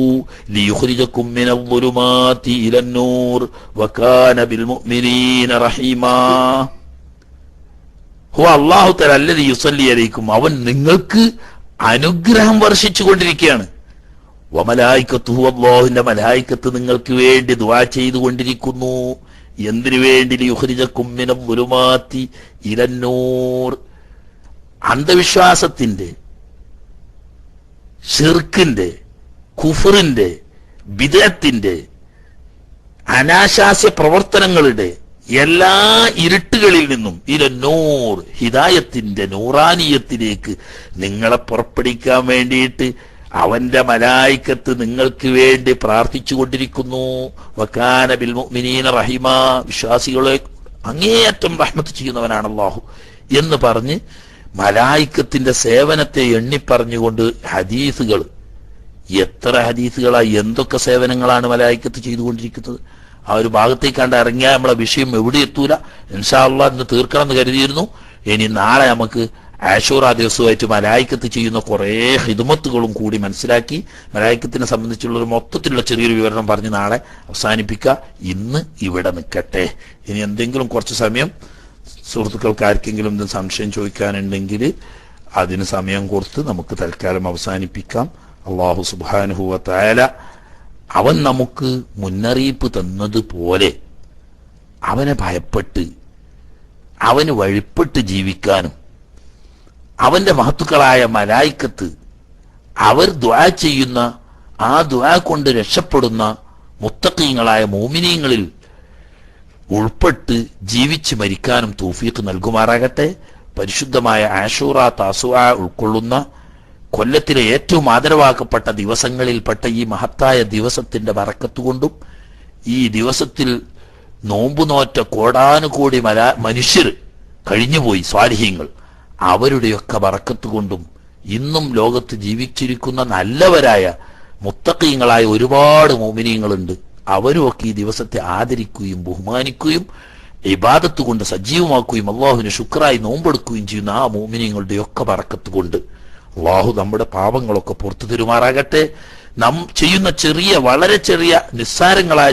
ലിയുഖ്രിജകും മിനൽ-ളുലുമാതി ഇലൻ-നൂർ വകാന ബിൽ-മുഅ്മിനീന റഹീമാ. ഹുവ അല്ലാഹു തആല അല്ലദീ യുസല്ലി അലൈക്കും, അവൻ നിങ്ങൾക്ക് അനുഗ്രഹം വർഷിച്ചു കൊണ്ടിരിക്കുകയാണ്. വമലായികത്തുഹു, അല്ലാഹുവിന്റെ മലായികത്ത് നിങ്ങൾക്ക് വേണ്ടി ദുആ ചെയ്തുകൊണ്ടിരിക്കുന്നു. എന്തിനു വേണ്ടി? ലിയുഖ്രിജകും മിനൽ-ളുലുമാതി ഇലൻ-നൂർ. അന്ധവിശ്വാസത്തിന്റെ, ശിർക്കിന്റെ, കുഫറിന്റെ, ബിദ്അത്തിന്റെ, അനാശാസ്യ പ്രവർത്തനങ്ങളുടെ എല്ലാ ഇരുട്ടുകളിൽ നിന്നും ഇലന്നൂർ, ഹിദായത്തിന്റെ നൂറാനിയത്തിലേക്ക് നിങ്ങളെ പുറപ്പെടുവിക്കാൻ വേണ്ടിയിട്ട് അവന്റെ മലായികത്ത് നിങ്ങൾക്ക് വേണ്ടി പ്രാർത്ഥിച്ചു കൊണ്ടിരിക്കുന്നു. വകാന ബിൽ മുഅ്മിനീന റഹീമാ, വിശ്വാസികളെ അങ്ങേയറ്റം റഹ്മത്ത് ചെയ്യുന്നവനാണ് അല്ലാഹു എന്ന് പറഞ്ഞ് മലായികത്തിന്റെ സേവനത്തെ എണ്ണിപ്പറഞ്ഞുകൊണ്ട് ഹദീസുകൾ, എത്ര ഹദീസുകളായി, എന്തൊക്കെ സേവനങ്ങളാണ് മലായികത്ത് ചെയ്തുകൊണ്ടിരിക്കുന്നത്. ആ ഒരു ഭാഗത്തേക്ക് കണ്ട് ഇറങ്ങിയാൽ നമ്മളെ വിഷയം എവിടെ എത്തൂല. ഇൻഷാ അല്ലാഹ് ഇന്ന് തീർക്കണം എന്ന് കരുതിയിരുന്നു. ഇനി നാളെ നമുക്ക് ആശൂറ ദിവസമായിട്ട് മലായികത്ത് ചെയ്യുന്ന കുറേ ഹിദ്മത്തുകളും കൂടി മനസ്സിലാക്കി മലായികത്തിനെ സംബന്ധിച്ചുള്ള ഒരു മൊത്തത്തിലുള്ള ചെറിയൊരു വിവരണം പറഞ്ഞ് നാളെ അവസാനിപ്പിക്കുക. ഇന്ന് ഇവിടെ നിൽക്കട്ടെ. ഇനി എന്തെങ്കിലും കുറച്ച് സമയം സുഹൃത്തുക്കൾക്ക് ആർക്കെങ്കിലും എന്തെങ്കിലും സംശയം ചോദിക്കാനുണ്ടെങ്കിൽ അതിന് സമയം കൊടുത്ത് നമുക്ക് തൽക്കാലം അവസാനിപ്പിക്കാം. അല്ലാഹു സുബ്ഹാനഹു വ തആല അവൻ നമുക്ക് മുന്നറിയിപ്പ് തന്നതുപോലെ അവനെ ഭയപ്പെട്ട് അവന് വഴിപ്പെട്ട് ജീവിക്കാനും അവന്റെ മഹത്തുക്കളായ മലായികത്ത് അവർ ദുആ ചെയ്യുന്ന ആ ദുആ കൊണ്ട് രക്ഷപ്പെടുന്ന മുത്തഖീങ്ങളായ മോമിനീങ്ങളിൽ ഉൾപ്പെട്ട് ജീവിച്ച് മരിക്കാനും തൗഫീഖ് നൽകുമാറാകട്ടെ. പരിശുദ്ധമായ ആശൂറ താസുആ ഉൾക്കൊള്ളുന്ന കൊല്ലത്തിലെ ഏറ്റവും ആദരവാക്കപ്പെട്ട ദിവസങ്ങളിൽപ്പെട്ട ഈ മഹത്തായ ദിവസത്തിന്റെ ബറക്കത്തുകൊണ്ടും ഈ ദിവസത്തിൽ നോമ്പുനോറ്റ കോടാനുകോടി മനുഷ്യർ കഴിഞ്ഞുപോയി, സ്വാലിഹീങ്ങൾ, അവരുടെയൊക്കെ ബറക്കത്തുകൊണ്ടും ഇന്നും ലോകത്ത് ജീവിച്ചിരിക്കുന്ന നല്ലവരായ മുത്തഖീങ്ങളായ ഒരുപാട് മോമിനീങ്ങളുണ്ട്. അവരുമൊക്കെ ഈ ദിവസത്തെ ആദരിക്കുകയും ബഹുമാനിക്കുകയും ഇബാദത്ത് കൊണ്ട് സജീവമാക്കുകയും അള്ളാഹുവിന് ശുക്രായി നോമ്പെടുക്കുകയും ചെയ്യുന്ന ആ മോമിനീങ്ങളുടെ ഒക്കെ ബറക്കത്ത് കൊണ്ട് അള്ളാഹു നമ്മുടെ പാപങ്ങളൊക്കെ പുറത്തു തരുമാറാകട്ടെ. നാം ചെയ്യുന്ന ചെറിയ, വളരെ ചെറിയ നിസ്സാരങ്ങളായ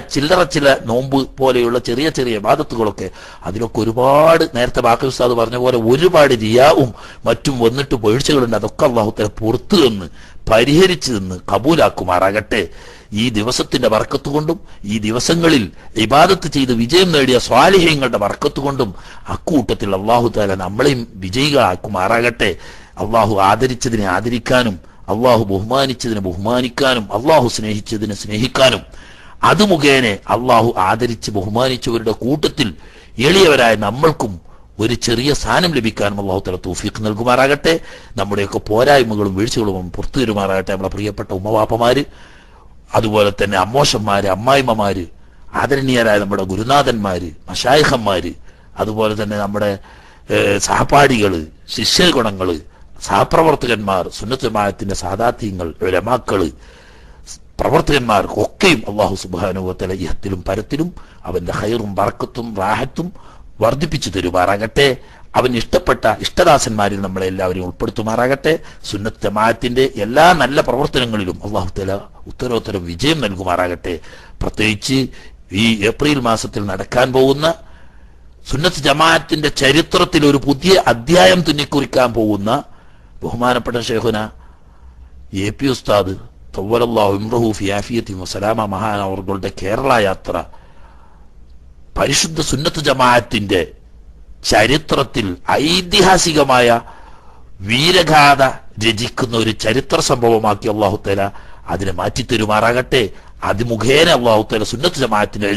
ചില നോമ്പ് പോലെയുള്ള ചെറിയ ചെറിയ ഇബാദത്തുകളൊക്കെ, അതിലൊക്കെ ഒരുപാട്, നേരത്തെ ബാക്കി ഉസ്താദ് പറഞ്ഞ പോലെ ഒരുപാട് റിയാവും മറ്റും വന്നിട്ട് വീഴ്ചകളുണ്ട്. അതൊക്കെ അള്ളാഹു തആല പുറത്തു നിന്ന് പരിഹരിച്ചു നിന്ന് കബൂലാക്കുമാറാകട്ടെ. ഈ ദിവസത്തിന്റെ ബർക്കത്ത് കൊണ്ടും ഈ ദിവസങ്ങളിൽ ഇബാദത്ത് ചെയ്ത് വിജയം നേടിയ സ്വാലിഹീങ്ങളുടെ ബർക്കത്ത് കൊണ്ടും അക്കൂട്ടത്തിൽ അള്ളാഹു തആല നമ്മളെയും വിജയികളാക്കുമാറാകട്ടെ. അള്ളാഹു ആദരിച്ചതിനെ ആദരിക്കാനും അള്ളാഹു ബഹുമാനിച്ചതിനെ ബഹുമാനിക്കാനും അള്ളാഹു സ്നേഹിച്ചതിനെ സ്നേഹിക്കാനും അത് മുഖേന അള്ളാഹു ആദരിച്ച് ബഹുമാനിച്ചവരുടെ കൂട്ടത്തിൽ എളിയവരായ നമ്മൾക്കും ഒരു ചെറിയ സ്ഥാനം ലഭിക്കാനും അള്ളാഹു തആല തൗഫീഖ് നൽകുമാറാകട്ടെ. നമ്മുടെയൊക്കെ പോരായ്മകളും വീഴ്ചകളും പുറത്തു തരുമാറാകട്ടെ. നമ്മുടെ പ്രിയപ്പെട്ട ഉമ്മവാപ്പമാര്, അതുപോലെ തന്നെ അമ്മോശന്മാര്, അമ്മായിമ്മമാര്, ആദരണീയരായ നമ്മുടെ ഗുരുനാഥന്മാര്, മശായിഖന്മാര്, അതുപോലെ തന്നെ നമ്മുടെ സഹപാഠികള്, ശിഷ്യഗുണങ്ങള്, സഹപ്രവർത്തകന്മാർ, സുന്നത്ത് ജമാഅത്തിന്റെ സാദാത്യങ്ങൾ, ഉലമാക്കള്, പ്രവർത്തകന്മാർക്കൊക്കെയും അള്ളാഹു സുബ്ഹാനഹു വ തആല ഇഹത്തിലും പരത്തിലും അവന്റെ ഖൈറും ബറക്കത്തും റാഹത്തും വർദ്ധിപ്പിച്ചു തരുമാറാകട്ടെ. അവൻ ഇഷ്ടപ്പെട്ട ഇഷ്ടദാസന്മാരിൽ നമ്മളെ എല്ലാവരെയും ഉൾപ്പെടുത്തുമാറാകട്ടെ. സുന്നത്ത് ജമാഅത്തിന്റെ എല്ലാ നല്ല പ്രവർത്തനങ്ങളിലും അള്ളാഹു തആല ഉത്തരോത്തരം വിജയം നൽകുമാറാകട്ടെ. പ്രത്യേകിച്ച് ഈ ഏപ്രിൽ മാസത്തിൽ നടക്കാൻ പോകുന്ന സുന്നത്ത് ജമാഅത്തിന്റെ ചരിത്രത്തിൽ ഒരു പുതിയ അധ്യായം തുന്നിക്കുറിക്കാൻ പോകുന്ന ബഹുമാനപ്പെട്ട ശൈഖുന എ.പി. ഉസ്താദ് തവ്വലല്ലാഹു ഇംറഹു ഫി ആഫിയത്തി വസലാമ മഹാനവറുകളുടെ കേരള യാത്ര പരിശുദ്ധ സുന്നത്ത് ജമാഅത്തിന്റെ ചരിത്രത്തിൽ ഐതിഹാസികമായ വീരഗാഥ രചിക്കുന്ന ഒരു ചരിത്ര സംഭവമാക്കി അല്ലാഹു തആല അതിനെ മാറ്റിത്തരുമാറാകട്ടെ. അതിമുഖേന അല്ലാഹു തആല സുന്നത്ത് ജമാഅത്തിന്റെ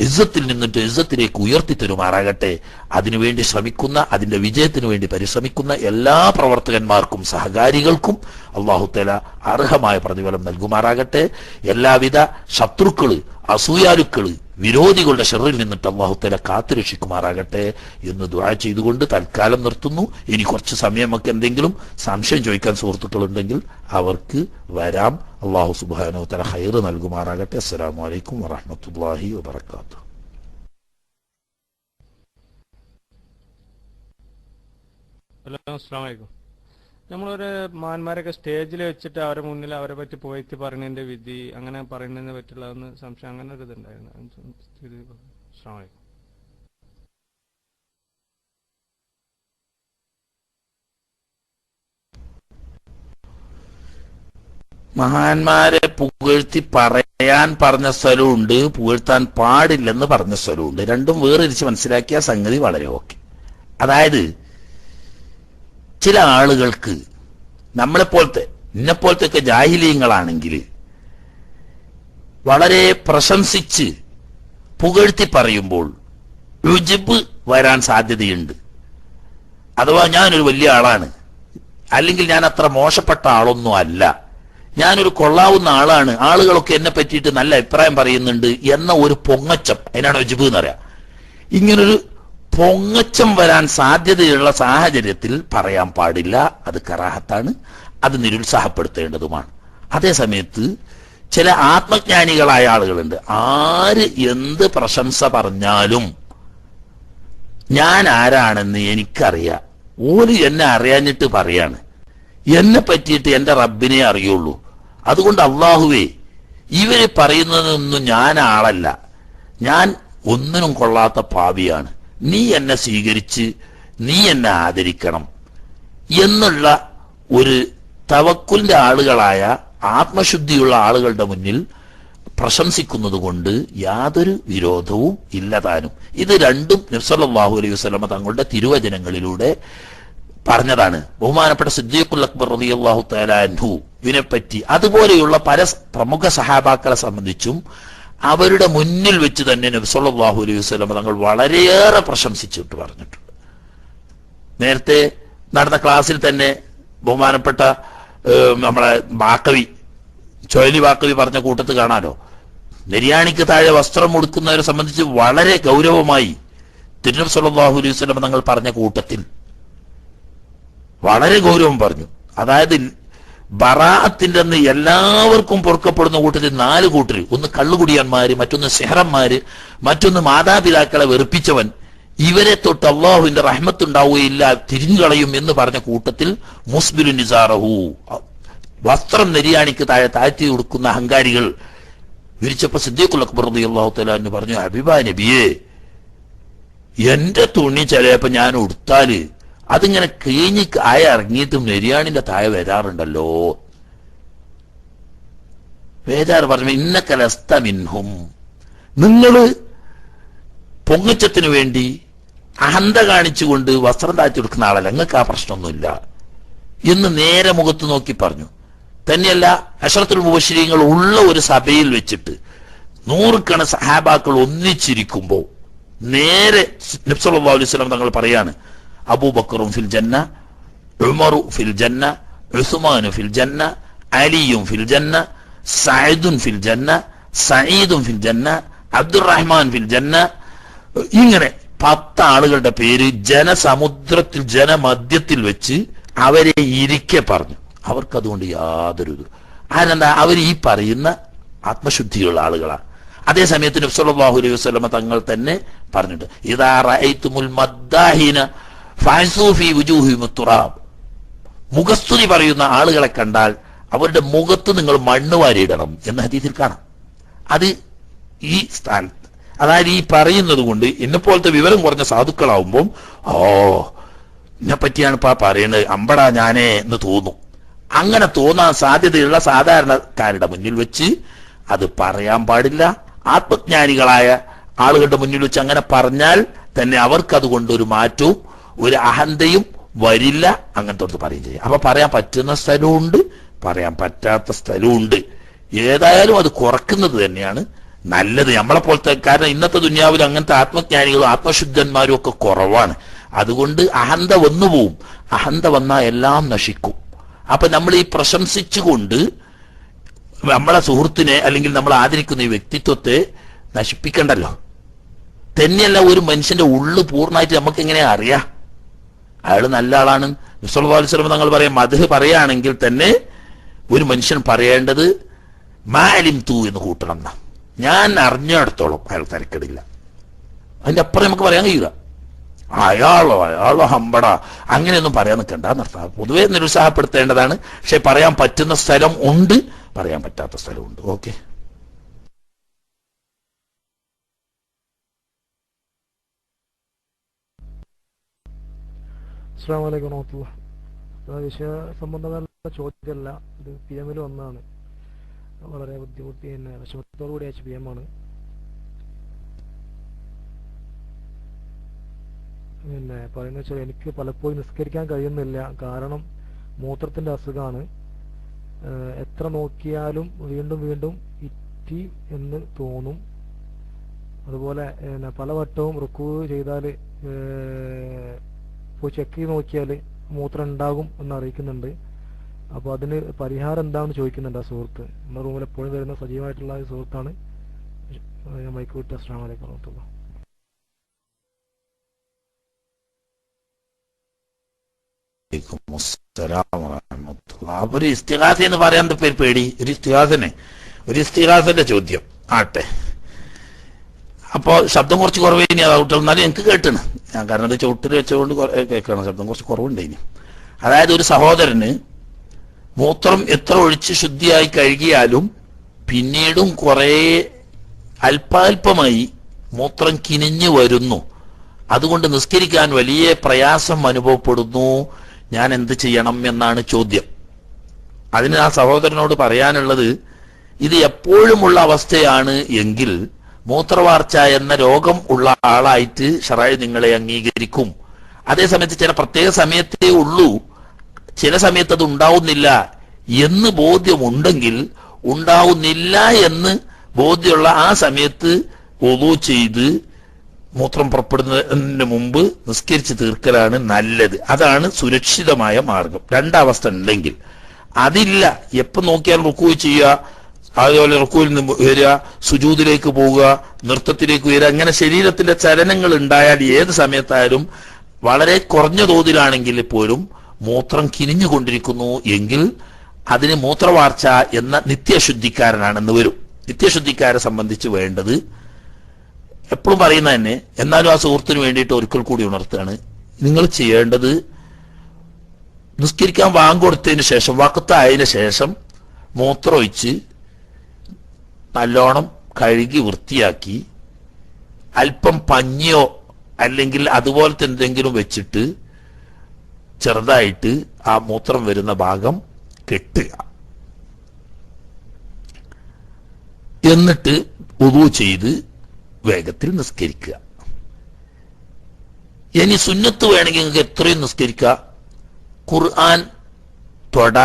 ഇസ്സത്തിൽ നിന്നിട്ട് ഇസ്സത്തിലേക്ക് ഉയർത്തി തരുമാറാകട്ടെ. അതിനുവേണ്ടി ശ്രമിക്കുന്ന, അതിന്റെ വിജയത്തിന് വേണ്ടി പരിശ്രമിക്കുന്ന എല്ലാ പ്രവർത്തകന്മാർക്കും സഹകാരികൾക്കും അല്ലാഹു തആല അർഹമായ പ്രതിഫലം നൽകുമാറാകട്ടെ. എല്ലാവിധ ശത്രുക്കള്, അസൂയാലുക്കള്, വിരോധികളുടെ ഷർറിൽ നിന്നിട്ട് അല്ലാഹു തആല കാത്തുരക്ഷിക്കുമാറാകട്ടെ എന്ന് ദുആ ചെയ്തുകൊണ്ട് തൽക്കാലം നിർത്തുന്നു. ഇനി കുറച്ച് സമയമൊക്കെ എന്തെങ്കിലും സംശയം ചോദിക്കാൻ സുഹൃത്തുക്കളുണ്ടെങ്കിൽ അവർക്ക് വരാം. അല്ലാഹു സുബ്ഹാനഹു വ തആല ഖൈർ നൽകുമാറാകട്ടെ. അസ്സലാമു അലൈക്കും വറഹ്മത്തുള്ളാഹി വബറകാതുഹു. ഹലോ, അസ്സലാമു അലൈക്കും. നമ്മളൊരു മാന്മാരൊക്കെ സ്റ്റേജിൽ വെച്ചിട്ട് അവരെ മുന്നിൽ അവരെ പറ്റി പോയിട്ട് പറയുന്നതിന്റെ വിധി, അങ്ങനെ പറയുന്നതിനെ പറ്റിയുള്ള ഒന്ന് സംശയം, അങ്ങനെ ഒരു ഇതുണ്ടായിരുന്നു. അസ്സലാമു അലൈക്കും. മഹാന്മാരെ പുകഴ്ത്തി പറയാൻ പറഞ്ഞ സ്ഥലമുണ്ട്, പുകഴ്ത്താൻ പാടില്ലെന്ന് പറഞ്ഞ സ്ഥലമുണ്ട്. രണ്ടും വേറിരിച്ച് മനസ്സിലാക്കിയ സംഗതി വളരെ ഓക്കെ. അതായത് ചില ആളുകൾക്ക് നമ്മളെപ്പോലത്തെ ഇന്നെപ്പോലത്തെ ജാഹിലീങ്ങളാണെങ്കിൽ വളരെ പ്രശംസിച്ച് പുകഴ്ത്തി പറയുമ്പോൾ ഉജ്ബ് വരാൻ സാധ്യതയുണ്ട്. അഥവാ ഞാനൊരു വലിയ ആളാണ്, അല്ലെങ്കിൽ ഞാൻ അത്ര മോശപ്പെട്ട ആളൊന്നും അല്ല, ഞാനൊരു കൊള്ളാവുന്ന ആളാണ്, ആളുകളൊക്കെ എന്നെ പറ്റിയിട്ട് നല്ല അഭിപ്രായം പറയുന്നുണ്ട് എന്ന ഒരു പൊങ്ങച്ചം, അതിനാണ് ഉജ്ബ് എന്ന് പറയാം. ഇങ്ങനൊരു പൊങ്ങച്ചം വരാൻ സാധ്യതയുള്ള സാഹചര്യത്തിൽ പറയാൻ പാടില്ല. അത് കറാഹത്താണ്, അത് നിരുത്സാഹപ്പെടുത്തേണ്ടതുമാണ്. അതേ സമയത്ത് ചില ആത്മജ്ഞാനികളായ ആളുകളുണ്ട്, ആര് എന്ത് പ്രശംസ പറഞ്ഞാലും ഞാൻ ആരാണെന്ന് എനിക്കറിയാം, ഓര് എന്നെ അറിയാഞ്ഞിട്ട് പറയാണ്, എന്നെ പറ്റിയിട്ട് എന്റെ റബ്ബിനെ അറിയുള്ളൂ, അതുകൊണ്ട് അള്ളാഹുവേ ഇവര് പറയുന്നതൊന്നും ഞാൻ ആളല്ല, ഞാൻ ഒന്നിനും കൊള്ളാത്ത പാപിയാണ്, നീ എന്നെ സ്വീകരിച്ച് നീ എന്നെ ആദരിക്കണം എന്നുള്ള ഒരു തവക്കുലിന്റെ ആളുകളായ ആത്മശുദ്ധിയുള്ള ആളുകളുടെ മുന്നിൽ പ്രശംസിക്കുന്നത് കൊണ്ട് യാതൊരു വിരോധവും ഇല്ലതാനും. ഇത് രണ്ടും നബി സല്ലല്ലാഹു അലൈഹി വസല്ലമ തങ്ങളുടെ തിരുവചനങ്ങളിലൂടെ പറഞ്ഞതാണ്. ബഹുമാനപ്പെട്ട സിദ്ദീഖുൽ അക്ബർ റളിയല്ലാഹു തആല അൻഹു ഇതിനെപ്പറ്റി അതുപോലെയുള്ള പല പ്രമുഖ സഹാബാക്കളെ സംബന്ധിച്ചും അവരുടെ മുന്നിൽ വെച്ച് തന്നെ നബി സല്ലല്ലാഹു അലൈഹി വസല്ലമ തങ്ങൾ വളരെയേറെ പ്രശംസിച്ചിട്ട് പറഞ്ഞിട്ടുണ്ട്. നേരത്തെ നടന്ന ക്ലാസ്സിൽ തന്നെ ബഹുമാനപ്പെട്ട നമ്മളെ ബാക്കവി ചൊയലി ബാക്കവി പറഞ്ഞ കൂട്ടത്ത് കാണാലോ, നെര്യാണിക്ക് താഴെ വസ്ത്രം ഉടുക്കുന്നവരെ സംബന്ധിച്ച് വളരെ ഗൗരവമായി തിരുനബി സല്ലല്ലാഹു അലൈഹി വസല്ലമ തങ്ങൾ പറഞ്ഞ കൂട്ടത്തിൽ വളരെ ഗൗരവം പറഞ്ഞു. അതായത് ബറാഅത്തിന്റെ അന്ന് എല്ലാവർക്കും പൊറുക്കപ്പെടുന്ന കൂട്ടത്തിൽ 4 കൂട്ടർ, ഒന്ന് കള്ളുകുടിയന്മാര്, മറ്റൊന്ന് സെഹറന്മാര്, മറ്റൊന്ന് മാതാപിതാക്കളെ വെറുപ്പിച്ചവൻ, ഇവരെ തൊട്ട് അള്ളാഹുവിന്റെ റഹ്മത്തുണ്ടാവുകയില്ല, തിരിഞ്ഞുകളയും എന്ന് പറഞ്ഞ കൂട്ടത്തിൽ മുസ്ബിലു നിസാറഹു, വസ്ത്രം നെരിയാണിക്ക് താഴെ താഴ്ത്തി കൊടുക്കുന്ന അഹങ്കാരികൾ വിരിച്ചപ്പോ സിദ്ദീഖുൽ അക്ബർ റളിയല്ലാഹു തആല അൻഹു പറഞ്ഞു, ഹബീബാ നബിയേ, എന്റെ തുണി ചിലപ്പോ ഞാൻ ഉടുത്താല് അതിങ്ങനെ കിഴിഞ്ഞ് കായ ഇറങ്ങിയിട്ടും നെരിയാണിന്റെ താഴെ വരാറുണ്ടല്ലോ. വേദാർ പറഞ്ഞു, ഇന്നക്കലസ്ത മിൻഹും, നിങ്ങള് പൊങ്ങച്ചത്തിന് വേണ്ടി അഹന്ത കാണിച്ചുകൊണ്ട് വസ്ത്രം താഴ്ത്തി കൊടുക്കുന്ന ആളല്ല, നിങ്ങൾക്ക് ആ പ്രശ്നമൊന്നുമില്ല എന്ന് നേരെ മുഖത്ത് നോക്കി പറഞ്ഞു. തന്നെയല്ല, അശ്റത്തുൽ മുബശ്ശിരീങ്ങൾ ഉള്ള ഒരു സഭയിൽ വെച്ചിട്ട് 100 സഹാബാക്കൾ ഒന്നിച്ചിരിക്കുമ്പോ നേരെ നബി സല്ലല്ലാഹു അലൈഹി വസല്ലം തങ്ങൾ പറയാണ്, അബൂബക്കറും ഫിൽ ജന്ന, ഉമറു ഫിൽ ജന്ന, ഉസ്മാനു ഫിൽ ജന്ന, അലിയും ഫിൽ ജന്ന, സഅദുൻ ഫിൽ ജന്ന, സഈദുൻ ഫിൽ ജന്ന, അബ്ദുറഹ്മാൻ ഫിൽ ജന്ന. ഇങ്ങനെ 10 ആളുകളുടെ പേര് ജനസമുദ്രത്തിൽ ജനമധ്യത്തിൽ വെച്ച് അവരെ ഇരിക്കെ പറഞ്ഞു. അവർക്കതുകൊണ്ട് യാതൊരു അതെന്താ? അവർ ഈ പറയുന്ന ആത്മശുദ്ധിയുള്ള ആളുകളാണ്. അതേ സമയത്ത് നബി സല്ലല്ലാഹു അലൈഹി വസല്ലമ തങ്ങൾ തന്നെ പറഞ്ഞിട്ട്, ഇദാ റഅയ്തുമുൽ മദ്ദാഹിന ഫഅസൂ ഫീ വുജൂഹിഹിം തുറാബ്, മുഖസ്തുതി പറയുന്ന ആളുകളെ കണ്ടാൽ അവരുടെ മുഖത്ത് നിങ്ങൾ മണ്ണ് വാരിയിടണം എന്ന ഹദീസിൽ കാണാം. അത് ഈ സ്ഥാനത്ത്, അതായത് ഈ പറയുന്നത് കൊണ്ട് എന്നെ പോലത്തെ വിവരം കുറഞ്ഞ സാധുക്കളാവുമ്പം എന്നെ പറ്റിയാണ് ഇപ്പൊ പറയുന്നത്, അമ്പടാ ഞാനേ എന്ന് തോന്നും. അങ്ങനെ തോന്നാൻ സാധ്യതയുള്ള സാധാരണക്കാരുടെ മുന്നിൽ വെച്ച് അത് പറയാൻ പാടില്ല. ആത്മജ്ഞാനികളായ ആളുകളുടെ മുന്നിൽ വെച്ച് അങ്ങനെ പറഞ്ഞാൽ തന്നെ അവർക്ക് അതുകൊണ്ട് ഒരു മാറ്റവും ഒരു അഹന്തയും വരില്ല. അങ്ങനത്തെ അടുത്ത് പറയുകയും ചെയ്യും. അപ്പൊ പറയാൻ പറ്റുന്ന സ്ഥലമുണ്ട്, പറയാൻ പറ്റാത്ത സ്ഥലമുണ്ട്. ഏതായാലും അത് കുറക്കുന്നത് തന്നെയാണ് നല്ലത് നമ്മളെ പോലത്തെ. കാരണം ഇന്നത്തെ ദുനിയാവിൽ അങ്ങനത്തെ ആത്മജ്ഞാനികളും ആത്മശുദ്ധന്മാരും ഒക്കെ കുറവാണ്. അതുകൊണ്ട് അഹന്ത വന്നുപോവും. അഹന്ത വന്നാൽ എല്ലാം നശിക്കും. അപ്പൊ നമ്മൾ ഈ പ്രശംസിച്ചുകൊണ്ട് നമ്മളെ സുഹൃത്തിനെ അല്ലെങ്കിൽ നമ്മൾ ആദരിക്കുന്ന ഈ വ്യക്തിത്വത്തെ നശിപ്പിക്കണ്ടല്ലോ. തന്നെയല്ല, ഒരു മനുഷ്യന്റെ ഉള്ളു പൂർണ്ണമായിട്ട് നമുക്ക് എങ്ങനെയാ അറിയാം അയാൾ നല്ല ആളാണ്? നബി സല്ലല്ലാഹു അലൈഹി വസല്ലം തങ്ങൾ പറയാം, മദ്ഹ് പറയുകയാണെങ്കിൽ തന്നെ ഒരു മനുഷ്യൻ പറയേണ്ടത് മാ അലിംതു എന്ന് കൂട്ടണം എന്നാ. ഞാൻ അറിഞ്ഞിടത്തോളം അയാൾ തരക്കേടില്ല. അതിന്റെ അപ്പുറം നമുക്ക് പറയാൻ കഴിയില്ല. അയാളോ ഹമ്പട അങ്ങനെയൊന്നും പറയാൻ നിൽക്കണ്ട എന്നർത്ഥം. പൊതുവെ നിരുത്സാഹപ്പെടുത്തേണ്ടതാണ്. പക്ഷെ പറയാൻ പറ്റുന്ന സ്ഥലം ഉണ്ട്, പറയാൻ പറ്റാത്ത സ്ഥലമുണ്ട്. ഓക്കെ. അസ്സലാമു അലൈക്കും വറഹ്മത്തുള്ളാഹി. വിഷയ സംബന്ധമായ ചോദ്യമല്ല, ഇത് പി എമ്മിൽ വന്നതാണ്. വളരെ ബുദ്ധിമുട്ടി വിഷമത്തോടു കൂടി അയച്ച പി എം ആണ്. പറയുന്ന വെച്ചാൽ എനിക്ക് പലപ്പോഴും നിസ്കരിക്കാൻ കഴിയുന്നില്ല. കാരണം മൂത്രത്തിന്റെ അസുഖമാണ്. എത്ര നോക്കിയാലും വീണ്ടും വീണ്ടും ഇറ്റി എന്ന് തോന്നും. അതുപോലെ പലവട്ടവും റുക്കൂ ചെയ്താൽ പോയി ചെക്ക് ചെയ്ത് നോക്കിയാൽ മൂത്രം ഉണ്ടാകും എന്ന് അറിയിക്കുന്നുണ്ട്. അപ്പോൾ അതിന് പരിഹാരം എന്താണെന്ന് ചോദിക്കുന്നുണ്ട് ആ സുഹൃത്ത്. നമ്മുടെ റൂമിൽ എപ്പോഴും വരുന്ന സജീവമായിട്ടുള്ള സുഹൃത്താണ്. ഞാൻ മൈക്ക് വിട്ട്. അസ്സലാമു അലൈക്കും വറഹ്മത്തുള്ളാഹി. ഒരു ഇസ്തിഗാസ എന്ന് പറയാൻ പേടി. ഒരു ഇസ്തിഗാസന്റെ ചോദ്യം ആട്ടെ. അപ്പോ ശബ്ദം കുറച്ച് കുറവേ ഇനി അതാവട്ടെ, എന്നാലും എനിക്ക് കേട്ടണ്. ഞാൻ കാരണം അത് ചവിട്ടിൽ വെച്ചുകൊണ്ട് കേൾക്കണം. ശബ്ദം കുറച്ച് കുറവുണ്ട് ഇനി. അതായത് ഒരു സഹോദരന് മൂത്രം എത്ര ഒഴിച്ച് ശുദ്ധിയായി കഴുകിയാലും പിന്നീടും കുറെ അല്പാൽപമായി മൂത്രം കിനിഞ്ഞു വരുന്നു. അതുകൊണ്ട് നിസ്കരിക്കാൻ വലിയ പ്രയാസം അനുഭവപ്പെടുന്നു. ഞാൻ എന്ത് ചെയ്യണം എന്നാണ് ചോദ്യം. അതിന് ആ സഹോദരനോട് പറയാനുള്ളത്, ഇത് എപ്പോഴുമുള്ള അവസ്ഥയാണ് എങ്കിൽ മൂത്രവാർച്ച എന്ന രോഗം ഉള്ള ആളായിട്ട് ശറഅ് നിങ്ങളെ അംഗീകരിക്കും. അതേസമയത്ത് ചില പ്രത്യേക സമയത്തേ ഉള്ളൂ, ചില സമയത്ത് അത് ഉണ്ടാവുന്നില്ല എന്ന് ബോധ്യമുണ്ടെങ്കിൽ, ഉണ്ടാവുന്നില്ല എന്ന് ബോധ്യമുള്ള ആ സമയത്ത് വുളൂ ചെയ്ത് മൂത്രം പുറപ്പെടുന്നതിന് മുമ്പ് നിസ്കരിച്ച് തീർക്കലാണ് നല്ലത്. അതാണ് സുരക്ഷിതമായ മാർഗം. രണ്ടവസ്ഥ ഉണ്ടെങ്കിൽ. അതില്ല, എപ്പം നോക്കിയാൽ റുക്കൂ ചെയ്യുക, അതുപോലെ റുക്കൂയിൽ നിന്ന് വരിക, സുജൂദിലേക്ക് പോവുക, നൃത്തത്തിലേക്ക് വരിക, അങ്ങനെ ശരീരത്തിന്റെ ചലനങ്ങൾ ഉണ്ടായാൽ ഏത് സമയത്തായാലും വളരെ കുറഞ്ഞ തോതിലാണെങ്കിൽ പോലും മൂത്രം കിനിഞ്ഞുകൊണ്ടിരിക്കുന്നു എങ്കിൽ അതിന് മൂത്രവാർച്ച എന്ന നിത്യശുദ്ധിക്കാരനാണെന്ന് വരും. നിത്യശുദ്ധിക്കാരെ സംബന്ധിച്ച് വേണ്ടത് എപ്പോഴും പറയുന്നത് തന്നെ, എന്നാലും ആ സുഹൃത്തിന് വേണ്ടിയിട്ട് ഒരിക്കൽ കൂടി ഉണർത്തുകയാണ്, നിങ്ങൾ ചെയ്യേണ്ടത് നിസ്കരിക്കാൻ വാങ്ങിക്കൊടുത്തതിന് ശേഷം, വഖത്തായതിനു ശേഷം മൂത്രമൊഴിച്ച് നല്ലോണം കഴുകി വൃത്തിയാക്കി അല്പം പഞ്ഞിയോ അല്ലെങ്കിൽ അതുപോലത്തെ എന്തെങ്കിലും വെച്ചിട്ട് ചെറുതായിട്ട് ആ മൂത്രം വരുന്ന ഭാഗം കെട്ടുക. എന്നിട്ട് വുളൂ ചെയ്ത് വേഗത്തിൽ നിസ്കരിക്കുക. ഇനി സുന്നത്ത് വേണമെങ്കിൽ നിങ്ങൾക്ക് എത്രയും നിസ്കരിക്കുക. ഖുർആൻ തൊട,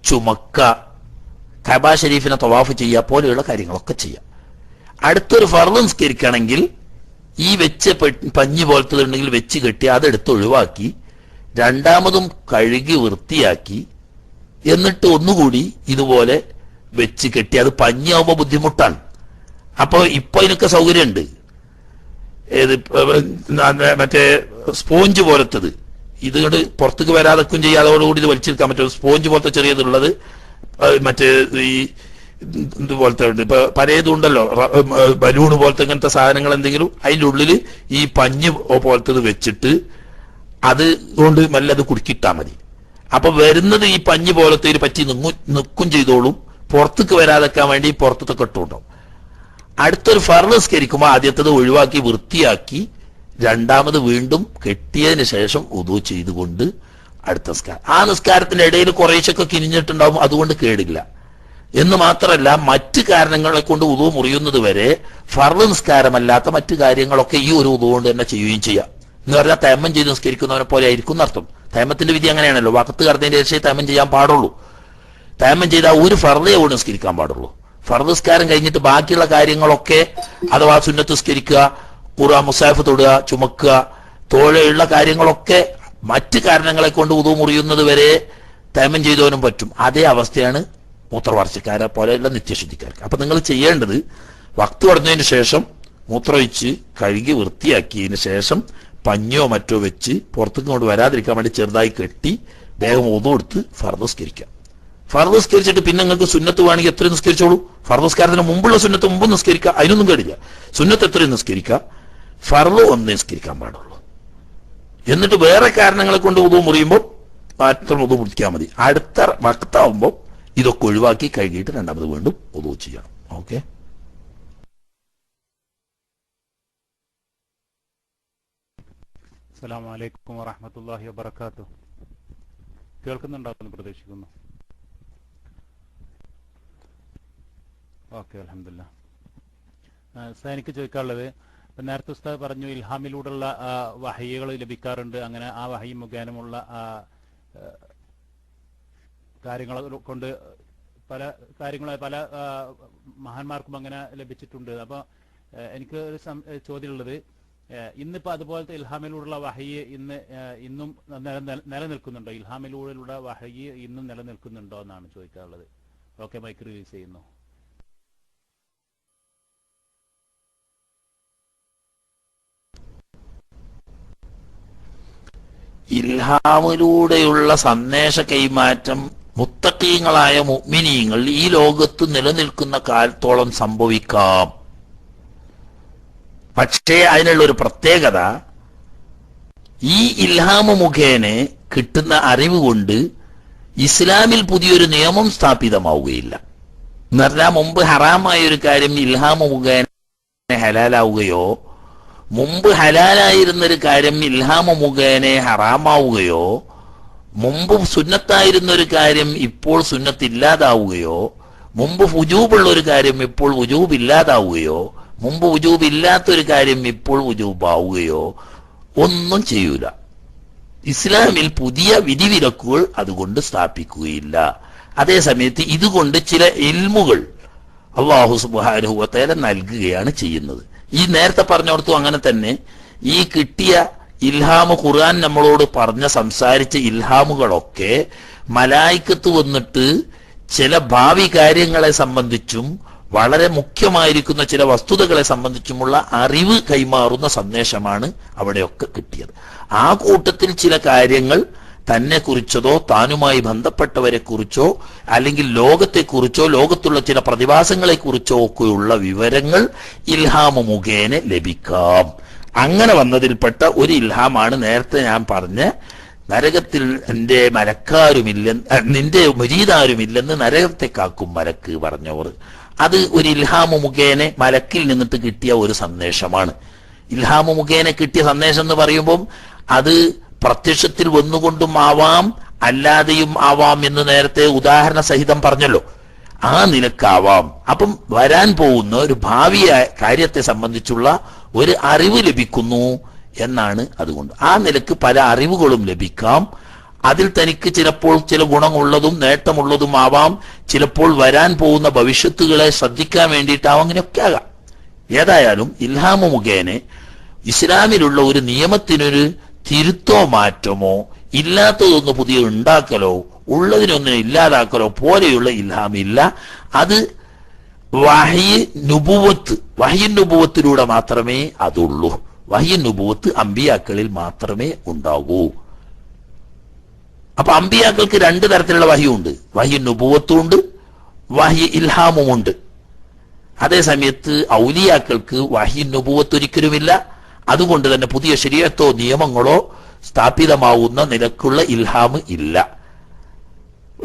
ചുമക്ക, കഅബ ഷരീഫിനെ തവാഫ് ചെയ്യുക പോലെയുള്ള കാര്യങ്ങളൊക്കെ ചെയ്യാം. അടുത്തൊരു ഫർള് നിസ്കരിക്കുകയാണെങ്കിൽ ഈ വെച്ച പഞ്ഞി പോലത്തത് ഉണ്ടെങ്കിൽ വെച്ച് കെട്ടി അതെടുത്ത് ഒഴിവാക്കി രണ്ടാമതും കഴുകി വൃത്തിയാക്കി എന്നിട്ട് ഒന്നുകൂടി ഇതുപോലെ വെച്ച് കെട്ടി. അത് പഞ്ഞിയാവുമ്പോൾ ബുദ്ധിമുട്ടാണ്. അപ്പോൾ ഇപ്പൊ ഇതിനൊക്കെ സൗകര്യമുണ്ട്. ഏത് മറ്റേ സ്പോഞ്ച് പോലത്തത്, ഇത് കൊണ്ട് പുറത്തേക്ക് വരാതെക്കും ചെയ്യാം. അതോടുകൂടി ഇത് വലിച്ചെടുക്കാൻ പറ്റും. സ്പോഞ്ച് പോലത്തെ ചെറിയതുള്ളത് മറ്റേ ഈ ഇതുപോലത്തെ ഉണ്ട്, ഇപ്പൊ പലതുണ്ടല്ലോ, ബലൂണ് പോലത്തെ ഇങ്ങനത്തെ സാധനങ്ങൾ എന്തെങ്കിലും അതിൻ്റെ ഉള്ളിൽ ഈ പഞ്ഞ് പോലത്തത് വെച്ചിട്ട് അത് കൊണ്ട് മെല്ലെ അത് കുടുക്കിട്ടാൽ മതി. അപ്പൊ വരുന്നത് ഈ പഞ്ഞ് പോലത്തെ പറ്റി നിൽക്കും ചെയ്തോളും, പുറത്തേക്ക് വരാതെക്കാൻ വേണ്ടി പുറത്തൊക്കെ ഇട്ടുണ്ടാവും. അടുത്തൊരു ഫർള് നിസ്കരിക്കുമ്പോൾ ആദ്യത്തത് ഒഴിവാക്കി വൃത്തിയാക്കി രണ്ടാമത് വീണ്ടും കെട്ടിയതിന് ശേഷം ഉദു ചെയ്തുകൊണ്ട് അടുത്ത നിസ്കാരം. ആ നിസ്കാരത്തിന്റെ ഇടയിൽ കുറേശ്ശൊക്കെ കിനിഞ്ഞിട്ടുണ്ടാവും, അതുകൊണ്ട് കേടില്ല എന്ന് മാത്രമല്ല മറ്റ് കാരണങ്ങളെ കൊണ്ട് ഉദു മുറിയുന്നത് വരെ ഫർള് നിസ്കാരമല്ലാത്ത മറ്റു കാര്യങ്ങളൊക്കെ ഈ ഒരു ഉദു കൊണ്ട് തന്നെ ചെയ്യുകയും ചെയ്യാം. എന്ന് പറഞ്ഞാൽ തേമം ചെയ്ത് നിസ്കരിക്കുന്നവനെ പോലെ ആയിരിക്കും എന്നർത്ഥം. തേമത്തിന്റെ വിധി അങ്ങനെയാണല്ലോ, വഖത്ത് കടന്നതിന്റെ ശേഷം തേമം ചെയ്യാൻ പാടുള്ളൂ. തേമം ചെയ്താൽ ഒരു ഫർളേ ഓട് നിസ്കരിക്കാൻ പാടുള്ളൂ. ഫർള് നിസ്കാരം കഴിഞ്ഞിട്ട് ബാക്കിയുള്ള കാര്യങ്ങളൊക്കെ അഥവാ സുന്നത്ത് നിസ്കരിക്കുക, ഖുർആൻ മുസാഫ് തൊടുക, ചുമക്കുക, തോഴയുള്ള കാര്യങ്ങളൊക്കെ മറ്റ് കാരണങ്ങളെ കൊണ്ട് ഉദു മുറിയുന്നത് വരെ തേമം ചെയ്തവനും പറ്റും. അതേ അവസ്ഥയാണ് മൂത്രവാർച്ചക്കാരെ പോലെയുള്ള നിത്യശുദ്ധിക്കാർക്ക്. അപ്പൊ നിങ്ങൾ ചെയ്യേണ്ടത് വഖത്ത് കടന്നതിന് ശേഷം മൂത്രമൊഴിച്ച് കഴുകി വൃത്തിയാക്കിയതിന് ശേഷം പഞ്ഞോ മറ്റോ വെച്ച് പുറത്തേക്ക് കൊണ്ട് വരാതിരിക്കാൻ വേണ്ടി ചെറുതായി കെട്ടി വേഗം ഉദു എടുത്ത് ഫർദ് നിസ്കരിക്കാം. ഫർദ് നിസ്കരിച്ചിട്ട് പിന്നെ നിങ്ങൾക്ക് സുന്നത്ത് വേണമെങ്കിൽ എത്രയും നിസ്കരിച്ചോളൂ. ഫർദ് നിസ്കാരത്തിന് മുമ്പുള്ള സുന്നത്ത് മുമ്പ് നിസ്കരിക്കുക, അതിനൊന്നും കേടില്ല. സുന്നത്ത് എത്രയും നിസ്കരിക്കുക, ഫർദ് ഒന്നേ നിസ്കരിക്കാൻ പാടുള്ളൂ. എന്നിട്ട് വേറെ കാരണങ്ങളെ കൊണ്ട് ഉദു മുറിയുമ്പോൾ മാത്രം ഉദു മുറിക്കാൻ മതി. അടുത്ത വഖത്താവുമ്പോൾ ഇതൊക്കെ ഒഴിവാക്കി കഴുകിയിട്ട് രണ്ടാമത് വീണ്ടും ഉദു ചെയ്യണം. ഓക്കെ. അസ്സലാമു അലൈക്കും വറഹ്മത്തുള്ളാഹി വബറകാതുഹു. കേൾക്കുന്നുണ്ടാവുമെന്ന് പ്രതീക്ഷിക്കുന്നു. ഓക്കെ, അൽഹംദുലില്ലാഹ്. എനിക്ക് ചോദിക്കാനുള്ളത്, നേരത്തെ ഉസ്താദ് പറഞ്ഞു ഇൽഹാമിലൂടെയുള്ള വഹയ്യകൾ ലഭിക്കാറുണ്ട്, അങ്ങനെ ആ വഹയി മുഖേനമുള്ള കാര്യങ്ങൾ കൊണ്ട് പല കാര്യങ്ങളായി പല മഹാന്മാർക്കും അങ്ങനെ ലഭിച്ചിട്ടുണ്ട്. അപ്പോൾ എനിക്ക് ഒരു ചോദ്യമുള്ളത്, ഇന്നിപ്പോൾ അതുപോലത്തെ ഇൽഹാമിലൂടെയുള്ള വഹയ്യ് ഇന്നും നിലനിൽക്കുന്നുണ്ടോ? ഇൽഹാമിലൂടെയുള്ള വഹയ്യ് ഇന്നും നിലനിൽക്കുന്നുണ്ടോ എന്നാണ് ചോദിക്കാനുള്ളത്. ഓക്കെ, മൈക്ക് റിലീസ് ചെയ്യുന്നു. ഇൽഹാമിലൂടെയുള്ള സന്ദേശ കൈമാറ്റം മുത്തഖീങ്ങളായ മുഅ്മിനീങ്ങൾ ഈ ലോകത്ത് നിലനിൽക്കുന്ന കാലത്തോളം സംഭവിക്കാം. പക്ഷേ അതിനുള്ള ഒരു പ്രത്യേകത, ഈ ഇൽഹാമ മുഖേന കിട്ടുന്ന അറിവ് കൊണ്ട് ഇസ്ലാമിൽ പുതിയൊരു നിയമം സ്ഥാപിതമാവുകയില്ല. എന്ന് പറഞ്ഞാൽ മുമ്പ് ഹറാമായ ഒരു കാര്യം ഇൽഹാമ മുഖേന ഹലാലാവുകയോ മുമ്പ് ഹലാലായിരുന്നൊരു കാര്യം ഇൽഹാമ മുഖേന ഹറാമാവുകയോ മുമ്പ് സുന്നത്തായിരുന്ന ഒരു കാര്യം ഇപ്പോൾ സുന്നത്തില്ലാതാവുകയോ മുമ്പ് വുജൂബുള്ള ഒരു കാര്യം ഇപ്പോൾ വുജൂബ് ഇല്ലാതാവുകയോ മുമ്പ് വുജൂബ് ഇല്ലാത്തൊരു കാര്യം ഇപ്പോൾ വുജൂബാവുകയോ ഒന്നും ചെയ്യൂല. ഇസ്ലാമിൽ പുതിയ വിധിവിലക്കുകൾ അതുകൊണ്ട് സ്ഥാപിക്കുകയില്ല. അതേസമയത്ത് ഇതുകൊണ്ട് ചില ഇൽമുകൾ അല്ലാഹു സുബ്ഹാനഹു വ തആല നൽകുകയാണ് ചെയ്യുന്നത്. ഈ നേരത്തെ പറഞ്ഞോടത്തും അങ്ങനെ തന്നെ ഈ കിട്ടിയ ഇൽഹാമ് ഖുർആൻ നമ്മളോട് സംസാരിച്ച ഇൽഹാമുകളൊക്കെ മലായിക്കത്ത് വന്നിട്ട് ചില ഭാവി കാര്യങ്ങളെ സംബന്ധിച്ചും വളരെ മുഖ്യമായിരിക്കുന്ന ചില വസ്തുതകളെ സംബന്ധിച്ചുമുള്ള അറിവ് കൈമാറുന്ന സന്ദേശമാണ് അവിടെയൊക്കെ കിട്ടിയത്. ആ കൂട്ടത്തിൽ ചില കാര്യങ്ങൾ തന്നെ കുറിച്ചതോ താനുമായി ബന്ധപ്പെട്ടവരെ കുറിച്ചോ അല്ലെങ്കിൽ ലോകത്തെക്കുറിച്ചോ ലോകത്തുള്ള ചില പ്രതിഭാസങ്ങളെ കുറിച്ചോ ഒക്കെയുള്ള വിവരങ്ങൾ ഇൽഹാമ മുഖേന ലഭിക്കാം. അങ്ങനെ വന്നതിൽപ്പെട്ട ഒരു ഇൽഹാമാണ് നേരത്തെ ഞാൻ പറഞ്ഞ നരകത്തിൽ എന്റെ നിന്റെ മുരീദാരുമില്ലെന്ന് നരകത്തെ കാക്കും മലക്ക് പറഞ്ഞവർ. അത് ഒരു ഇൽഹാമ മുഖേന മലക്കിൽ നിന്നിട്ട് കിട്ടിയ ഒരു സന്ദേശമാണ്. ഇൽഹാമ മുഖേന കിട്ടിയ സന്ദേശം എന്ന് പറയുമ്പോൾ അത് പ്രത്യക്ഷത്തിൽ വന്നുകൊണ്ടും ആവാം അല്ലാതെയും ആവാം എന്ന് നേരത്തെ ഉദാഹരണ സഹിതം പറഞ്ഞല്ലോ. ആ നിലക്കാവാം. അപ്പം വരാൻ പോകുന്ന ഒരു ഭാവി കാര്യത്തെ സംബന്ധിച്ചുള്ള ഒരു അറിവ് ലഭിക്കുന്നു എന്നാണ്. അതുകൊണ്ട് ആ നിലക്ക് പല അറിവുകളും ലഭിക്കാം. അതിൽ തനിക്ക് ചിലപ്പോൾ ചില ഗുണമുള്ളതും നേട്ടമുള്ളതും ആവാം, ചിലപ്പോൾ വരാൻ പോകുന്ന ഭവിഷ്യത്തുകളെ ശ്രദ്ധിക്കാൻ വേണ്ടിയിട്ടാവാം, അങ്ങനെയൊക്കെ ആകാം. ഏതായാലും ഇൽഹാമ മുഖേന ഇസ്ലാമിലുള്ള ഒരു നിയമത്തിനൊരു തിരുത്തോ മാറ്റമോ ഇല്ലാത്തതൊന്ന് പുതിയ ഉണ്ടാക്കലോ ഉള്ളതിനൊന്നിനെ ഇല്ലാതാക്കലോ പോലെയുള്ള ഇൽഹാമില്ല. അത് വഹ്യ് നുബുവത്തിലൂടെ മാത്രമേ അതുള്ളൂ. വഹ്യ് നുബുവത്ത് അമ്പിയാക്കളിൽ മാത്രമേ ഉണ്ടാകൂ. അപ്പൊ അമ്പിയാക്കൾക്ക് രണ്ട് തരത്തിലുള്ള വഹിയുണ്ട്. വഹി നുബുവത്തുണ്ട്, വഹി ഇൽഹാമുമുണ്ട്. അതേ സമയത്ത് ഔലിയാക്കൾക്ക് വഹി നുബുവത്ത് ഒരിക്കലുമില്ല. അതുകൊണ്ട് തന്നെ പുതിയ ശരീഅത്തോ നിയമങ്ങളോ സ്ഥാപിതമാവുന്ന നിലക്കുള്ള ഇൽഹാം ഇല്ല.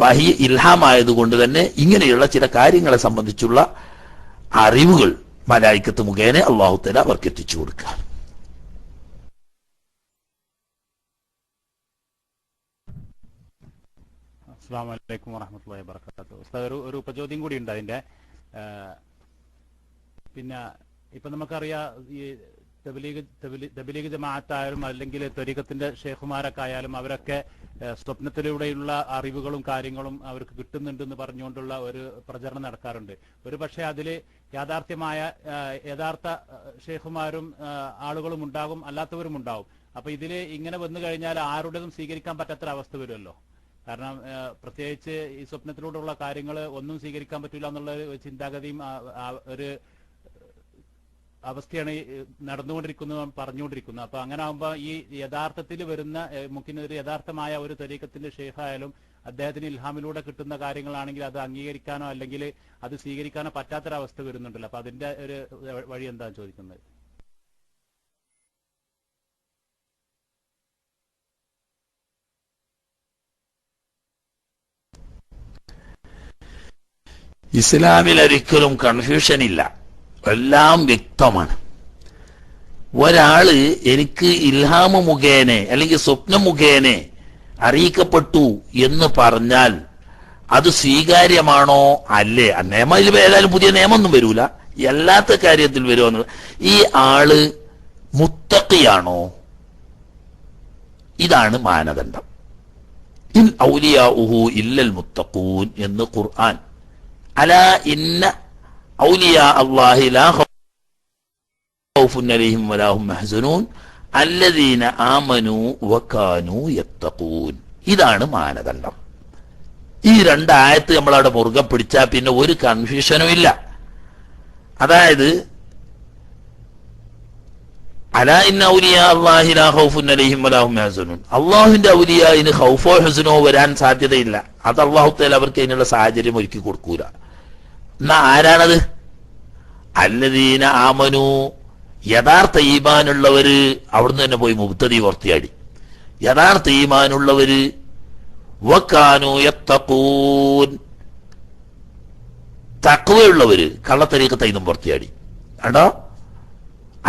വഹി ഇൽഹാമായതുകൊണ്ട് തന്നെ ഇങ്ങനെയുള്ള ചില കാര്യങ്ങളെ സംബന്ധിച്ചുള്ള അറിവുകൾ മലായിക്കത്ത് മുഖേന അല്ലാഹു തആല അവർക്ക് എത്തിച്ചു കൊടുക്കുക. അസ്സലാമു അലൈക്കും വറഹ്മത്തുള്ളാഹി വബറകാതുഹു. ഉസ്താദ്, ഒരു ഉപചോദ്യം കൂടി ഉണ്ട് അതിന്റെ. പിന്നെ ഇപ്പൊ നമുക്കറിയാം, ഈ തബ്ലീഗ് ജമാഅത്തായാലും അല്ലെങ്കിൽ ത്വരീഖത്തിന്റെ ഷേഖുമാരൊക്കെ ആയാലും അവരൊക്കെ സ്വപ്നത്തിലൂടെയുള്ള അറിവുകളും കാര്യങ്ങളും അവർക്ക് കിട്ടുന്നുണ്ടെന്ന് പറഞ്ഞുകൊണ്ടുള്ള ഒരു പ്രചരണം നടക്കാറുണ്ട്. ഒരു പക്ഷേ അതിൽ യഥാർത്ഥ ഷേഖുമാരും ആളുകളും ഉണ്ടാകും, അല്ലാത്തവരും ഉണ്ടാവും. അപ്പൊ ഇതിൽ ഇങ്ങനെ വന്നു കഴിഞ്ഞാൽ ആരുടേതും സ്വീകരിക്കാൻ പറ്റാത്തൊരവസ്ഥ വരുമല്ലോ. കാരണം പ്രത്യേകിച്ച് ഈ സ്വപ്നത്തിലൂടെയുള്ള കാര്യങ്ങൾ ഒന്നും സ്വീകരിക്കാൻ പറ്റില്ല എന്നുള്ള ചിന്താഗതിയും ഒരു അവസ്ഥയാണ് നടന്നുകൊണ്ടിരിക്കുന്നത്, പറഞ്ഞുകൊണ്ടിരിക്കുന്നത്. അപ്പൊ അങ്ങനെ ആകുമ്പോൾ ഈ യഥാർത്ഥത്തിൽ വരുന്ന മുഖ്യനൊരു യഥാർത്ഥമായ ഒരു തരീഖത്തിന്റെ ഷെയ്ഖായാലും അദ്ദേഹത്തിന് ഇൽഹാമിലൂടെ കിട്ടുന്ന കാര്യങ്ങളാണെങ്കിൽ അത് അംഗീകരിക്കാനോ അല്ലെങ്കിൽ അത് സ്വീകരിക്കാനോ പറ്റാത്തൊരവസ്ഥ വരുന്നുണ്ടല്ലോ. അപ്പൊ അതിന്റെ ഒരു വഴി എന്താണെന്ന് ചോദിക്കുന്നത്. ഇസ്ലാമിൽ ഒരിക്കലും കൺഫ്യൂഷൻ ഇല്ല, എല്ലാം വ്യക്തമാണ്. ഒരാള് എനിക്ക് ഇൽഹാമ മുഖേന അല്ലെങ്കിൽ സ്വപ്ന മുഖേന അറിയിക്കപ്പെട്ടു എന്ന് പറഞ്ഞാൽ അത് സ്വീകാര്യമാണോ അല്ലേ? നിയമത്തിൽ ഏതായാലും പുതിയ നിയമമൊന്നും വരൂല, എല്ലാത്ത കാര്യത്തിൽ വരുമെന്ന്. ഈ ആള് മുത്തഖിയാണോ? ഇതാണ് മാനദണ്ഡം. ഇൻ ഔലിയാഉഹു ഇല്ലൽ മുത്തഖൂൻ എന്ന് ഖുർആൻ. അലാ ഇന്ന ഔലിയാ അല്ലാഹി ലാ ഖൗഫുൻ അലൈഹിം വലാ ഹും യഹ്സനൂൻ അല്ലദീന ആമനൂ വകാനൂ യത്തഖൂൻ. ഇതാണ് മാനദണ്ഡം. ഈ രണ്ടായത്ത് നമ്മളവിടെ മുറുകെ പിടിച്ചാൽ പിന്നെ ഒരു കൺഫ്യൂഷനും ഇല്ല. അതായത് അലാ ഇന്ന ഔലിയാ അല്ലാഹി ലാ ഖൗഫുൻ അലൈഹിം വലാ ഹും യഹ്സനൂൻ. അല്ലാഹുവിന്റെ ഔലിയായിന് ഖൗഫോ ഹസ്നോ വരാൻ സാധ്യതയില്ല. അത് അല്ലാഹു തആല അവർക്ക് അതിനുള്ള സാഹചര്യം ഒരുക്കി കൊടുക്കൂല. എന്നാ ആരാണത്? അല്ലദീന ആമനു, യഥാർത്ഥ ഈമാനുള്ളവര്. അവിടുന്ന് തന്നെ പോയി മുബ്തദി വർത്തിയാടി. യഥാർത്ഥ ഈമാനുള്ളവര് വകാനൂ യത്തഖൂൻ, തഖ്വയുള്ളവര്. കള്ളത്തരീഖത്ത് ഇന്നും വർത്തിയാടി. കണ്ടോ?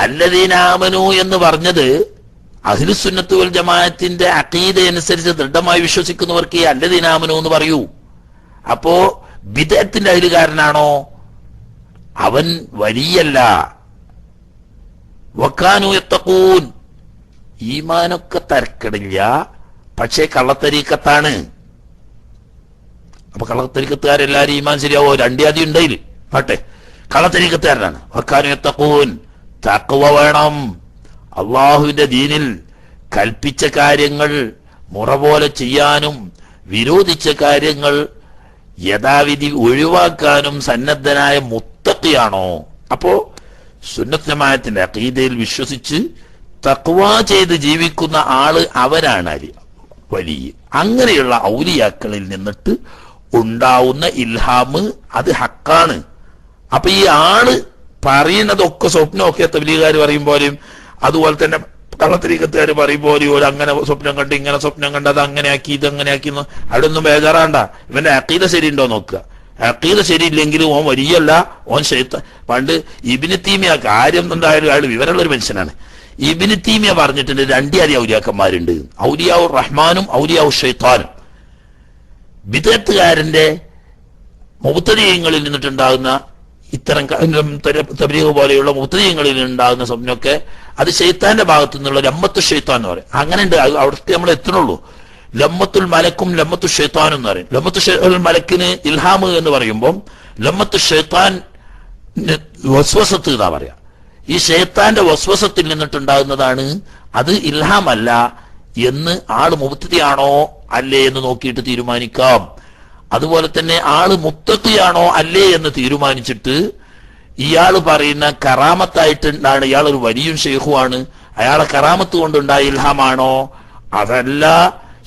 അല്ലദീന ആമനു എന്ന് പറഞ്ഞത് അഹ്ലുസുന്നത്ത് വൽ ജമാഅത്തിന്റെ അഖീദ അനുസരിച്ച് ദൃഢമായി വിശ്വസിക്കുന്നവർക്ക് ഈ അല്ലദീന ആമനു എന്ന് പറയൂ. അപ്പോ ബിദ്അത്തിന്റെ അഹ്ലുകാരനാണോ? അവൻ വലിയല്ല. വകാനൂ യത്തഖൂൻ, ഈമാനൊക്കെ തരക്കടില്ല, പക്ഷേ കള്ളത്തരീഖത്താണ്. അപ്പൊ കള്ളത്തരീഖത്തുകാരെല്ലാരും ഈമാൻ ശരിയാവോ? രണ്ടിയാതി ഉണ്ടെങ്കിൽ ആട്ടെ, കള്ളത്തരീഖത്തുകാരനാണ്. വകാനൂ യത്തഖൂൻ, തഖ്വ വേണം. അള്ളാഹുവിന്റെ ദീനിൽ കൽപ്പിച്ച കാര്യങ്ങൾ മുറ പോലെ ചെയ്യാനും വിരോധിച്ച കാര്യങ്ങൾ യഥാവിധി ഒഴിവാക്കാനും സന്നദ്ധനായ മുത്തഖിയാണോ? അപ്പോ സുന്നത്ത് ജമാഅത്തിന്റെ അഖീദയിൽ വിശ്വസിച്ച് തഖ്വ ചെയ്ത് ജീവിക്കുന്ന ആള് അവനാണ് വലിയ. അങ്ങനെയുള്ള ഔലിയാക്കളിൽ നിന്നിട്ട് ഉണ്ടാവുന്ന ഇൽഹാം അത് ഹക്കാണ്. അപ്പൊ ഈ ആള് പറയുന്നതൊക്കെ സ്വപ്നമൊക്കെ തബ്ലീഗുകാർ പറയും പോലെയും അതുപോലെ തന്നെ കള്ളത്തരീഖത്തുകാർ പറയും പോലെയും ഒരു അങ്ങനെ സ്വപ്നം കണ്ട് ഇങ്ങനെ സ്വപ്നം കണ്ട് അത് അങ്ങനെ ആക്കി ഇതങ്ങനെ ആക്കി അവിടെ ഒന്നും ബേജാറാണ്ട. ഇവന്റെ അഖീദ ശരിയുണ്ടോ നോക്കുക. അഖീദ ശരിയില്ലെങ്കിലും ഓൻ വലിയല്ല, ഓൻ ശൈത്താൻ. പണ്ട് ഇബ്നു തീമിയ, കാര്യം എന്തായാലും അയാൾ വിവരമുള്ള ഒരു മനുഷ്യനാണ്. ഇബ്നു തീമിയ പറഞ്ഞിട്ടുണ്ട് രണ്ടിയാതി ഔലിയാക്കന്മാരുണ്ട്, ഔലിയാഉർ റഹ്മാനും ഔലിയാഉ ശൈത്താനും. ബിദ്അത്തുകാരന്റെ മുബ്തദിഈങ്ങളിൽ നിന്നിട്ടുണ്ടാകുന്ന ഇത്തരം തബ്ലീഗ് പോലെയുള്ള മുബ്തദിഈങ്ങളിൽ ഉണ്ടാകുന്ന സ്വപ്നമൊക്കെ അത് ശൈത്താന്റെ ഭാഗത്തു നിന്നുള്ള ലമ്മത്തു ശൈത്താൻ എന്ന് പറയും. അങ്ങനെ ഉണ്ട്, അവിടത്തെ നമ്മൾ എത്തണുള്ളൂ. ലമ്മത്തുൽ മലക്കും ലമ്മത്തു ഷൈത്താനും എന്ന് പറയും. ലമ്മത്തു മലക്കിന് ഇൽഹാമ് എന്ന് പറയുമ്പോൾ ലമ്മത്തു ഷൈത്താൻ വസ്വസത്ത് എന്നാ പറയാ. ഈ ഷൈത്താന്റെ വസ്വസത്തിൽ നിന്നിട്ടുണ്ടാകുന്നതാണ്, അത് ഇൽഹാമല്ല എന്ന് ആള് മുബ്തദിയാണോ അല്ലേ എന്ന് നോക്കിയിട്ട് തീരുമാനിക്കാം. അതുപോലെ തന്നെ ആള് മുത്തഖിയാണോ അല്ലേ എന്ന് തീരുമാനിച്ചിട്ട് ഇയാൾ പറയുന്ന കറാമത്തായിട്ടാണ്, ഇയാളൊരു വലിയ ഷെയ്ഖുമാണ്, അയാളെ കറാമത്ത് കൊണ്ടുണ്ടായ ഇൽഹാമാണോ അതല്ല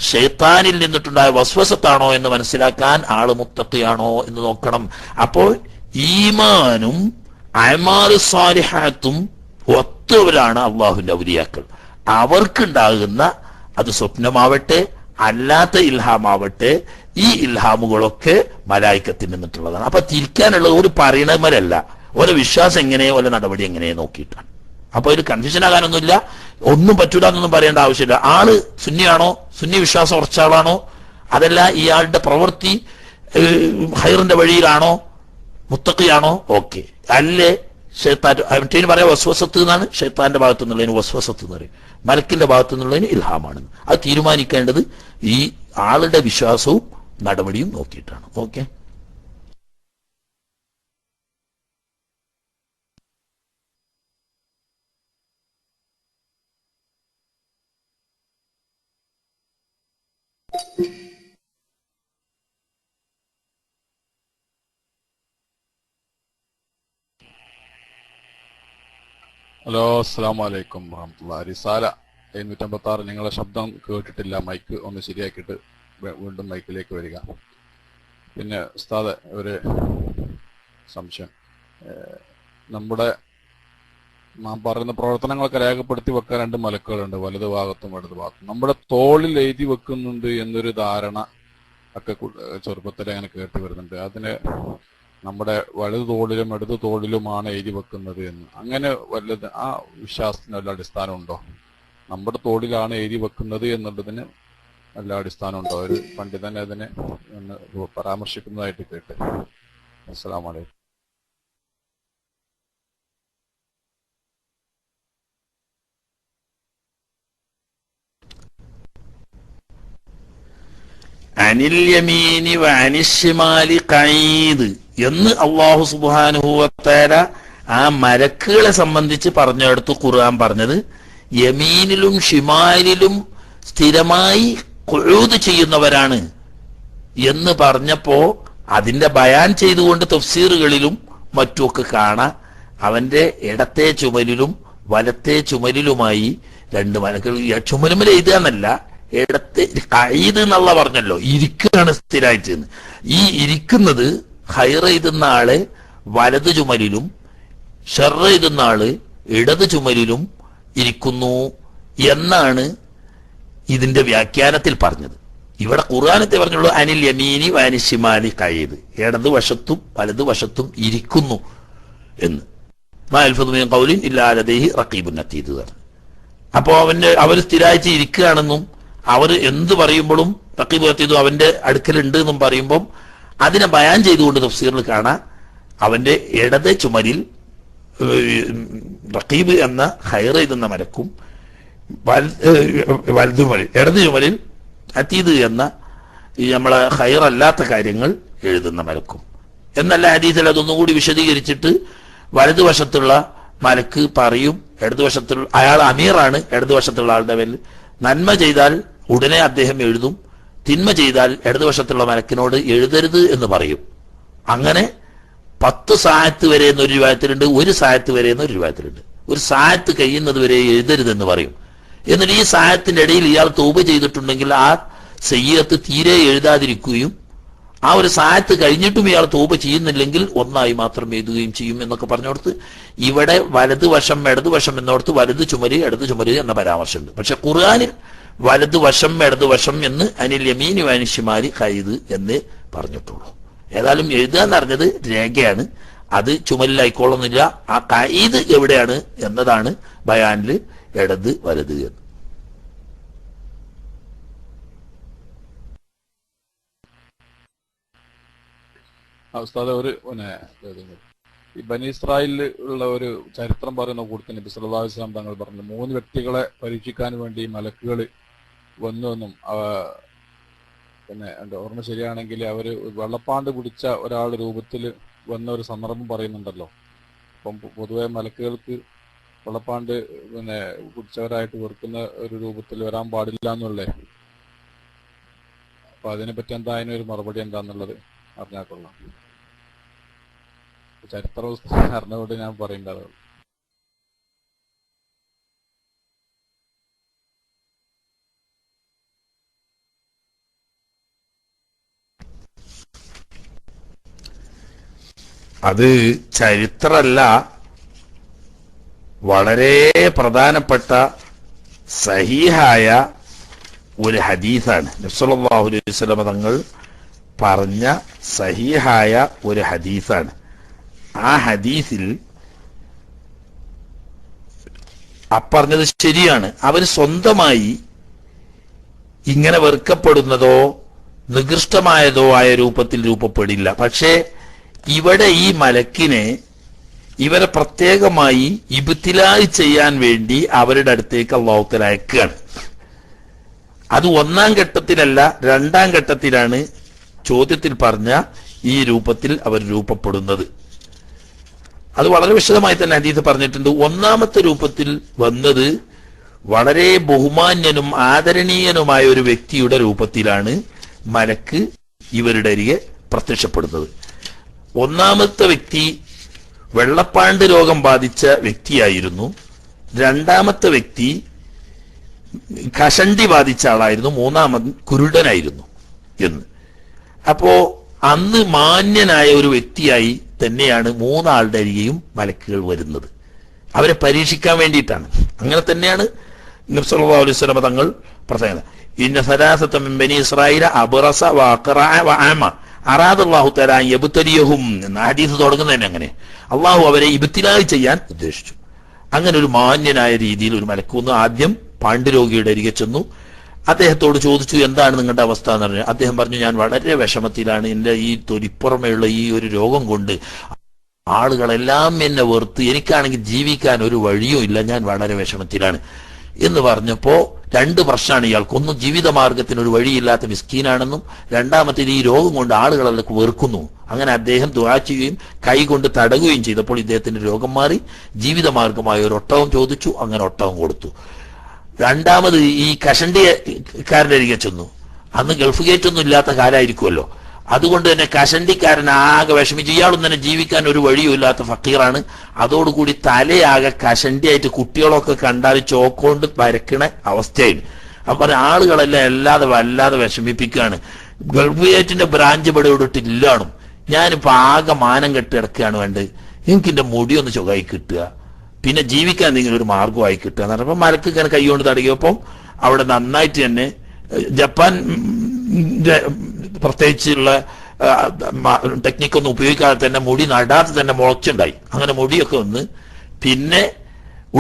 ഷെയ്ത്താനിൽ നിന്നിട്ടുണ്ടായ വസ്വസത്താണോ എന്ന് മനസ്സിലാക്കാൻ ആള് മുത്തഖിയാണോ എന്ന് നോക്കണം. അപ്പോൾ ഈമാനും അമാലു സാലിഹാത്തും ഒത്തവരാണ് അള്ളാഹുവിന്റെ ഔലിയാക്കൾ. അവർക്കുണ്ടാകുന്ന അത് സ്വപ്നമാവട്ടെ അല്ലാത്ത ഇൽഹാമാവട്ടെ, ഈ ഇൽഹാമുകളൊക്കെ മലായിക്കത്തിൽ നിന്നിട്ടുള്ളതാണ്. അപ്പൊ തിരിക്കാനുള്ളത് ഒരു പറയണമല്ല, ഓരോ വിശ്വാസം എങ്ങനെ, ഓരോ നടപടി എങ്ങനെ നോക്കിയിട്ടാണ്. അപ്പൊ ഒരു കൺഫ്യൂഷൻ ആകാനൊന്നുമില്ല, ഒന്നും പറ്റൂല എന്നൊന്നും പറയേണ്ട ആവശ്യമില്ല. ആള് സുന്നിയാണോ, സുന്നി വിശ്വാസം ഉറച്ച ആളാണോ, അതല്ല ഇയാളുടെ പ്രവൃത്തി ഹൈറിന്റെ വഴിയിലാണോ, മുത്തഖിയാണോ, ഓക്കെ. അല്ലേ ഷെയ്ത്താൻ മറ്റേന് പറയാം വസ്വസത്ത് എന്നാണ്, ഷെയ്ത്താന്റെ ഭാഗത്തു നിന്നുള്ളതിന് വസ്വസത്ത് എന്ന് പറയും, മലക്കിന്റെ ഭാഗത്തു നിന്നുള്ളതിന് ഇൽഹാമാണെന്ന്. അത് തീരുമാനിക്കേണ്ടത് ഈ ആളുടെ വിശ്വാസവും നടപടിയും നോക്കിയിട്ടാണ്. ഓക്കെ. ഹലോ, അസ്സലാമു അലൈക്കും വറഹ്മത്തുള്ളാഹി. റിസാല 756. നിങ്ങളുടെ ശബ്ദം കേട്ടിട്ടില്ല, മൈക്ക് ഒന്ന് ശരിയാക്കിയിട്ട് വീണ്ടും മൈക്കിലേക്ക് വരിക. പിന്നെ ഉസ്താദ്, ഒരു സംശയം. നമ്മുടെ നാം പറയുന്ന പ്രവർത്തനങ്ങളൊക്കെ രേഖപ്പെടുത്തി വെക്കാൻ 2 മലക്കുകളുണ്ട്, വലതു ഭാഗത്തും ഇടതു ഭാഗത്തും. നമ്മുടെ തോളിൽ എഴുതി വെക്കുന്നുണ്ട് എന്നൊരു ധാരണ ഒക്കെ ചെറുപ്പത്തിൽ അങ്ങനെ കേട്ട് വരുന്നുണ്ട്. അതിന് നമ്മുടെ വലതു തോളിലും ഇടതു തോളിലുമാണ് എഴുതി വെക്കുന്നത് എന്ന്, അങ്ങനെ വല്ലത് ആ വിശ്വാസത്തിന് വല്ല അടിസ്ഥാനമുണ്ടോ? നമ്മുടെ തോളിലാണ് എഴുതി വെക്കുന്നത് എന്നുള്ളതിന് വല്ല അടിസ്ഥാനമുണ്ടോ? ഒരു പണ്ഡിതൻ അതിനെ ഒന്ന് പരാമർശിക്കുന്നതായിട്ട് കേട്ട്. അസ്സലാമു അലൈക്കും. അനിൽ യമീനി വഅനിശ്ശിമാലി ഖഈദ് എന്ന് അല്ലാഹു സുബ്ഹാനഹു വ തആല ആ മലക്കുകളെ സംബന്ധിച്ച് പറഞ്ഞെടുത്തു. ഖുർആൻ പറഞ്ഞത് യമീനിലും ഷിമാലിലും സ്ഥിരമായി ഖുഊദ് ചെയ്യുന്നവരാണ് എന്ന് പറഞ്ഞപ്പോ അതിന്റെ ബയാൻ ചെയ്തുകൊണ്ട് തഫ്സീറുകളിലും മറ്റുമൊക്കെ കാണാം, അവന്റെ ഇടത്തെ ചുമലിലും വലത്തെ ചുമലിലുമായി 2 മലക്കുകൾ. ചുമലുമല എഴുതുകയെന്നല്ല, ഇടത്തെ ഖഈദ് എന്നുള്ള പറഞ്ഞല്ലോ, ഇരിക്കുകയാണ് സ്ഥിരമായിട്ട്. ഈ ഇരിക്കുന്നത് ഹൈർ എഴുതുന്ന ആള് വലത് ചുമലിലും ഷർ എഴുതുന്ന ആള് ഇടത് ചുമലിലും ഇരിക്കുന്നു എന്നാണ് ഇതിന്റെ വ്യാഖ്യാനത്തിൽ പറഞ്ഞത്. ഇവിടെ ഖുർആനത്തെ പറഞ്ഞുള്ളൂ അനിൽ യമീനി വഅനിശ്ശിമാലി ഖഈദ്, ഇടത് വശത്തും വലത് വശത്തും ഇരിക്കുന്നു എന്ന്. മാ യൽഫദു മിൻ ഖൗലിൻ ഇല്ലാ ലദൈഹി റഖീബുൻ അതീദ്. അപ്പോ അവർ സ്ഥിരമായിട്ട് ഇരിക്കുകയാണെന്നും അവർ എന്ത് പറയുമ്പോഴും റഖീബുൻ അതീദ് അവന്റെ അടുക്കലുണ്ട് എന്നും പറയുമ്പോൾ അതിനെ ബയാൻ ചെയ്തുകൊണ്ട് തഫ്സീറിൽ കാണാം, അവന്റെ ഇടത് ചുമലിൽ റഖീബ് എന്ന ഹൈർ എഴുതുന്ന മലക്കും വലതു ചുമലിൽ ഇടത് ചുമലിൽ അതീദ് എന്ന നമ്മളെ ഹൈർ അല്ലാത്ത കാര്യങ്ങൾ എഴുതുന്ന മലക്കും എന്നല്ല. ഹദീസിൽ അതൊന്നും കൂടി വിശദീകരിച്ചിട്ട് വലതുവശത്തുള്ള മലക്ക് പറയും, ഇടതുവശത്തുള്ള അയാൾ അമീറാണ്, ഇടതുവശത്തുള്ള ആളുടെ മേൽ നന്മ ചെയ്താൽ ഉടനെ അദ്ദേഹം എഴുതും, തിന്മ ചെയ്താൽ ഇടതുവശത്തുള്ള മലക്കിനോട് എഴുതരുത് എന്ന് പറയും. അങ്ങനെ 10 സായത്ത് വരെ എന്നൊരു രൂപത്തിലുണ്ട്, 1 സായത്ത് വരെ എന്നൊരു രൂപത്തിലുണ്ട്. ഒരു സായത്ത് കഴിയുന്നത് വരെ എഴുതരുതെന്ന് പറയും. എന്നിട്ട് ഈ സായത്തിന്റെ ഇടയിൽ ഇയാൾ തൗബ ചെയ്തിട്ടുണ്ടെങ്കിൽ ആ സയ്യിഅത്ത് തീരെ എഴുതാതിരിക്കുകയും ആ ഒരു സായത്ത് കഴിഞ്ഞിട്ടും ഇയാൾ തൗബ ചെയ്യുന്നില്ലെങ്കിൽ 1 മാത്രം എഴുതുകയും ചെയ്യും എന്നൊക്കെ പറഞ്ഞോടത്ത് ഇവിടെ വലതുവശം ഇടതുവശം എന്നോടത്ത് വലത് ചുമര് ഇടത് ചുമര് എന്ന പരാമർശമുണ്ട്. പക്ഷെ ഖുർആനിൽ വലതുവശം ഇടതുവശം എന്ന് അനിൽ യമീനി വഅനിശ്ശിമാലി ഖഈദ് എന്ന് പറഞ്ഞിട്ടുള്ളൂ. ഏതായാലും എഴുതുക എന്നറിഞ്ഞത് രേഖയാണ്, അത് ചുമലിലായിക്കോളൊന്നുമില്ല. ആ ഖഈദ് എവിടെയാണ് എന്നതാണ് ബയാനിൽ ഇടത് വലത് എന്ന്. ഉസ്താദ്, ഒരു ഈ ബനി ഇസ്രായേലിൽ ഉള്ള ഒരു ചരിത്രം പറയുന്ന കൂട്ടത്തിൽ നബി സല്ലല്ലാഹു അലൈഹി വസല്ലം തങ്ങൾ പറഞ്ഞു 3 വ്യക്തികളെ പരീക്ഷിക്കാൻ വേണ്ടി മലക്കുകൾ വന്നു എന്നും, പിന്നെ എൻ്റെ ഓർമ്മ ശരിയാണെങ്കിൽ അവര് വെള്ളപ്പാണ്ട് പിടിച്ച ഒരാൾ രൂപത്തിൽ വന്ന ഒരു സന്ദർഭം പറയുന്നുണ്ടല്ലോ. അപ്പം പൊതുവെ മലക്കുകൾക്ക് വെള്ളപ്പാണ്ട് പിന്നെ പിടിച്ചവരായിട്ട് വെറുക്കുന്ന ഒരു രൂപത്തിൽ വരാൻ പാടില്ല എന്നുള്ളേ. അപ്പൊ അതിനെപ്പറ്റി എന്താ, അതിനൊരു മറുപടി എന്താന്നുള്ളത് അറിഞ്ഞാൽ കൊള്ളാം. ചരിത്ര പുസ്തകം അറിഞ്ഞുകൊണ്ട് ഞാൻ പറയേണ്ടത്. അത് ചരിത്രമല്ല, വളരെ പ്രധാനപ്പെട്ട സഹീഹായ ഒരു ഹദീസാണ്. നബി സല്ലല്ലാഹു അലൈഹി വസല്ലം തങ്ങൾ പറഞ്ഞ സഹീഹായ ഒരു ഹദീസാണ്. ആ ഹദീസിൽ പറഞ്ഞത് ശരിയാണ്. അവർ സ്വന്തമായി ഇങ്ങനെ വെറുക്കപ്പെടുന്നതോ നികൃഷ്ടമായതോ ആയ രൂപത്തിൽ രൂപപ്പെടില്ല. പക്ഷേ ഇവിടെ ഈ മലക്കിനെ ഇവരെ പ്രത്യേകമായി ഇബ്തിലായി ചെയ്യാൻ വേണ്ടി അവരുടെ അടുത്തേക്ക് അല്ലാഹു തആല അയക്കുകയാണ്. അത് ഒന്നാം ഘട്ടത്തിലല്ല, രണ്ടാം ഘട്ടത്തിലാണ് ചോദ്യത്തിൽ പറഞ്ഞ ഈ രൂപത്തിൽ അവർ രൂപപ്പെടുന്നത്. അത് വളരെ വിശദമായി തന്നെ ഹദീസ് പറഞ്ഞിട്ടുണ്ട്. ഒന്നാമത്തെ രൂപത്തിൽ വന്നത് വളരെ ബഹുമാന്യനും ആദരണീയനുമായ ഒരു വ്യക്തിയുടെ രൂപത്തിലാണ് മലക്ക് ഇവരുടെ അരികെ പ്രത്യക്ഷപ്പെടുന്നത്. ഒന്നാമത്തെ വ്യക്തി വെള്ളപ്പാണ്ട് രോഗം ബാധിച്ച വ്യക്തിയായിരുന്നു. രണ്ടാമത്തെ വ്യക്തി കഷണ്ടി ബാധിച്ച ആളായിരുന്നു. മൂന്നാമത് കുരുടനായിരുന്നു എന്ന്. അപ്പോ അന്ന് മാന്യനായ ഒരു വ്യക്തിയായി തന്നെയാണ് മൂന്നാളുടെ അരികെയും മലക്കുകൾ വരുന്നത്. അവരെ പരീക്ഷിക്കാൻ വേണ്ടിയിട്ടാണ്. അങ്ങനെ തന്നെയാണ് നബി സല്ലല്ലാഹു അലൈഹി വസല്ലം തങ്ങൾ പറഞ്ഞത്. ഇന്ന സലാസത മിൻ ബനി ഇസ്രായീല അബ്റസ വഅഖറഅ വഅമ അറാദല്ലാഹു തആല യബ്തലിയഹും എന്ന ഹദീസ് തുടങ്ങുന്നതന്നെ അങ്ങനെ. അള്ളാഹു അവരെ ഇബ്തിലായി ചെയ്യാൻ ഉദ്ദേശിച്ചു. അങ്ങനെ ഒരു മാന്യനായ രീതിയിൽ ഒരു മലക്കൂന്ന് ആദ്യം പാണ്ഡുരോഗിയുടെ അരികെ ചെന്നു. അദ്ദേഹത്തോട് ചോദിച്ചു, എന്താണ് നിങ്ങളുടെ അവസ്ഥ എന്ന് പറഞ്ഞു. അദ്ദേഹം പറഞ്ഞു, ഞാൻ വളരെ വിഷമത്തിലാണ്. എൻ്റെ ഈ തൊലിപ്പുറമെയുള്ള ഈ ഒരു രോഗം കൊണ്ട് ആളുകളെല്ലാം എന്നെ വെറുത്ത്, എനിക്കാണെങ്കിൽ ജീവിക്കാൻ ഒരു വഴിയും ഇല്ല, ഞാൻ വളരെ വിഷമത്തിലാണ് എന്ന് പറഞ്ഞപ്പോ രണ്ട് പ്രശ്നമാണ് ഇയാൾക്ക്. ഒന്ന്, ജീവിതമാർഗത്തിന് ഒരു വഴിയില്ലാത്ത മിസ്കീനാണെന്നും, രണ്ടാമത്തേത് ഈ രോഗം കൊണ്ട് ആളുകളെല്ലാം വെറുക്കുന്നു. അങ്ങനെ അദ്ദേഹം ദുആ ചെയ്യുകയും കൈ കൊണ്ട് തടകുകയും ചെയ്തപ്പോൾ ഇദ്ദേഹത്തിന്റെ രോഗം മാറി. ജീവിതമാർഗമായ ഒരു ഒട്ടകം ചോദിച്ചു, അങ്ങനെ ഒട്ടകം കൊടുത്തു. രണ്ടാമത് ഈ കഷണ്ടിക്കാരന്റെ അരികെ ചെന്നു. അന്ന് ഗൾഫ് ഗേറ്റൊന്നും ഇല്ലാത്ത കാലമായിരിക്കുമല്ലോ. അതുകൊണ്ട് തന്നെ കഷണ്ടിക്കാരൻ ആകെ വിഷമിച്ചു. ഇയാളും തന്നെ ജീവിക്കാൻ ഒരു വഴിയും ഇല്ലാത്ത ഫക്കീറാണ്. അതോടുകൂടി തലയാകെ കഷണ്ടിയായിട്ട് കുട്ടികളൊക്കെ കണ്ടാൽ ചോക്കൊണ്ട് വരക്കണ അവസ്ഥയായി. അപ്പൊ ആളുകളെല്ലാം വല്ലാതെ വിഷമിപ്പിക്കുകയാണ്. ഗൾഫ് ഗേറ്റിന്റെ ബ്രാഞ്ച് ഇവിടെ ഇട്ടില്ലാണും, ഞാനിപ്പോ ആകെ മാനം കെട്ടി കിടക്കുകയാണ് വേണ്ടത്. എനിക്ക് എന്റെ മുടിയൊന്ന് ചുകായി കിട്ടുക, പിന്നെ ജീവിക്കാൻ എന്തെങ്കിലും ഒരു മാർഗമായി കിട്ടുക എന്ന് പറഞ്ഞപ്പോൾ മലക്ക് ഇങ്ങനെ കൈകൊണ്ട് തടകിയപ്പം അവിടെ നന്നായിട്ട് തന്നെ ജപ്പാൻ പ്രത്യേകിച്ചുള്ള ടെക്നിക്കൊന്നും ഉപയോഗിക്കാതെ തന്നെ മുടി നടാതെ തന്നെ മുളച്ചുണ്ടായി. അങ്ങനെ മുടിയൊക്കെ വന്ന് പിന്നെ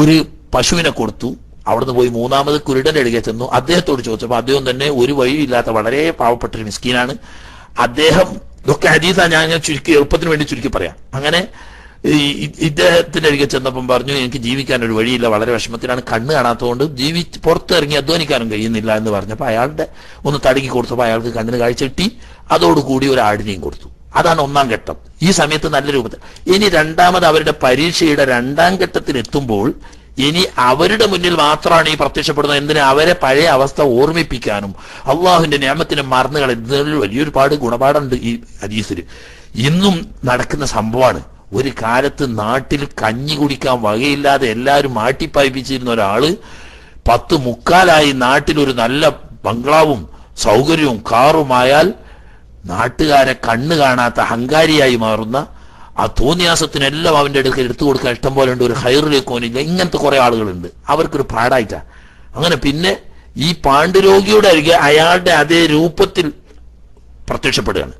ഒരു പശുവിനെ കൊടുത്തു. അവിടുന്ന് പോയി മൂന്നാമത് കുരുടന്റെ അടുക്കെ ചെന്നു. അദ്ദേഹത്തോട് ചോദിച്ചപ്പോൾ അദ്ദേഹം തന്നെ ഒരു വഴിയില്ലാത്ത വളരെ പാവപ്പെട്ടൊരു മിസ്കീനാണ്. അദ്ദേഹം ഇതൊക്കെ ഹദീസാ, ഞാൻ ചുരുക്കി എളുപ്പത്തിന് വേണ്ടി ചുരുക്കി പറയാം. അങ്ങനെ ഇദ്ദേഹത്തിന്റെ അരികെ ചെന്നപ്പം പറഞ്ഞു, എനിക്ക് ജീവിക്കാൻ ഒരു വഴിയില്ല, വളരെ വിഷമത്തിലാണ്, കണ്ണ് കാണാത്തതുകൊണ്ട് പുറത്തിറങ്ങി അധ്വാനിക്കാനും കഴിയുന്നില്ല എന്ന് പറഞ്ഞപ്പോൾ അയാളുടെ ഒന്ന് തടുക്കി കൊടുത്തപ്പോൾ അയാൾക്ക് കണ്ണിന് കാഴ്ച കിട്ടി. അതോടുകൂടി ഒരു ആടിനെയും കൊടുത്തു. അതാണ് ഒന്നാം ഘട്ടം. ഈ സമയത്ത് നല്ല രൂപത്തിൽ. ഇനി രണ്ടാമത് അവരുടെ പരീക്ഷയുടെ രണ്ടാം ഘട്ടത്തിൽ എത്തുമ്പോൾ ഇനി അവരുടെ മുന്നിൽ മാത്രമാണ് ഈ പ്രത്യക്ഷപ്പെടുന്നത്. എന്തിന്? അവരെ പഴയ അവസ്ഥ ഓർമ്മിപ്പിക്കാനും അള്ളാഹുവിന്റെ നിയമത്തിനെ മറന്നു കളയുന്നതിൽ വലിയൊരു ഗുണപാടുണ്ട് ഈ ഹദീസിൽ. ഇന്നും നടക്കുന്ന സംഭവമാണ്. ഒരു കാലത്ത് നാട്ടിൽ കഞ്ഞി കുടിക്കാൻ വകയില്ലാതെ എല്ലാവരും മാട്ടിപ്പായിപ്പിച്ചിരുന്ന ഒരാള് 10:45 നാട്ടിലൊരു നല്ല ബംഗ്ലാവും സൗകര്യവും കാറുമായാൽ നാട്ടുകാരെ കണ്ണ് കാണാത്ത അഹങ്കാരിയായി മാറുന്ന, ആ തോന്നിയാസത്തിനെല്ലാം അവന്റെ അടുക്കൽ എടുത്തു കൊടുക്കാൻ ഇഷ്ടം പോലെ ഉണ്ട്. ഒരു ഹൈറിലേക്ക് പോനില്ല. ഇങ്ങനത്തെ കുറെ ആളുകളുണ്ട്. അവർക്കൊരു പാടായിട്ടാ. അങ്ങനെ പിന്നെ ഈ പാണ്ഡുരോഗിയുടെ അരികെ അയാളുടെ അതേ രൂപത്തിൽ പ്രത്യക്ഷപ്പെടുകയാണ്.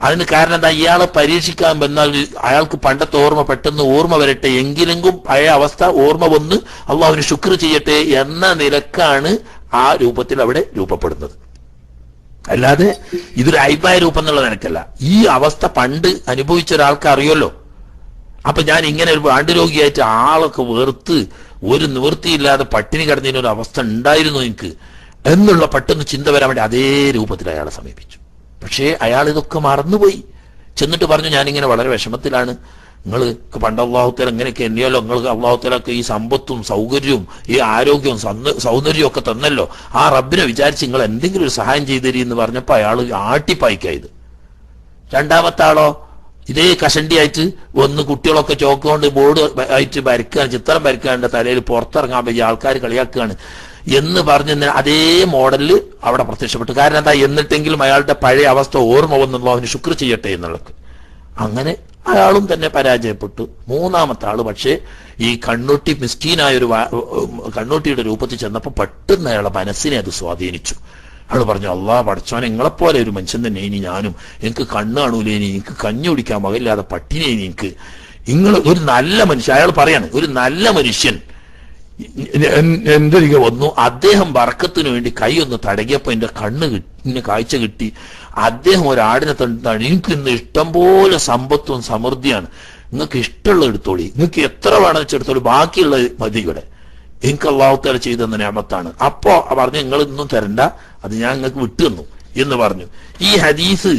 അതിന് കാരണം എന്താ? ഇയാളെ പരീക്ഷിക്കാൻ വന്നാൽ അയാൾക്ക് പണ്ടത്തെ ഓർമ്മ പെട്ടെന്ന് ഓർമ്മ വരട്ടെ, എങ്കിലെങ്കിലും പഴയ അവസ്ഥ ഓർമ്മ വന്ന് അള്ളാഹുവിന് ശുക്ർ ചെയ്യട്ടെ എന്ന നിലക്കാണ് ആ രൂപത്തിൽ അവിടെ രൂപപ്പെടുന്നത്. അല്ലാതെ ഇതൊരു അയ്പായ രൂപം എന്നുള്ള നിലക്കല്ല. ഈ അവസ്ഥ പണ്ട് അനുഭവിച്ച ഒരാൾക്ക് അറിയുമല്ലോ. അപ്പൊ ഞാൻ ഇങ്ങനെ ഒരു പാണ്ഡുരോഗിയായിട്ട് ആളൊക്കെ വെറുത്ത് ഒരു നിവൃത്തിയില്ലാതെ പട്ടിണി കിടന്നതിന് ഒരു അവസ്ഥ ഉണ്ടായിരുന്നു എനിക്ക് എന്നുള്ള പെട്ടെന്ന് ചിന്ത വരാൻ വേണ്ടി അതേ രൂപത്തിൽ അയാളെ സമീപിച്ചു. പക്ഷേ അയാൾ ഇതൊക്കെ മറന്നുപോയി. ചെന്നിട്ട് പറഞ്ഞു, ഞാനിങ്ങനെ വളരെ വിഷമത്തിലാണ്, നിങ്ങൾക്ക് പണ്ട് അള്ളാഹുത്തല ഇങ്ങനെയൊക്കെ എന്നെയല്ലോ, നിങ്ങൾക്ക് അള്ളാഹുത്തലൊക്കെ ഈ സമ്പത്തും സൗകര്യവും ഈ ആരോഗ്യവും സൗന്ദര്യവും ഒക്കെ തന്നല്ലോ, ആ റബ്ബിനെ വിചാരിച്ച് നിങ്ങൾ എന്തെങ്കിലും ഒരു സഹായം ചെയ്തു തരീ എന്ന് പറഞ്ഞപ്പോൾ അയാൾ ആട്ടിപ്പായിക്കായത്. രണ്ടാമത്തെ ആളോ ഇതേ കഷണ്ടിയായിട്ട് ഒന്ന് കുട്ടികളൊക്കെ ചോക്കുകൊണ്ട് ബോർഡ് ആയിട്ട് വരയ്ക്കുകയാണ്, ചിത്രം വരയ്ക്കുകയാണ്, തലയിൽ പുറത്തിറങ്ങാൻ പറ്റിയ ആൾക്കാർ കളിയാക്കുകയാണ് എന്ന് പറഞ്ഞ് അതേ മോഡലിൽ അവിടെ പ്രത്യക്ഷപ്പെട്ടു. കാരണം എന്താ? എന്നിട്ടെങ്കിലും അയാളുടെ പഴയ അവസ്ഥ ഓർമ്മ വന്നുള്ള അവന് ശുക്ർ ചെയ്യട്ടെ എന്നുള്ളത്. അങ്ങനെ അയാളും തന്നെ പരാജയപ്പെട്ടു. മൂന്നാമത്തെ ആള് പക്ഷേ ഈ കണ്ണൂട്ടി മിസ്കീനായ ഒരു കണ്ണൂട്ടിയുടെ രൂപത്തിൽ ചെന്നപ്പോൾ പെട്ടെന്ന് അയാളെ മനസ്സിനെ അത് സ്വാധീനിച്ചു. അയാൾ പറഞ്ഞു, അള്ളാ പഠിച്ചോനെ, നിങ്ങളെപ്പോലെ ഒരു മനുഷ്യൻ തന്നെ ഇനി ഞാനും, എനിക്ക് കണ്ണ് കാണൂലേനി, എനിക്ക് കഞ്ഞി കുടിക്കാൻ മകയില്ലാതെ പട്ടിനേനി, എനിക്ക് നിങ്ങൾ ഒരു നല്ല മനുഷ്യൻ, അയാൾ പറയാണ്, ഒരു നല്ല മനുഷ്യൻ എന്തൊരിക വന്നു. അദ്ദേഹം ബർക്കത്തിന് വേണ്ടി കൈ ഒന്ന് തടകിയപ്പോ എന്റെ കണ്ണിന് കാഴ്ച കിട്ടി. അദ്ദേഹം ഒരാടിനെ തന്നിട്ടാണ്, എനിക്ക് ഇന്ന് ഇഷ്ടം പോലെ സമ്പത്തും സമൃദ്ധിയാണ്, നിങ്ങൾക്ക് ഇഷ്ടമുള്ള എടുത്തോളി, നിങ്ങൾക്ക് എത്ര വേണം വെച്ചെടുത്തോളി, ബാക്കിയുള്ള മതി, ഇവിടെ എനിക്ക് അള്ളാഹു തആല ചെയ്തു തന്ന നിഅമത്താണ്. അപ്പോ പറഞ്ഞു, നിങ്ങൾ ഇന്നും തരണ്ട, അത് ഞാൻ നിങ്ങൾക്ക് വിട്ടു തന്നു എന്ന് പറഞ്ഞു. ഈ ഹദീസ്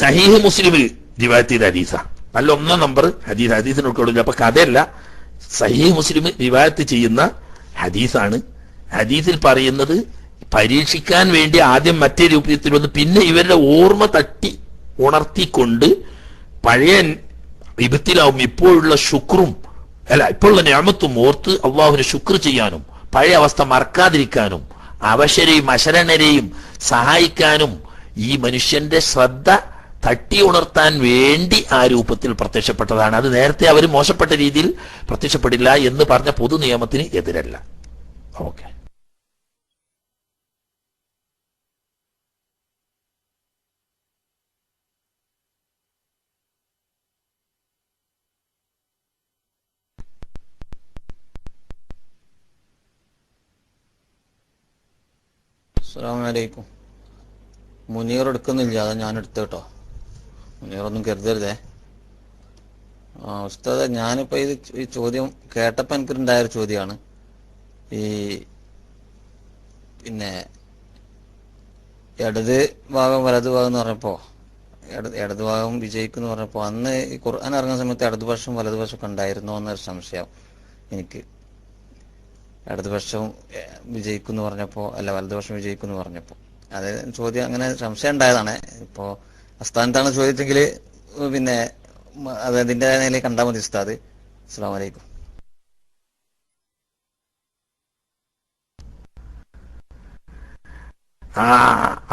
സഹീഹ് മുസ്ലിമിൽ റിവായത്ത് ചെയ്ത ഹദീസാ. നല്ല 1 നമ്പർ ഹദീസിന് ഉൾക്കൊള്ളില്ല. അപ്പൊ കഥയല്ല, സഹീഹ് മുസ്ലിം റിവായത്ത് ചെയ്യുന്ന ഹദീസാണ്. ഹദീസിൽ പറയുന്നത്, പരീക്ഷിക്കാൻ വേണ്ടി ആദ്യം മറ്റേ രൂപത്തിൽ വന്ന് പിന്നെ ഇവരുടെ ഓർമ്മ തട്ടി ഉണർത്തിക്കൊണ്ട് പഴയ വിപത്തിലാവും ഇപ്പോഴുള്ള ശുക്രും ഇപ്പോഴുള്ള നിഅമത്തും ഓർത്ത് അള്ളാഹുവിന് ശുക്ർ ചെയ്യാനും പഴയ അവസ്ഥ മറക്കാതിരിക്കാനും അവശരെയും അശരണരെയും സഹായിക്കാനും ഈ മനുഷ്യന്റെ ശ്രദ്ധ തട്ടി ഉണർത്താൻ വേണ്ടി ആ രൂപത്തിൽ പ്രത്യക്ഷപ്പെട്ടതാണ്. അത് നേരത്തെ അവർ മോശപ്പെട്ട രീതിയിൽ പ്രത്യക്ഷപ്പെടില്ല എന്ന് പറഞ്ഞ പൊതു നിയമത്തിന് എതിരല്ല. ഓക്കെ. അസ്സലാമു അലൈക്കും. മുനീർ എടുക്കുന്നില്ല, അതാ ഞാൻ എടുത്തു കേട്ടോ. മുനീറൊന്നും കരുതരുതേ. ഉസ്താദെ, ഞാനിപ്പോൾ ഈ ചോദ്യം കേട്ടപ്പോൾ എനിക്കുണ്ടായൊരു ചോദ്യമാണ്. പിന്നെ ഇടത് ഭാഗം വലതു ഭാഗം എന്ന് പറഞ്ഞപ്പോൾ ഇടത് ഭാഗം വിജയിക്കുന്നു പറഞ്ഞപ്പോൾ അന്ന് ഈ ഖുർആൻ ഇറങ്ങുന്ന സമയത്ത് ഇടതുപക്ഷം വലതുപക്ഷമൊക്കെ ഉണ്ടായിരുന്നോ എന്നൊരു സംശയം എനിക്ക്. ഇടതുപക്ഷം വിജയിക്കുന്നു പറഞ്ഞപ്പോൾ, അല്ല വലതുപക്ഷം വിജയിക്കുന്നു പറഞ്ഞപ്പോൾ, അത് ചോദ്യം അങ്ങനെ സംശയം ഉണ്ടായതാണ്. ഇപ്പോൾ അസ്ഥാനത്താണ് ചോദിച്ചെങ്കിൽ പിന്നെ അത് അതിൻ്റെ നിലയിൽ കണ്ടാൽ മതി ഉസ്താദ്. അസ്സലാമു അലൈക്കും.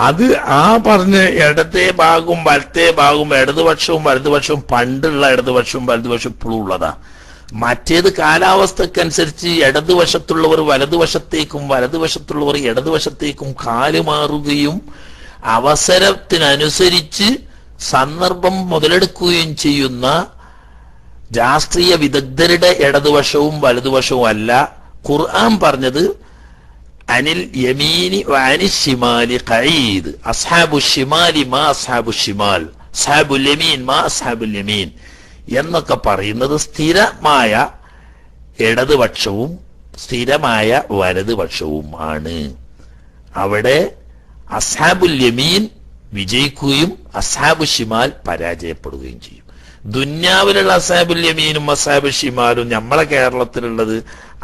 അത് പറഞ്ഞ ഇടത്തെ ഭാഗവും വലത്തെ ഭാഗവും ഇടതുപക്ഷവും വലതുപക്ഷവും പണ്ടുള്ള ഇടതുപക്ഷവും വലതുപക്ഷവും ഇപ്പോഴും ഉള്ളതാ. മറ്റേത് കാലാവസ്ഥക്കനുസരിച്ച് ഇടതുവശത്തുള്ളവർ വലതുവശത്തേക്കും വലതുവശത്തുള്ളവർ ഇടതുവശത്തേക്കും കാലുമാറുകയും അവസരത്തിനനുസരിച്ച് സന്ദർഭം മുതലെടുക്കുകയും ചെയ്യുന്ന രാഷ്ട്രീയ വിദഗ്ധരുടെ ഇടതുവശവും വലതുവശവും അല്ല. ഖുർആൻ പറഞ്ഞത് അനിൽ യമീനി വഅനി ശിമാലി ഖഈദ്, അസ്ഹാബു ശിമാലി മാ അസ്ഹാബു ശിമാൽ, അസ്ഹാബുൽ യമീൻ മാ അസ്ഹാബുൽ യമീൻ എന്നൊക്കെ പറയുന്നത് സ്ഥിരമായ ഇടതുപക്ഷവും സ്ഥിരമായ വലതുപക്ഷവും ആണ്. അവിടെ അസ്ഹാബുൽ യമീൻ വിജയിക്കുകയും അസ്ഹാബു ഷിമാൽ പരാജയപ്പെടുകയും ചെയ്യും. ദുന്യാവിലുള്ള അസ്ഹാബുൽ യമീനും അസ്ഹാബു ഷിമാലും നമ്മളെ കേരളത്തിലുള്ളത്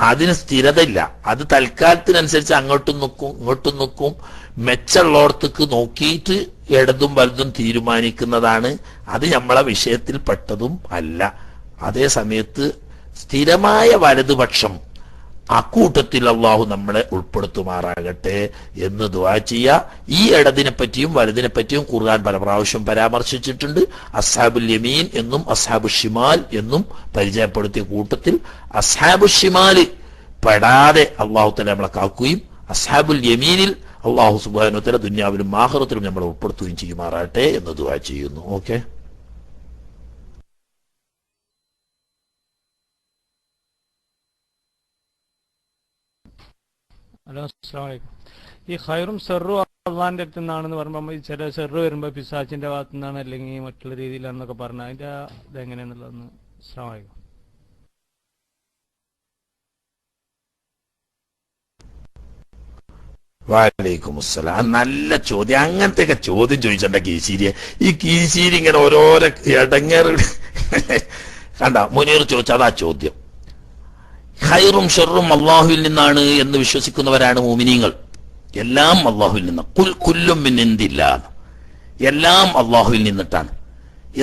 അതിന് സ്ഥിരതയില്ല. അത് തൽക്കാലത്തിനനുസരിച്ച് അങ്ങോട്ടും നോക്കും ഇങ്ങോട്ടും നോക്കും, മെച്ചുള്ളോടത്തേക്ക് നോക്കിയിട്ട് ഇടതും വലതും തീരുമാനിക്കുന്നതാണ്. അത് നമ്മളെ വിഷയത്തിൽ പെട്ടതും അല്ല. അതേ സമയത്ത് സ്ഥിരമായ വലതുപക്ഷം, അക്കൂട്ടത്തിൽ അള്ളാഹു നമ്മളെ ഉൾപ്പെടുത്തുമാറാകട്ടെ എന്ന് ദുആ ചെയ്യുക. ഈ ഇടതിനെ പറ്റിയും വലതിനെ പറ്റിയും ഖുർആൻ പല പ്രാവശ്യം പരാമർശിച്ചിട്ടുണ്ട്. അസ്ഹാബുൽ യമീൻ എന്നും അസ്ഹാബു ഷിമാൽ എന്നും പരിചയപ്പെടുത്തിയ കൂട്ടത്തിൽ അസ്ഹാബു ഷിമാൽ പെടാതെ അള്ളാഹു തആല നമ്മളെ കാക്കുകയും അസ്ഹാബുൽ യമീനിൽ അള്ളാഹു സുബ്ഹാനഹു വ തആല ദുനിയാവിലും ആഖിറത്തിലും നമ്മളെ ഉൾപ്പെടുത്തുകയും ചെയ്യുമാറാകട്ടെ എന്ന് ദുആ ചെയ്യുന്നു. ഓക്കെ. ഹലോ, അസ്സലാമു അലൈക്കും. ഈ ഖൈറും ഷെറും അള്ളാന്റെ അടുത്ത് നിന്നാണെന്ന് പറയുമ്പോൾ ചില ഷെറ് വരുമ്പോൾ പിശാച്ചിന്റെ ഭാഗത്തു നിന്നാണ് അല്ലെങ്കിൽ മറ്റുള്ള രീതിയിലാണെന്നൊക്കെ പറഞ്ഞാൽ അതിന്റെ ഇതെങ്ങനെയാന്നുള്ളതെന്ന്. അസ്സലാമു അലൈക്കും. വലൈക്കും അസ്സലാം. നല്ല ചോദ്യം. അങ്ങനത്തെയൊക്കെ ചോദ്യം ചോദിച്ചിട്ടുണ്ട കീശീരിയെ. ഈ കീശീരി ഇങ്ങനെ ഓരോരോ ഇടങ്ങേറ് കണ്ട മുനീർ ചോദിച്ചാൽ ആ ചോദ്യം. ഖൈറും ഷെറും അള്ളാഹുവിൽ നിന്നാണ് എന്ന് വിശ്വസിക്കുന്നവരാണ് മുഅ്മിനീങ്ങൾ. എല്ലാം അള്ളാഹുവിൽ നിന്ന്. കുൽ കുല്ലും മിൻ ഇൻദില്ലാഹ്, എല്ലാം അള്ളാഹുവിൽ നിന്നിട്ടാണ്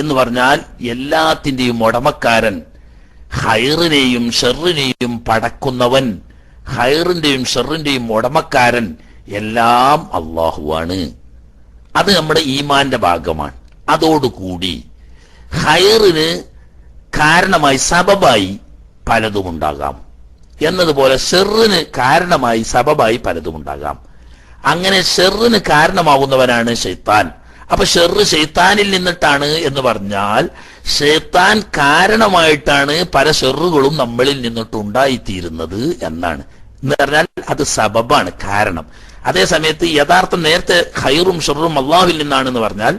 എന്ന് പറഞ്ഞാൽ എല്ലാത്തിന്റെയും ഉടമക്കാരൻ, ഖൈറിനെയും ഷെറിനെയും പടക്കുന്നവൻ, ഖൈറിന്റെയും ഷെറിന്റെയും ഉടമക്കാരൻ എല്ലാം അള്ളാഹുവാണ്. അത് നമ്മുടെ ഈമാന്റെ ഭാഗമാണ്. അതോടുകൂടി ഖൈറിന് കാരണമായി സബബായി പലതും ഉണ്ടാകാം എന്നതുപോലെ ഷെറിന് കാരണമായി സബബായി പലതും ഉണ്ടാകാം. അങ്ങനെ ഷെറിന് കാരണമാകുന്നവനാണ് ശൈത്താൻ. അപ്പൊ ഷെറ് ശൈത്താനിൽ നിന്നിട്ടാണ് എന്ന് പറഞ്ഞാൽ ശൈത്താൻ കാരണമായിട്ടാണ് പല ഷെറുകളും നമ്മളിൽ നിന്നിട്ട് ഉണ്ടായിത്തീരുന്നത് എന്നാണ്. എന്ന് പറഞ്ഞാൽ അത് സബബാണ്, കാരണം. അതേ സമയത്ത് യഥാർത്ഥം നേരത്തെ ഖൈറും ഷെറും അള്ളാഹുവിൽ നിന്നാണെന്ന് പറഞ്ഞാൽ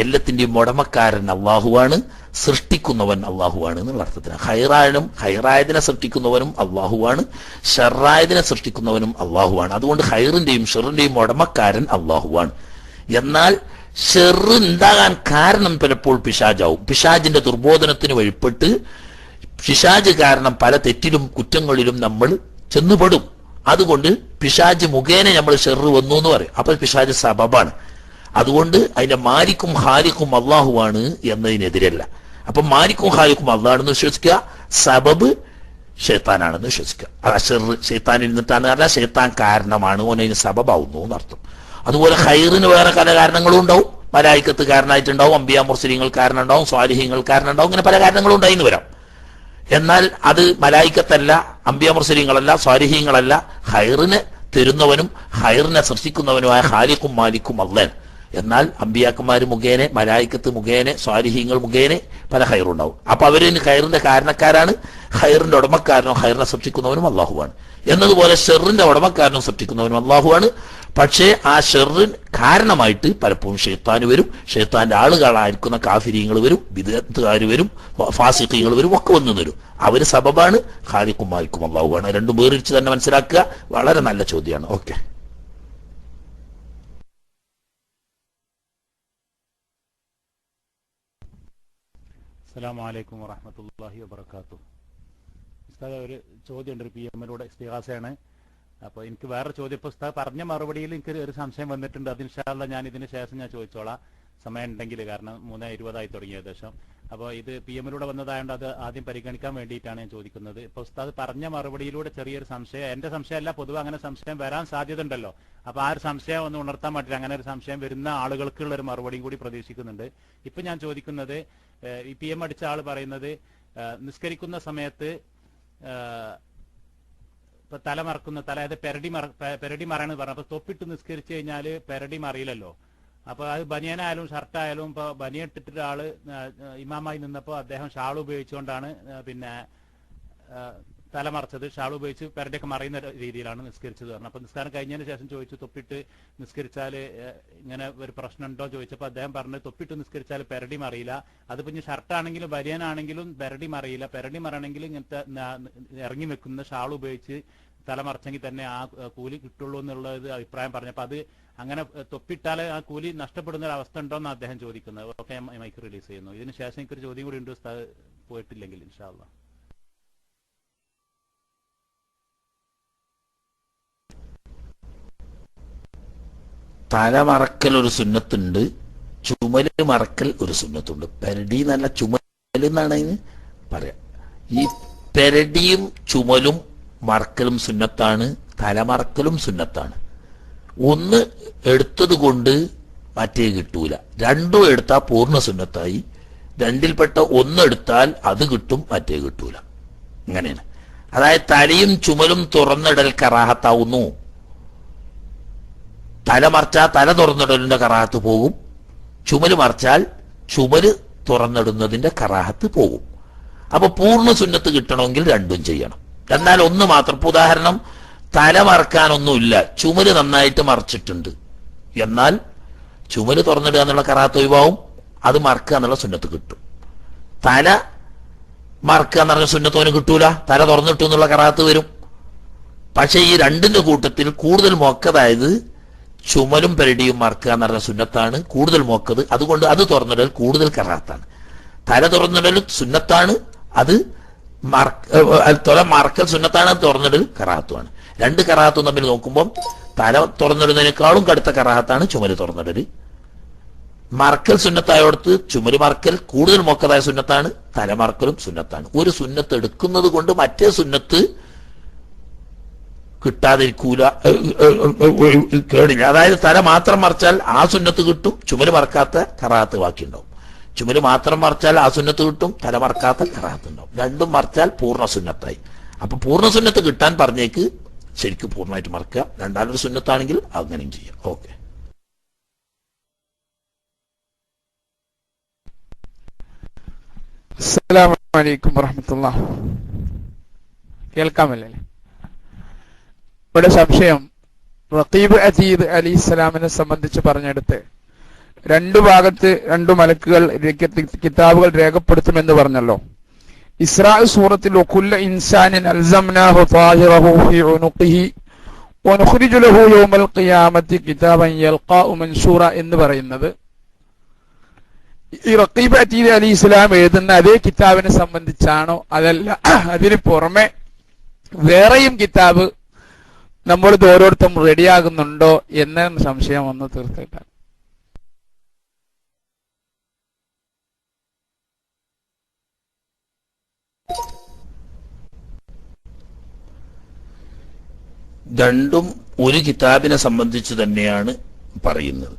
എല്ലാത്തിന്റെയും ഉടമക്കാരൻ അള്ളാഹുവാണ്, സൃഷ്ടിക്കുന്നവൻ അള്ളാഹുവാണ് എന്നുള്ള അർത്ഥത്തിന്. ഖൈറായതിനെ സൃഷ്ടിക്കുന്നവനും അള്ളാഹുവാണ്, ഷെറായതിനെ സൃഷ്ടിക്കുന്നവനും അള്ളാഹുവാണ്. അതുകൊണ്ട് ഖൈറിന്റെയും ഷെറിന്റെയും ഉടമക്കാരൻ അള്ളാഹുവാണ്. എന്നാൽ ഷെറ് ഉണ്ടാകാൻ കാരണം പലപ്പോൾ പിശാചാവും. പിശാചിന്റെ ദുർബോധനത്തിന് വഴിപ്പെട്ട് പിശാച് കാരണം പല തെറ്റിലും കുറ്റങ്ങളിലും നമ്മൾ ചെന്നുപെടും. അതുകൊണ്ട് പിശാച് മുഖേന നമ്മൾ ഷെറ് വന്നു എന്ന് പറയും. അപ്പൊ പിശാച് സബബാണ്. അതുകൊണ്ട് അതിന്റെ മാലിക്കും ഹാലിക്കും അള്ളാഹുവാണ് എന്നതിനെതിരല്ല. അപ്പൊ മാലിക്കും ഹാലിക്കും അള്ളാഹാണെന്ന് വിശ്വസിക്കുക, സബബ് ഷെയ്ത്താനാണെന്ന് വിശ്വസിക്കുക. ആ ഷെറ് ഷെയ്ത്താനിൽ നിന്നിട്ടാണ് പറഞ്ഞാൽ ഷെയ്ത്താൻ കാരണമാണ്, ഓനതിന് സബബാവുന്നു എന്നർത്ഥം. അതുപോലെ ഖൈറിന് വേറെ പല കാരണങ്ങളും ഉണ്ടാവും. മലായിക്കത്ത് കാരണമായിട്ടുണ്ടാവും, അമ്പിയാ മുർസലീങ്ങൾ കാരണം ഉണ്ടാവും, സ്വാലിഹീങ്ങൾ കാരണം ഉണ്ടാവും. ഇങ്ങനെ പല കാരണങ്ങളും ഉണ്ടായിന്ന് വരാം. എന്നാൽ അത് മലായിക്കത്തല്ല, അമ്പിയാ മുർസലീങ്ങളല്ല, സ്വാലിഹീങ്ങളല്ല. ഖൈറിനെ തരുന്നവനും ഖൈറിനെ സൃഷ്ടിക്കുന്നവനുമായ ഖാലിഖും മാലിക്കും അല്ലാഹ്. എന്നാൽ അമ്പിയാക്കന്മാർ മുഖേന, മലായിക്കത്ത് മുഖേന, സ്വാലിഹീങ്ങൾ മുഖേന പല ഖൈറുണ്ടാവും. അപ്പൊ അവരിന് ഖൈറിന്റെ കാരണക്കാരാണ്. ഖൈറിന്റെ ഉടമക്കാരനും ഖൈറിനെ സൃഷ്ടിക്കുന്നവനും അള്ളാഹുവാണ്. എന്നതുപോലെ ഷെറിന്റെ ഉടമക്കാരനും സൃഷ്ടിക്കുന്നവനും അള്ളാഹുവാണ്. പക്ഷേ ആ ഷെറിന് കാരണമായിട്ട് പലപ്പോഴും ഷെയ്ത്താന് വരും, ഷെയ്ത്താന്റെ ആളുകളായിരിക്കുന്ന കാഫിരീങ്ങൾ വരും, ബിദ്അത്തുകാർ വരും, ഫാസിഖീങ്ങൾ വരും, ഒക്കെ വന്നു തരും. അവര് സബബാണ്, ഖാലിഖും മാലിക്കും അള്ളാഹുവാണ്. രണ്ടും വേറിച്ച് തന്നെ മനസ്സിലാക്കുക. വളരെ നല്ല ചോദ്യമാണ്. ഓക്കെ. അസ്സലാമു അലൈക്കും വറഹ്മത്തുള്ളാഹി വബറകാതുഹു. ഉസ്താദ്, ഒരു ചോദ്യമുണ്ട്. ഒരു PM-ലൂടെ ഇസ്തിഗാസയാണ്. അപ്പോൾ എനിക്ക് വേറെ ചോദ്യം, ഇപ്പോൾ ഉസ്താദ് പറഞ്ഞ മറുപടിയിൽ എനിക്ക് ഒരു സംശയം വന്നിട്ടുണ്ട്. അത് ഇൻഷാ അല്ലാഹ് ഞാൻ ഇതിന് ശേഷം ഞാൻ ചോദിച്ചോളാം, സമയം ഉണ്ടെങ്കിൽ. കാരണം 3:20 തുടങ്ങിയ ഏകദേശം. അപ്പോൾ ഇത് PM-ലൂടെ വന്നതായതുകൊണ്ട് അത് ആദ്യം പരിഗണിക്കാൻ വേണ്ടിയിട്ടാണ് ഞാൻ ചോദിക്കുന്നത്. ഇപ്പോൾ ഉസ്താദ് പറഞ്ഞ മറുപടിയിലൂടെ ചെറിയൊരു സംശയം, എൻ്റെ സംശയമല്ല, പൊതുവെ അങ്ങനെ സംശയം വരാൻ സാധ്യത ഉണ്ടല്ലോ. അപ്പോൾ ആ ഒരു സംശയം ഒന്ന് ഉണർത്താൻ പറ്റില്ല. അങ്ങനെ ഒരു സംശയം വരുന്ന ആളുകൾക്കുള്ള ഒരു മറുപടിയും കൂടി പ്രതീക്ഷിക്കുന്നുണ്ട്. ഇപ്പം ഞാൻ ചോദിക്കുന്നത്, ഈ PM അടിച്ച ആൾ പറയുന്നത് നിസ്കരിക്കുന്ന സമയത്ത് ഇപ്പൊ തല മറക്കുന്ന അതായത് പെരടി മറയാണ് പറഞ്ഞത്. അപ്പൊ തൊപ്പിട്ട് നിസ്കരിച്ചു കഴിഞ്ഞാൽ പെരടി മറിയില്ലല്ലോ. അപ്പൊ അത് ബനിയനായാലും ഷർട്ടായാലും ഇപ്പൊ ബനിയട്ടിട്ട് ആള് ഇമാമായി നിന്നപ്പോൾ അദ്ദേഹം ഷാൾ ഉപയോഗിച്ചുകൊണ്ടാണ് പിന്നെ തലമറച്ചത്. ഷാൾ ഉപയോഗിച്ച് പെരടിയൊക്കെ മറയുന്ന രീതിയിലാണ് നിസ്കരിച്ചത് പറഞ്ഞു. അപ്പൊ നിസ്കാരം കഴിഞ്ഞതിന് ശേഷം ചോദിച്ചു, തൊപ്പിട്ട് നിസ്കരിച്ചാൽ ഇങ്ങനെ ഒരു പ്രശ്നമുണ്ടോ ചോദിച്ചപ്പോൾ അദ്ദേഹം പറഞ്ഞു, തൊപ്പിട്ട് നിസ്കരിച്ചാൽ പെരടി മറിയില്ല. അതിപ്പോ ഇനി ഷർട്ടാണെങ്കിലും ബനിയനാണെങ്കിലും പെരടി മറിയില്ല. പെരടി മറണമെങ്കിൽ ഇങ്ങനത്തെ ഇറങ്ങി വെക്കുന്ന ഷാൾ ഉപയോഗിച്ച് തലമറച്ചെങ്കിൽ തന്നെ ആ കൂലി കിട്ടുള്ളൂ എന്നുള്ളത് അഭിപ്രായം പറഞ്ഞു. അപ്പൊ അത് അങ്ങനെ തൊപ്പിട്ടാൽ ആ കൂലി നഷ്ടപ്പെടുന്ന ഒരു അവസ്ഥ ഉണ്ടോ എന്ന് അദ്ദേഹം ചോദിക്കുന്നത്. ഓക്കെ, മൈക്ക് റിലീസ് ചെയ്യുന്നു. ഇതിന് ശേഷം എനിക്കൊരു ചോദ്യം കൂടി ഉണ്ട്, പോയിട്ടില്ലെങ്കിൽ ഇൻഷാ അല്ലാഹ്. തല മറക്കൽ ഒരു സുന്നത്തുണ്ട്, ചുമല് മറക്കൽ ഒരു സുന്നത്തുണ്ട്. പെരടി എന്നല്ല ചുമല് എന്നാണ് അതിന് പറയാം. ഈ പെരടിയും ചുമലും മറക്കലും സുന്നത്താണ്, തലമറക്കലും സുന്നത്താണ്. ഒന്ന് എടുത്തത് കൊണ്ട് മറ്റേ കിട്ടൂല. രണ്ടും എടുത്താൽ പൂർണ്ണ സുന്നത്തായി. രണ്ടിൽപ്പെട്ട ഒന്നെടുത്താൽ അത് കിട്ടും, മറ്റേ കിട്ടൂല. അങ്ങനെയാണ്. അതായത് തലയും ചുമലും തുറന്നിടൽ കറാഹത്താവുന്നു. തല മറച്ചാൽ തല തുറന്നിടലിന്റെ കറാഹത്ത് പോകും, ചുമല് മറച്ചാൽ ചുമല് തുറന്നിടുന്നതിന്റെ കറാഹത്ത് പോകും. അപ്പൊ പൂർണ്ണ സുന്നത്ത് കിട്ടണമെങ്കിൽ രണ്ടും ചെയ്യണം. എന്നാൽ ഒന്ന് മാത്രം. ഇപ്പൊ ഉദാഹരണം, തല മറക്കാനൊന്നുമില്ല, ചുമല് നന്നായിട്ട് മറച്ചിട്ടുണ്ട്, എന്നാൽ ചുമല് തുറന്നിടുക എന്നുള്ള കറാഹത്ത് ഒഴിവാവും, അത് മറക്കുക എന്നുള്ള സുന്നത്ത് കിട്ടും. തല മറക്കുക എന്ന് പറഞ്ഞ സുന്നത്തോന് കിട്ടൂല, തല തുറന്നിട്ടു എന്നുള്ള കറാഹത്ത് വരും. പക്ഷെ ഈ രണ്ടിന്റെ കൂട്ടത്തിൽ കൂടുതൽ മൊക്കതായത് ചുമലും പെരടിയും മറക്കുക എന്ന് പറഞ്ഞ സുന്നത്താണ് കൂടുതൽ മൊക്കത്. അതുകൊണ്ട് അത് തുറന്നിടൽ കൂടുതൽ കറാഹത്താണ്. തല തുറന്നിടൽ സുന്നത്താണ്, അത് മറക്കൽ സുന്നത്താണ്, അത് തുറന്നിടൽ കറാഹത്തുമാണ്. രണ്ട് കറാഹത്തും തമ്മിൽ നോക്കുമ്പോൾ തല തുറന്നിടുന്നതിനേക്കാളും കടുത്ത കറാഹത്താണ് ചുമല് തുറന്നിടൽ. മറക്കൽ സുന്നത്തായോടത്ത് ചുമല് മറക്കൽ കൂടുതൽ മൊക്കതായ സുന്നത്താണ്, തലമറക്കലും സുന്നത്താണ്. ഒരു സുന്നത്ത് എടുക്കുന്നത് കൊണ്ട് മറ്റേ സുന്നത്ത് കിട്ടാതിരിക്കൂല, കേടില്ല. അതായത് തല മാത്രം മറച്ചാൽ ആ സുന്നത്ത് കിട്ടും, ചുമല് മറക്കാത്ത കറാത്ത് ബാക്കിയുണ്ടാവും. ചുമല് മാത്രം മറച്ചാൽ ആ സുന്നത്ത് കിട്ടും, തല മറക്കാത്ത കറാത്ത് ഉണ്ടാവും. രണ്ടും മറച്ചാൽ പൂർണ്ണ സുന്നത്തായി. അപ്പൊ പൂർണ്ണ സുന്നത്ത് കിട്ടാൻ പറഞ്ഞേക്ക് ശരിക്കും പൂർണ്ണമായിട്ട് മറക്കുക. രണ്ടാമതൊരു സുന്നത്താണെങ്കിൽ അങ്ങനെയും ചെയ്യാം. ഓക്കെ. അസ്സലാമു അലൈക്കും വറഹ്മത്തുള്ളാഹി. കേൾക്കാമല്ലേ? ഇവിടെ സംശയം, റഖീബ് അസീദ് അലിസ്ലാമിനെ സംബന്ധിച്ച് പറഞ്ഞെടുത്ത് രണ്ടു ഭാഗത്ത് രണ്ടു മലക്കുകൾ കിതാബുകൾ രേഖപ്പെടുത്തുമെന്ന് പറഞ്ഞല്ലോ. ഇസ്രാ സൂറത്തിൽ വകുല്ല ഇൻസാനിൻ അൽസംനാഹു ത്വാഹിറഹു ഫീ ഉനുഖിഹി വനുഖ്രിജു ലഹു യൗമൽ ഖിയാമത്തി കിതാബൻ യൽഖാഉ മൻശൂറ എന്ന് പറയുന്നത് ഈ റഖീബ് അസീദ് അലി ഇസ്ലാം എഴുതുന്ന അതേ കിതാബിനെ സംബന്ധിച്ചാണോ, അതല്ല അതിന് പുറമെ വേറെയും കിതാബ് നമ്മളിത് ഓരോരുത്തരും റെഡിയാകുന്നുണ്ടോ എന്ന സംശയം ഒന്ന് തീർത്തിട്ടാണ്. രണ്ടും ഒരു കിതാബിനെ സംബന്ധിച്ച് തന്നെയാണ് പറയുന്നത്.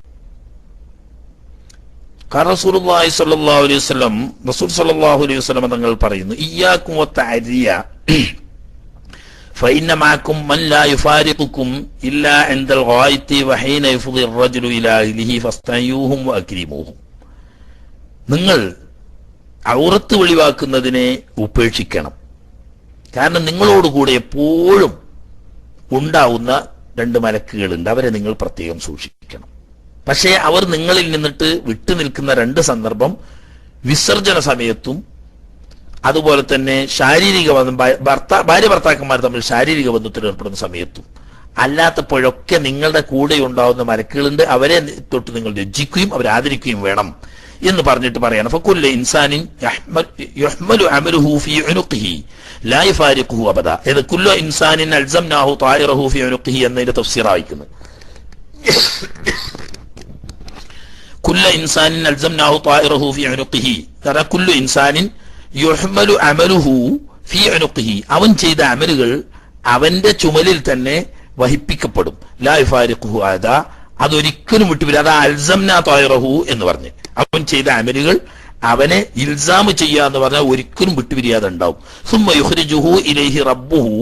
റസൂലുള്ളാഹി സ്വല്ലല്ലാഹു അലൈഹി വസല്ലം റസൂൽ സ്വല്ലല്ലാഹു അലൈഹി വസല്ലം തങ്ങൾ പറയുന്നു, ഇയ്യാകും വത്തഅരിയ فإن معكم من لا يفارقكم إلا عند الغائط وحين يفضي الرجل إلى أهله فاستحيوهم وأكرموهم. നിങ്ങൾ ഔറത്ത് വെളിവാക്കുന്നതിനെ ഉപേക്ഷിക്കണം. കാരണം നിങ്ങളോടുകൂടെ എപ്പോഴും ഉണ്ടാവുന്ന രണ്ട് മലക്കുകളുണ്ട്, അവരെ നിങ്ങൾ പ്രത്യേകം സൂക്ഷിക്കണം. പക്ഷേ അവർ നിങ്ങളിൽ നിന്നിട്ട് വിട്ടുനിൽക്കുന്ന രണ്ട് സന്ദർഭം വിസർജന സമയത്തും അതുപോലെ തന്നെ ശാരീരിക ബന്ധം, ഭാര്യ ഭർത്താക്കന്മാർ തമ്മിൽ ശാരീരിക ബന്ധത്തിൽ ഏർപ്പെടുന്ന സമയത്തും അല്ലാത്തപ്പോഴൊക്കെ നിങ്ങളുടെ കൂടെ ഉണ്ടാവുന്ന മലക്കുകളുണ്ട്, അവരെ തൊട്ട് നിങ്ങൾ ലജ്ജിക്കുകയും അവരെ ആദരിക്കുകയും വേണം എന്ന് പറഞ്ഞിട്ട് പറയാണ്. ഫകുല്ല ഇൻസാനിൻ യുഹ്മലു അമലുഹു ഫീ ഉനുഖിഹി ലാ യഫാരിഖുഹു അബദ. ഇത് കുല്ല ഇൻസാനിൻ അൽസംനാഹു ത്വായിറഹു ഫീ ഉനുഖിഹി എന്നതിന്റെ തഫ്സീർ ആയിരിക്കുന്നത്. കുല്ല ഇൻസാനിൻ അൽസംനാഹു ത്വായിറഹു ഫീ ഉനുഖിഹി, കാരണം കുല്ലു ഇൻസാനിൻ യുഹ്മലു അമലുഹു ഫീ ഉനുഖിഹി, അവൻ ചെയ്ത അമലുകൾ അവന്റെ ചുമലിൽ തന്നെ വഹിപ്പിക്കപ്പെടും. ലാ യഫാരിഖുഹു അബദ, അതൊരിക്കലും വിട്ടുവരില്ല. അതാ അൽസംനാ ത്വായിറഹു എന്ന് പറഞ്ഞ് അവൻ ചെയ്ത അമലുകൾ അവനെ ഇൽസാമ് ചെയ്യുക എന്ന് പറഞ്ഞാൽ ഒരിക്കലും വിട്ടുപിരിയാതെ ഉണ്ടാവും. സുമ്മ യുഖ്രിജുഹു ഇലൈഹി റബ്ബുഹു,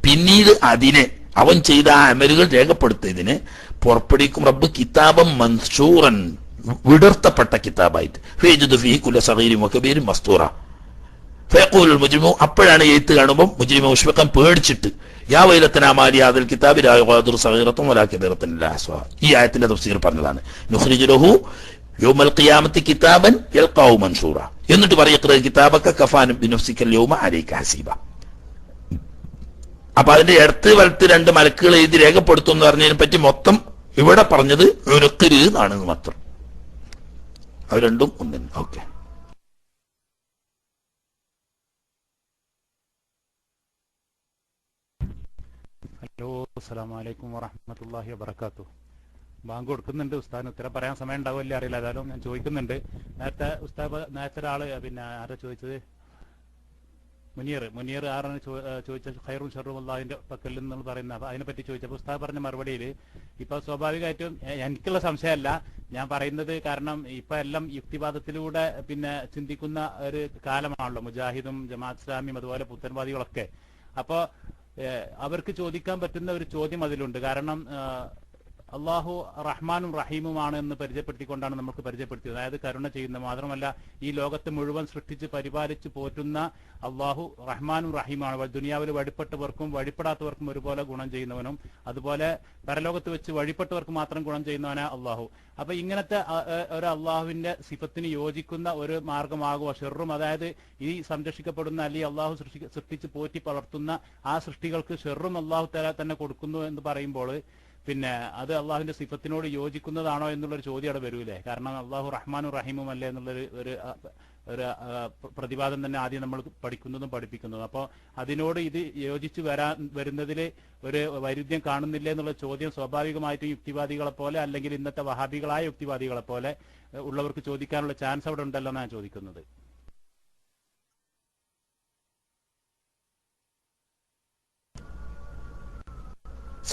പിന്നീട് അതിനെ അവൻ ചെയ്ത ആ അമലുകൾ രേഖപ്പെടുത്തിയതിനെ പുറപ്പെടുവിക്കും റബ്ബ് കിതാബൻ മൻശൂറൻ, വിടർത്തപ്പെട്ട കിതാബായിട്ട്. ഫയജിദു ഫീഹി കുല്ല സഗീരിൻ വകബീരിൻ മസ്തൂറ ഫയഖൂലുൽ മുജ്രിമു, അപ്പോഴാണ് എഴുത്ത് കാണുമ്പോൾ മുജ്രിമു മുഷ്ഫിഖൻ പേടിച്ചിട്ട് യാ വൈലത്തനാ മാലി ഹാദൽ കിതാബി ലാ യുഗാദിറു സഗീറത്തൻ വലാ കബീറത്തൻ ഇല്ലാ അഹ്സാഹാ. ഈ ആയത്തിന്റെ തഫ്സീർ പറഞ്ഞതാണ്. നുഖ്രിജു ലഹു യൗമൽ ഖിയാമത്തി കിതാബൻ യൽഖാഉ മൻശൂറ. എന്നിട്ട് പറയഖറ കിതാബക കഫാന ബിനഫ്സിക്കൽ യൗമ അലൈക ഹസീബ. അപ്പൊ അതിന്റെ അടുത്ത് വലത്ത് രണ്ട് മലക്കുകൾ എഴുതി രേഖപ്പെടുത്തും എന്ന് പറഞ്ഞതിനെ പറ്റി മൊത്തം ഇവിടെ പറഞ്ഞത് ഉനുഖിര് എന്നാണ് മാത്രം. അത് രണ്ടും ഒന്നും. ഓക്കെ. ഹലോ, അസ്സലാമു അലൈക്കും വറഹ്മത്തുള്ളാഹി വബറകാതുഹു. ബാങ്ക് കൊടുക്കുന്നുണ്ട്. ഉസ്താദിന് ഉത്തരം പറയാൻ സമയം ഉണ്ടാവില്ല അറിയില്ല, ഏതായാലും ഞാൻ ചോദിക്കുന്നുണ്ട്. നേരത്തെ ഒരാള് പിന്നെ ആരാ ചോദിച്ചത്, മുനീർ ആരാണ് ചോദിച്ചത്, ഖൈറും ഷർറും അല്ലാഹുവിന്റെ പക്കൽ നിന്ന് പറയുന്നത്. അപ്പൊ അതിനെപ്പറ്റി ചോദിച്ചപ്പോൾ ഉസ്താദ് പറഞ്ഞ മറുപടിയിൽ ഇപ്പൊ സ്വാഭാവികമായിട്ടും എനിക്കുള്ള സംശയമല്ല ഞാൻ പറയുന്നത്, കാരണം ഇപ്പൊ എല്ലാം യുക്തിവാദത്തിലൂടെ പിന്നെ ചിന്തിക്കുന്ന ഒരു കാലമാണല്ലോ, മുജാഹിദും ജമാഅത്ത് ഇസ്ലാമിയും അതുപോലെ പുത്തൻവാദികളൊക്കെ. അപ്പോ അവർക്ക് ചോദിക്കാൻ പറ്റുന്ന ഒരു ചോദ്യം അതിലുണ്ട്. കാരണം അള്ളാഹു റഹ്മാനും റഹീമുമാണ് എന്ന് പരിചയപ്പെടുത്തിക്കൊണ്ടാണ് നമുക്ക് പരിചയപ്പെടുത്തിയത്. അതായത് കരുണ ചെയ്യുന്ന, മാത്രമല്ല ഈ ലോകത്തെ മുഴുവൻ സൃഷ്ടിച്ച് പരിപാലിച്ച് പോറ്റുന്ന അള്ളാഹു റഹ്മാനും റഹീമാണ്. ദുനിയാവിൽ വഴിപ്പെട്ടവർക്കും വഴിപ്പെടാത്തവർക്കും ഒരുപോലെ ഗുണം ചെയ്യുന്നവനും, അതുപോലെ പരലോകത്ത് വെച്ച് വഴിപ്പെട്ടവർക്ക് മാത്രം ഗുണം ചെയ്യുന്നവനാ അള്ളാഹു. അപ്പൊ ഇങ്ങനത്തെ ഒരു അള്ളാഹുവിന്റെ സിഫത്തിന് യോജിക്കുന്ന ഒരു മാർഗമാകുക ഷെറും, അതായത് ഈ സംരക്ഷിക്കപ്പെടുന്ന അല്ലെങ്കിൽ അള്ളാഹു സൃഷ്ടിച്ച് പോറ്റി വളർത്തുന്ന ആ സൃഷ്ടികൾക്ക് ഷെറും അള്ളാഹു തആല തന്നെ കൊടുക്കുന്നു എന്ന് പറയുമ്പോൾ പിന്നെ അത് അള്ളാഹുവിന്റെ സിഫത്തിനോട് യോജിക്കുന്നതാണോ എന്നുള്ളൊരു ചോദ്യം അവിടെ വരൂലേ? കാരണം അള്ളാഹു റഹ്മാനും റഹീമും അല്ലേ എന്നുള്ളൊരു ഒരു പ്രതിപാദം തന്നെ ആദ്യം നമ്മൾ പഠിക്കുന്നതും പഠിപ്പിക്കുന്നതും. അപ്പോൾ അതിനോട് ഇത് യോജിച്ച് വരുന്നതിൽ ഒരു വൈരുദ്ധ്യം കാണുന്നില്ല എന്നുള്ള ചോദ്യം സ്വാഭാവികമായിട്ടും യുക്തിവാദികളെ പോലെ അല്ലെങ്കിൽ ഇന്നത്തെ വഹാബികളായ യുക്തിവാദികളെ പോലെ ഉള്ളവർക്ക് ചോദിക്കാനുള്ള ചാൻസ് അവിടെ ഉണ്ടല്ലോ എന്നാണ് ചോദിക്കുന്നത്.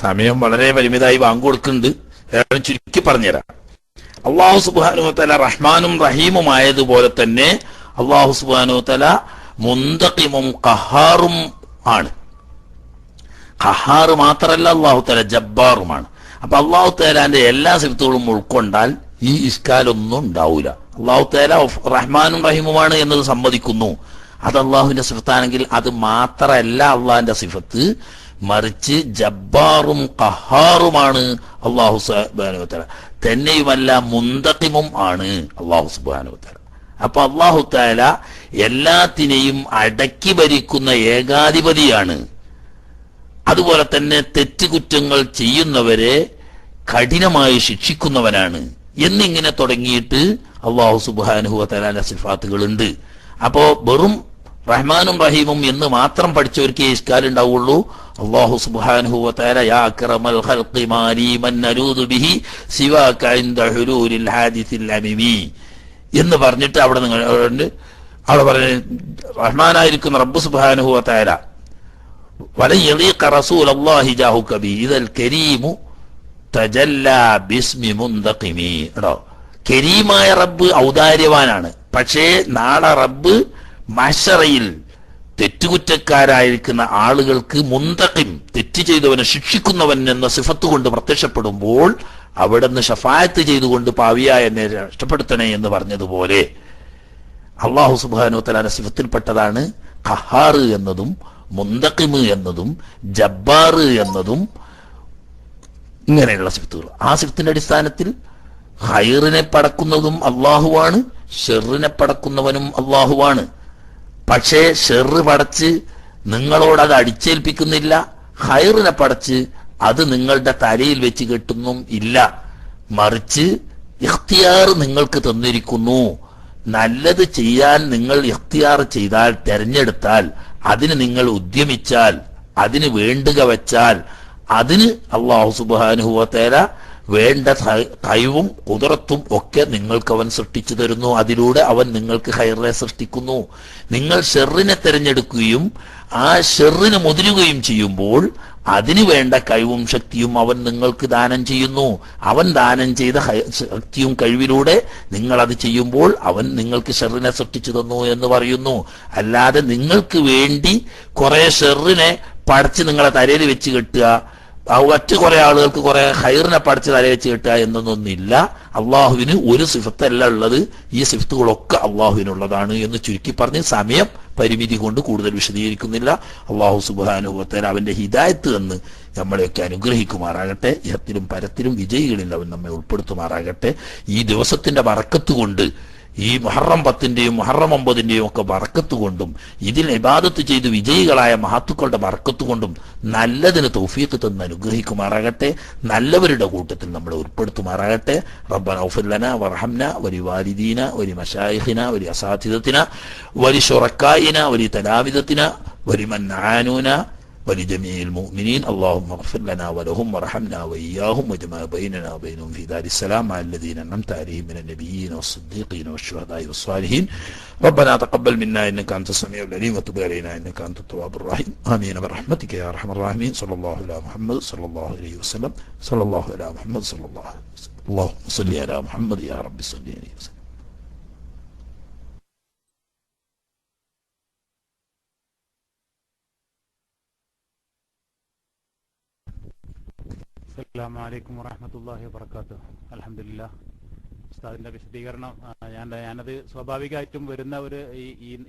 സമയം വളരെ പരിമിതമായി കൊടുക്കുന്നുണ്ട്. ഏതായാലും ചുരുക്കി പറഞ്ഞുതരാം. അള്ളാഹു സുബ്ഹാനഹു വ തആല റഹ്മാനും റഹീമുമായതുപോലെ തന്നെ അള്ളാഹു സുബ്ഹാനഹു വ തആല മുന്തഖിമും ഖഹാറും ആണ്. ഖഹാർ മാത്രമല്ല, അള്ളാഹു തആല ജബ്ബാറുമാണ്. അപ്പൊ അള്ളാഹു തആലാന്റെ എല്ലാ സിഫത്തുകളും ഉൾക്കൊണ്ടാൽ ഈ ഇഷ്കാലൊന്നും ഉണ്ടാവൂല. അള്ളാഹു തആല റഹ്മാനും റഹീമുമാണ് എന്നത് സമ്മതിക്കുന്നു. അത് അള്ളാഹുവിന്റെ സിഫത്താണെങ്കിൽ അത് മാത്രമല്ല അള്ളാഹിന്റെ സിഫത്ത്, മറിച്ച് ജബ്ബാറും ഖഹാറുമാണ് അള്ളാഹു സുബ്ഹാനഹു വ തആല. തന്നെയുമല്ല മുന്തഖിമും ആണ് അള്ളാഹു സുബ്ഹാനഹു വ തആല. അപ്പൊ അള്ളാഹു തആല എല്ലാത്തിനെയും അടക്കി ഭരിക്കുന്ന ഏകാധിപതിയാണ്. അതുപോലെ തന്നെ തെറ്റുകുറ്റങ്ങൾ ചെയ്യുന്നവരെ കഠിനമായി ശിക്ഷിക്കുന്നവനാണ് എന്നിങ്ങനെ തുടങ്ങിയിട്ട് അള്ളാഹു സുബ്ഹാനഹു വ തആലയുടെ സിഫാത്തുകളുണ്ട്. അപ്പോ വെറും റഹ്മാനും റഹീമും എന്ന് മാത്രം പഠിച്ചവർക്ക് ഇഷ്കാൽ ഉണ്ടാവുള്ളൂ. അല്ലാഹു സുബ്ഹാനഹു വ തആല യാ അക്റമൽ ഖൽഖി മാലി മൻ നലൂദു ബിഹി സിവാക ഇൻദ ഹുലൂലിൽ ഹാദിസിൽ അമിമി എന്ന് പറഞ്ഞിട്ട് അവിടെ നിങ്ങൾ അവിടെ പറഞ്ഞ റഹ്മാനായിരിക്കുന്ന റബ്ബ് സുബ്ഹാനഹു വ തആല വലൻ യലീഖ റസൂലല്ലാഹി ജാഹുക ബി ഇദൽ കരീമു തജല്ലാ ബിസ്മി മുന്തഖിമി. കേട്ടോ, കരീമായ റബ്ബ് ഔദാര്യവാനാണ്. പക്ഷേ നാളെ റബ്ബ് മഹ്ശറയിൽ തെറ്റുകുറ്റക്കാരായിരിക്കുന്ന ആളുകൾക്ക് മുന്തഖിം, തെറ്റ് ചെയ്തവനെ ശിക്ഷിക്കുന്നവൻ എന്ന സിഫത്ത് കൊണ്ട് പ്രത്യക്ഷപ്പെടുമ്പോൾ അവിടുന്ന് ഷഫായത്ത് ചെയ്തുകൊണ്ട് പാവിയായ എന്നെ രക്ഷപ്പെടുത്തണേ എന്ന് പറഞ്ഞതുപോലെ അള്ളാഹു സുബ്ഹാനഹു വ തആലയുടെ സിഫത്തിൽപ്പെട്ടതാണ് ഖഹാർ എന്നതും മുന്തഖിം എന്നതും ജബ്ബാർ എന്നതും ഇങ്ങനെയുള്ള സിഫത്തുകൾ. ആ സിഫത്തിന്റെ അടിസ്ഥാനത്തിൽ ഖൈറിനെ പടക്കുന്നതും അള്ളാഹുവാണ്, ഷെറിനെ പടക്കുന്നവനും അള്ളാഹുവാണ്. പക്ഷേ ഷെറ് പടച്ച് നിങ്ങളോട് അത് അടിച്ചേൽപ്പിക്കുന്നില്ല, ഖൈറിനെ പടച്ച് അത് നിങ്ങളുടെ തലയിൽ വെച്ച് കെട്ടുന്നും ഇല്ല. മറിച്ച് ഇഖ്തിയാർ നിങ്ങൾക്ക് തന്നിരിക്കുന്നു. നല്ലത് ചെയ്യാൻ നിങ്ങൾ ഇഖ്തിയാർ ചെയ്താൽ, തെരഞ്ഞെടുത്താൽ, അതിന് നിങ്ങൾ ഉദ്യമിച്ചാൽ, അതിന് വേണ്ടുക വെച്ചാൽ, അതിന് അല്ലാഹു സുബ്ഹാനഹു വ തആല വേണ്ട കഴിവും കുദറത്തും ഒക്കെ നിങ്ങൾക്ക് അവൻ സൃഷ്ടിച്ചു തരുന്നു. അതിലൂടെ അവൻ നിങ്ങൾക്ക് ഖൈറിനെ സൃഷ്ടിക്കുന്നു. നിങ്ങൾ ഷെറിനെ തിരഞ്ഞെടുക്കുകയും ആ ഷെറിന് മുതിരുകയും ചെയ്യുമ്പോൾ അതിന് വേണ്ട കഴിവും ശക്തിയും അവൻ നിങ്ങൾക്ക് ദാനം ചെയ്യുന്നു. അവൻ ദാനം ചെയ്ത ശക്തിയും കഴിവിലൂടെ നിങ്ങൾ അത് ചെയ്യുമ്പോൾ അവൻ നിങ്ങൾക്ക് ഷെറിനെ സൃഷ്ടിച്ചു തന്നു എന്ന് പറയുന്നു. അല്ലാതെ നിങ്ങൾക്ക് വേണ്ടി കുറെ ഷെറിനെ പടച്ച് നിങ്ങളെ തലയിൽ വെച്ച് കെട്ടുക, മറ്റു കുറെ ആളുകൾക്ക് കുറെ ഖൈറിനെ പഠിച്ച് തലവെച്ച് കിട്ടുക എന്നൊന്നില്ല. അള്ളാഹുവിന് ഒരു സിഫത്തല്ല ഉള്ളത്, ഈ സിഫത്തുകളൊക്കെ അള്ളാഹുവിനുള്ളതാണ് എന്ന് ചുരുക്കി പറഞ്ഞ് സമയം പരിമിതി കൊണ്ട് കൂടുതൽ വിശദീകരിക്കുന്നില്ല. അള്ളാഹു സുബ്ഹാനഹു വ തആല അവന്റെ ഹിദായത്ത് എന്ന് നമ്മളെയൊക്കെ അനുഗ്രഹിക്കുമാറാകട്ടെ. ഇഹത്തിലും പരത്തിലും വിജയികളിൽ അവൻ നമ്മെ ഉൾപ്പെടുത്തുമാറാകട്ടെ. ഈ ദിവസത്തിന്റെ ബറക്കത്ത് കൊണ്ട്, ഈ മുഹറം 10-ന്റെയും മുഹറം 9-ന്റെയും ഒക്കെ ബറക്കത്ത് കൊണ്ടും ഇതിൽ ഇബാദത്ത് ചെയ്ത് വിജയികളായ മഹത്തുക്കളുടെ ബറക്കത്ത് കൊണ്ടും നല്ലതിന് തൗഫീഖ് തന്ന് അനുഗ്രഹിക്കുമാറാകട്ടെ. നല്ലവരുടെ കൂട്ടത്തിൽ നമ്മളെ ഉൾപ്പെടുത്തുമാറാകട്ടെ. റബ്ബനാ ഗ്ഫിർ ലനാ വർഹംനാ വലിവാലിദീന വലിമശായിഖിന വലിഅസാതിദതിന വലിശുറക്കായിന വലിതലാമിദതിന വലിമൻ ആനൂന ولجميع المؤمنين اللهم اغفر لنا ولهم وارحمنا وإياهم واجمع بيننا وبينهم في دار السلام مع الذين أنعمت عليهم من النبيين والصديقين والشهداء والصالحين ربنا تقبل منا إنك أنت السميع العليم وتب علينا إنك أنت التواب الرحيم آمين برحمتك يا أرحم الراحمين صلى الله على محمد صلى الله عليه وسلم صلى الله على محمد صلى الله عليه وسلم اللهم صل على محمد يا رب صل عليه وسلم. അസ്സലാമു അലൈക്കും വറഹ്മത്തുള്ളാഹി വബറകാതുഹു. അൽഹംദുലില്ലാഹ്. ഉസ്താദിന്റെ വിശദീകരണം ഞാനത് സ്വാഭാവികമായിട്ടും വരുന്ന ഒരു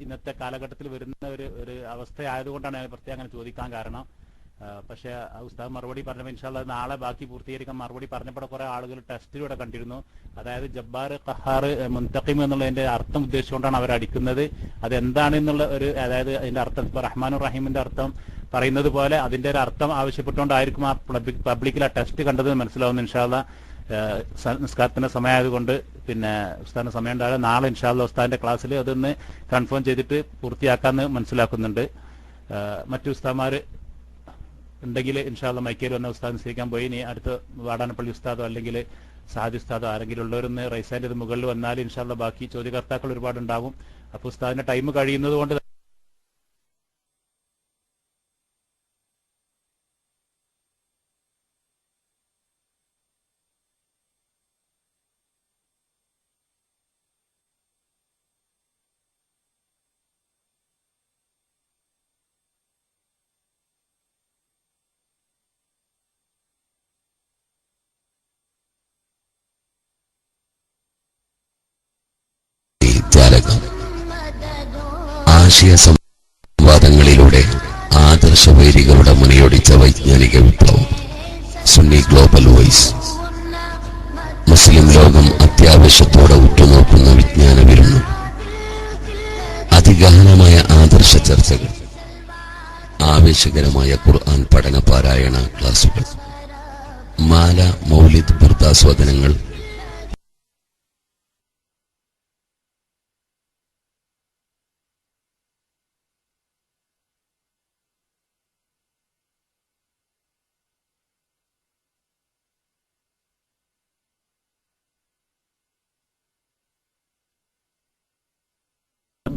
ഇന്നത്തെ കാലഘട്ടത്തിൽ വരുന്ന ഒരു അവസ്ഥയായതുകൊണ്ടാണ് ഞാൻ പ്രത്യേകം അങ്ങനെ ചോദിക്കാൻ കാരണം. പക്ഷേ ഉസ്താദ് മറുപടി പറഞ്ഞപ്പോൾ ഇൻഷാല്ലാ നാളെ ബാക്കി പൂർത്തീകരിക്കാൻ മറുപടി പറഞ്ഞപ്പോൾ കുറെ ആളുകൾ ടെസ്റ്റിലൂടെ കണ്ടിരുന്നു. അതായത് ജബ്ബാർ, ഖഹാർ, മുന്തഖിം എന്നുള്ളതിന്റെ അർത്ഥം ഉദ്ദേശിച്ചുകൊണ്ടാണ് അവർ അടിക്കുന്നത്. അതെന്താണെന്നുള്ള ഒരു, അതായത് അതിന്റെ അർത്ഥം ഇപ്പൊ റഹ്മാനും റഹീമിന്റെ അർത്ഥം പറയുന്നത് പോലെ അതിന്റെ ഒരു അർത്ഥം ആവശ്യപ്പെട്ടുകൊണ്ടായിരിക്കും ആ പബ്ലിക്കിൽ ആ ടെസ്റ്റ് കണ്ടത് മനസ്സിലാവുന്നു. ഇൻഷാല്ലാ നിസ്കാരത്തിന്റെ സമയമായതുകൊണ്ട് പിന്നെ ഉസ്താദിന്റെ സമയം ഉണ്ടായാലും നാളെ ഇൻഷാല്ലാ ഉസ്താദിന്റെ ക്ലാസ്സിൽ അതൊന്ന് കൺഫേം ചെയ്തിട്ട് പൂർത്തിയാക്കാന്ന് മനസ്സിലാക്കുന്നുണ്ട്. മറ്റു ഉസ്താദ്മാര് ഉണ്ടെങ്കിൽ ഇൻഷാല്ലാ മൈക്കേൽ വന്ന ഉസ്താദ് നിശ്ചയിക്കാൻ പോയി. ഇനി അടുത്ത് വാടാനപ്പള്ളി ഉസ്താദോ അല്ലെങ്കിൽ സാദി ഉസ്താദോ ആരെങ്കിലും ഉള്ളവരൊന്ന് റൈസാൻ്റെ മുകളിൽ വന്നാൽ ഇൻഷാല്ലാ ബാക്കി ചോദ്യകർത്താക്കൾ ഒരുപാടുണ്ടാകും. അപ്പോൾ ഉസ്താദിന്റെ ടൈം കഴിയുന്നത് കൊണ്ട് ആശയ സംവാദങ്ങളിലൂടെ ആദർശവൈരികളുടെ മുനയൊടിച്ച വൈജ്ഞാനിക വിപ്ലവം. Sunni global voice. മുസ്ലിം ലോകം അത്യാവശ്യത്തോടെ ഉറ്റുനോക്കുന്ന വിജ്ഞാന വിരുന്ന്. അതിഗഹനമായ ആദർശ ചർച്ചകൾ, ആവേശകരമായ ഖുർആൻ പഠന പാരായണ ക്ലാസുകൾ, മാല, മൗലിദ്, ബുർദാസ്വാദനങ്ങൾ,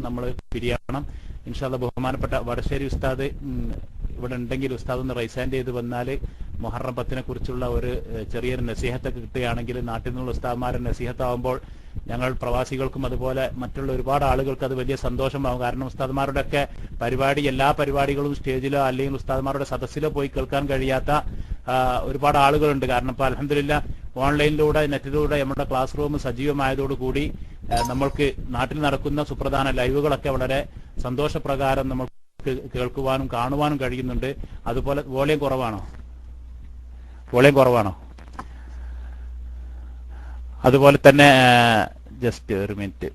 നമ്മൾ പിരിയണം. ഇൻഷാ അല്ലാഹ് ബഹുമാനപ്പെട്ട വടശ്ശേരി ഉസ്താദ് ഇവിടെ ഉണ്ടെങ്കിൽ ഉസ്താദ് ഒന്ന് റൈസാൻഡ് ചെയ്ത് വന്നാൽ മുഹറം 10-നെ കുറിച്ചുള്ള ഒരു ചെറിയൊരു നസീഹത്തൊക്കെ കിട്ടുകയാണെങ്കിൽ നാട്ടിൽ നിന്നുള്ള ഉസ്താദ്മാരുടെ നസീഹത്താവുമ്പോൾ ഞങ്ങൾ പ്രവാസികൾക്കും അതുപോലെ മറ്റുള്ള ഒരുപാട് ആളുകൾക്ക് അത് വലിയ സന്തോഷമാകും. കാരണം ഉസ്താദ്മാരുടെ ഒക്കെ പരിപാടി, എല്ലാ പരിപാടികളും സ്റ്റേജിലോ അല്ലെങ്കിൽ ഉസ്താദ്മാരുടെ സദസ്സിലോ പോയി കേൾക്കാൻ കഴിയാത്ത ഒരുപാട് ആളുകളുണ്ട്. കാരണം ഇപ്പോൾ അൽഹംദുലില്ലാഹ് ഓൺലൈനിലൂടെ നെറ്റിലൂടെ നമ്മുടെ ക്ലാസ് റൂം സജീവമായതോടുകൂടി നമ്മൾക്ക് നാട്ടിൽ നടക്കുന്ന സുപ്രധാന ലൈവുകളൊക്കെ വളരെ സന്തോഷപ്രകാരം നമുക്ക് കേൾക്കുവാനും കാണുവാനും കഴിയുന്നുണ്ട്. അതുപോലെ വോളിയം കുറവാണോ? അതുപോലെ തന്നെ ജസ്റ്റ് ഒരു മിനിറ്റ്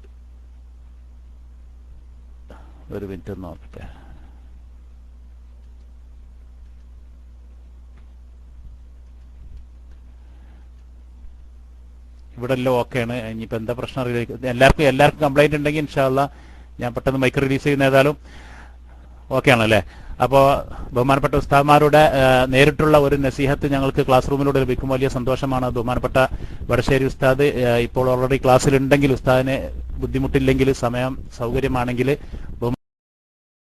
നോക്കട്ടെ. ഇവിടെ എല്ലാം ഓക്കെയാണ്. ഇനിയിപ്പോൾ എന്താ പ്രശ്നം അറിയില്ല. എല്ലാവർക്കും കംപ്ലൈന്റ് ഉണ്ടെങ്കിൽ ഇൻഷാ അല്ലാഹ് ഞാൻ പെട്ടെന്ന് മൈക്ക് റിലീസ് ചെയ്യുന്ന ഏതായാലും ഓക്കെ ആണല്ലേ. അപ്പോൾ ബഹുമാനപ്പെട്ട ഉസ്താദ്മാരുടെ നേരിട്ടുള്ള ഒരു നസീഹത്ത് ഞങ്ങൾക്ക് ക്ലാസ് റൂമിലൂടെ ലഭിക്കും. വലിയ സന്തോഷമാണ്. ബഹുമാനപ്പെട്ട വടശ്ശേരി ഉസ്താദ് ഇപ്പോൾ ഓൾറെഡി ക്ലാസ്സിലുണ്ടെങ്കിൽ ഉസ്താദിന് ബുദ്ധിമുട്ടില്ലെങ്കിൽ, സമയം സൗകര്യമാണെങ്കിൽ